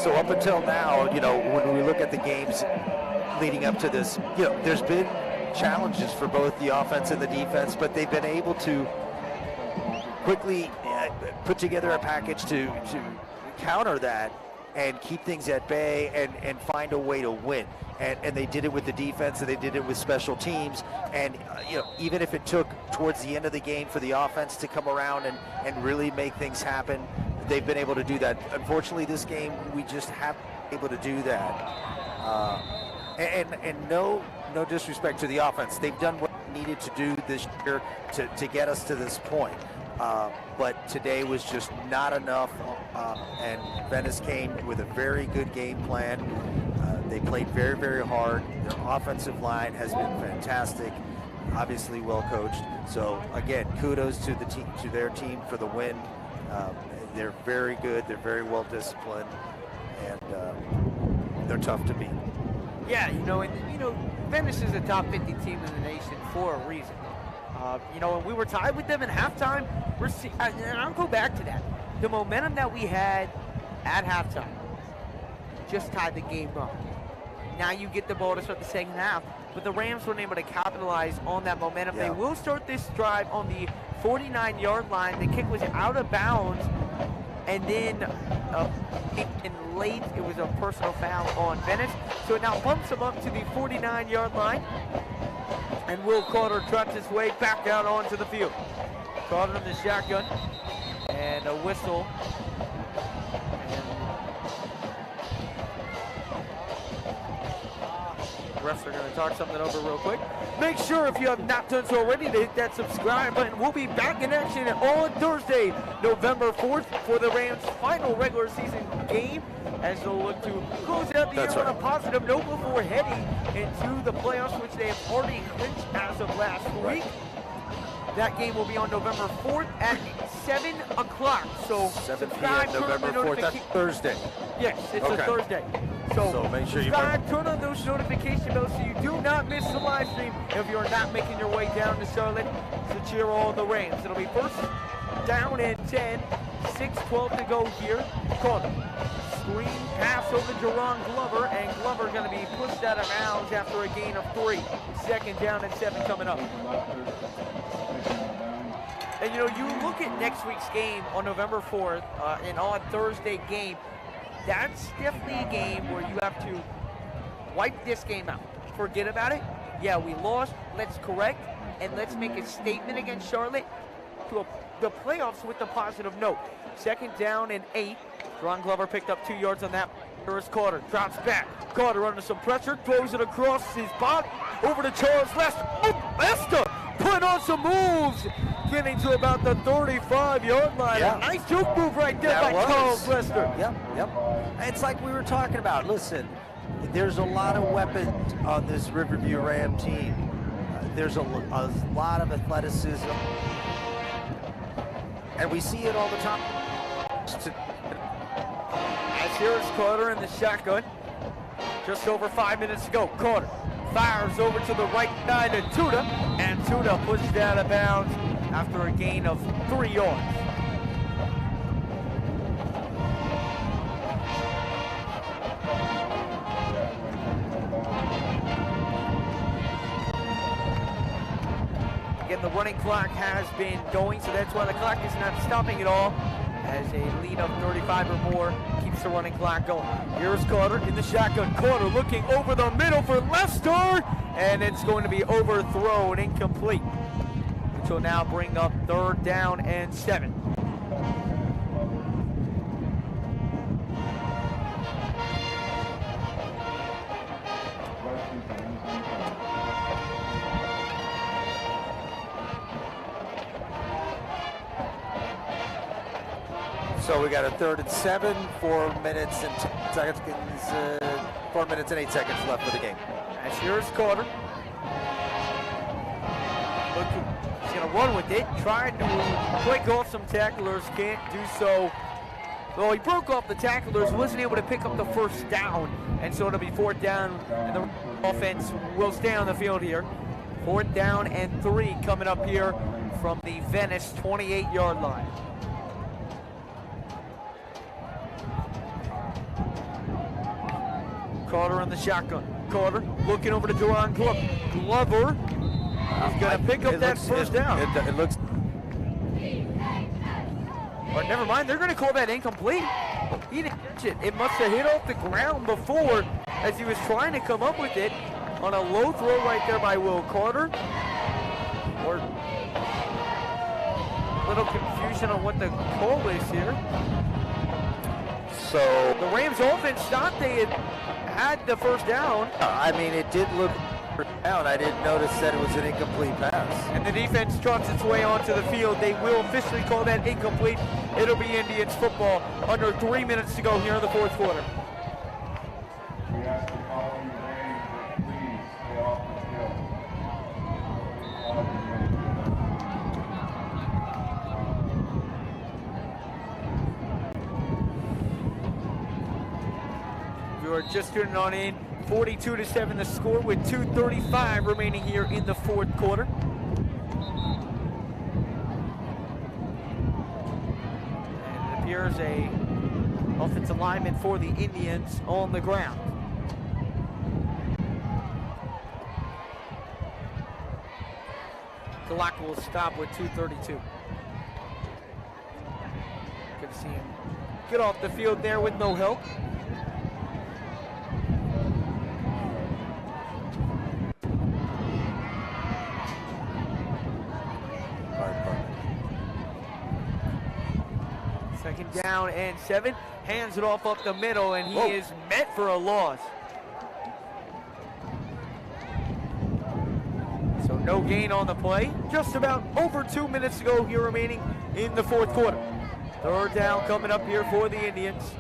so up until now, you know, when we look at the games leading up to this, you know, there's been challenges for both the offense and the defense, but they've been able to quickly put together a package to counter that and keep things at bay and find a way to win. And they did it with the defense, and they did it with special teams. And even if it took towards the end of the game for the offense to come around and really make things happen, they've been able to do that. Unfortunately, this game, we just haven't been able to do that. And no disrespect to the offense. They've done what they needed to do this year to get us to this point. But today was just not enough, and Venice came with a very good game plan. They played very, very hard. Their offensive line has been fantastic, obviously well coached. So again, kudos to the team, to their team for the win. They're very good. They're very well disciplined, and they're tough to beat. Yeah, Venice is a top 50 team in the nation for a reason. And we were tied with them in halftime. And I'll go back to that. The momentum that we had at halftime just tied the game up. Now you get the ball to start the second half, but the Rams weren't able to capitalize on that momentum. Yeah. They will start this drive on the 49-yard line. The kick was out of bounds, and then late it was a personal foul on Venice. So it now bumps him up to the 49-yard line, and Will Carter trots his way back out onto the field. Carter in the shotgun, and a whistle. Refs are going to talk something over real quick. Make sure, if you have not done so already, to hit that subscribe button. We'll be back in action on Thursday, November 4th, for the Rams' final regular season game, as they'll look to close out the year on a positive note before heading into the playoffs, which they have already clinched as of last week. That game will be on November 4th at 7 o'clock. So 7 subscribe, p.m. November 4th. That's Thursday. Yes, it's a Thursday. So make sure subscribe, turn on those notification bells so you do not miss the live stream if you're not making your way down to Charlotte to cheer on the Rams. It'll be first down and 10, 6:12 to go here. Carter, screen pass over to Jerron Glover, and Glover going to be pushed out of bounds after a gain of 3. Second down and 7 coming up. And you look at next week's game on November 4th, an odd Thursday game. That's definitely a game where you have to wipe this game out. Forget about it. Yeah, we lost. Let's correct, and let's make a statement against Charlotte to the playoffs with a positive note. Second down and 8. Ron Glover picked up 2 yards on that. Here's Carter. Drops back. Carter under some pressure. Throws it across his body. Over to Charles Lester. Oh, Lester put on some moves. Getting to about the 35-yard line. Yeah. A nice juke move right there by Charles Lester. Yep. It's like we were talking about. Listen, there's a lot of weapons on this Riverview Ram team. There's a lot of athleticism. And we see it all the time. As here is Carter in the shotgun. Just over 5 minutes to go. Carter fires over to the right side to Tuda, and Tuda pushed out of bounds after a gain of 3 yards. Again, the running clock has been going, so that's why the clock is not stopping at all. As a lead of 35 or more keeps the running clock going. Here's Carter in the shotgun. Carter looking over the middle for Lester, and it's going to be overthrown, incomplete. Which will now bring up 3rd down and 7. So we got a 3rd and 7, 4 minutes and 10 seconds, 4 minutes and 8 seconds left for the game. As here's Carter. He's going to run with it. Tried to break off some tacklers. Can't do so. Well, he broke off the tacklers. Wasn't able to pick up the first down. And so it'll be 4th down. And the offense will stay on the field here. 4th down and 3 coming up here from the Venice 28-yard line. Carter in the shotgun. Carter looking over to Jerron Glover. Glover He's going to pick up that first down. It looks. Or never mind, they're going to call that incomplete. He didn't catch it. It must have hit off the ground before as he was trying to come up with it on a low throw right there by Will Carter. Or a little confusion on what the call is here. So The Rams offense thought they had the first down. I mean, it did look down. I didn't notice that it was an incomplete pass. And the defense trots its way onto the field. They will officially call that incomplete. It'll be Indians football under 3 minutes to go here in the fourth quarter. We ask the following names that please stay off the field. You are just tuning on in. 42-7 the score with 2:35 remaining here in the fourth quarter. And it appears a offensive lineman for the Indians on the ground. Clock will stop with 2:32. Good to see him get off the field there with no help. Second down and 7. Hands it off up the middle, and he is met for a loss. So no gain on the play. Just about over 2 minutes to go here remaining in the fourth quarter. Third down coming up here for the Indians.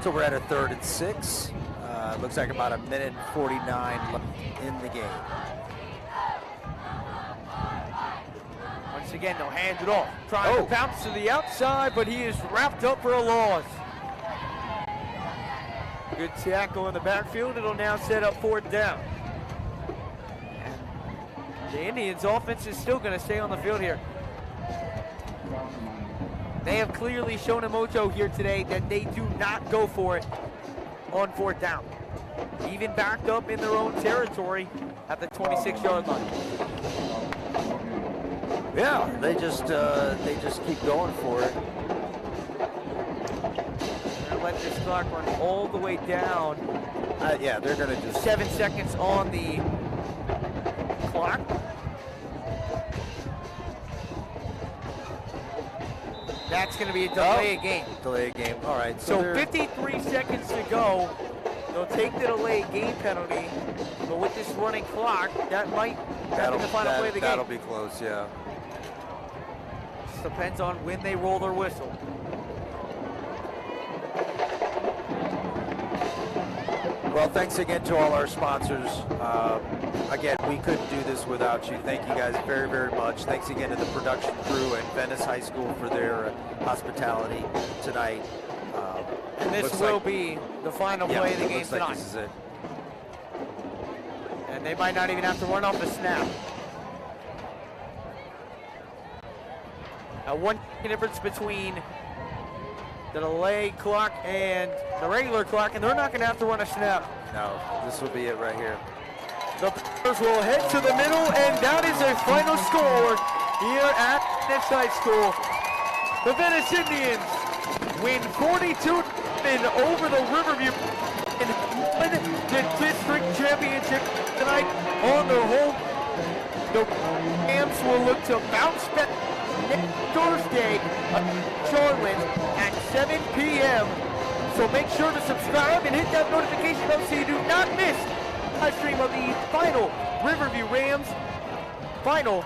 So we're at a 3rd and 6. Looks like about 1:49 left in the game. Once again, they'll hand it off. Trying to bounce to the outside, but he is wrapped up for a loss. Good tackle in the backfield. It'll now set up 4th down. And the Indians' offense is still going to stay on the field here. They have clearly shown a mojo here today that they do not go for it on 4th down. Even backed up in their own territory at the 26-yard line. Yeah, they just keep going for it. They're going to let this clock run all the way down. Yeah, they're going to just 7 seconds on the clock. That's going to be a delay game. Delay game. All right. So 53 seconds to go. They'll take the delay game penalty, but with this running clock, that might be the final play of the game. That'll be close, yeah. Just depends on when they roll their whistle. Well, thanks again to all our sponsors. Again, we couldn't do this without you. Thank you guys very, very much. Thanks again to the production crew at Venice High School for their hospitality tonight. And this will be the final play of the game tonight. This is it. And they might not even have to run off the snap. Now, one difference between the delay clock and the regular clock, and they're not going to have to run a snap. No, this will be it right here. The players will head to the middle, and that is a final score here at Venice High School. The Venice Indians win 42 over the Riverview and win the district championship tonight on their home. The Rams will look to bounce back next Thursday at Charlotte at 7 p.m. So make sure to subscribe and hit that notification bell so you do not miss the live stream of the final Riverview Rams final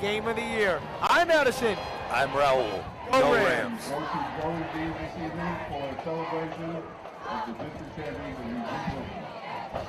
game of the year. I'm Addison. I'm Raul. Go Go Rams. to Gold Bees this evening for a celebration of the district champions of the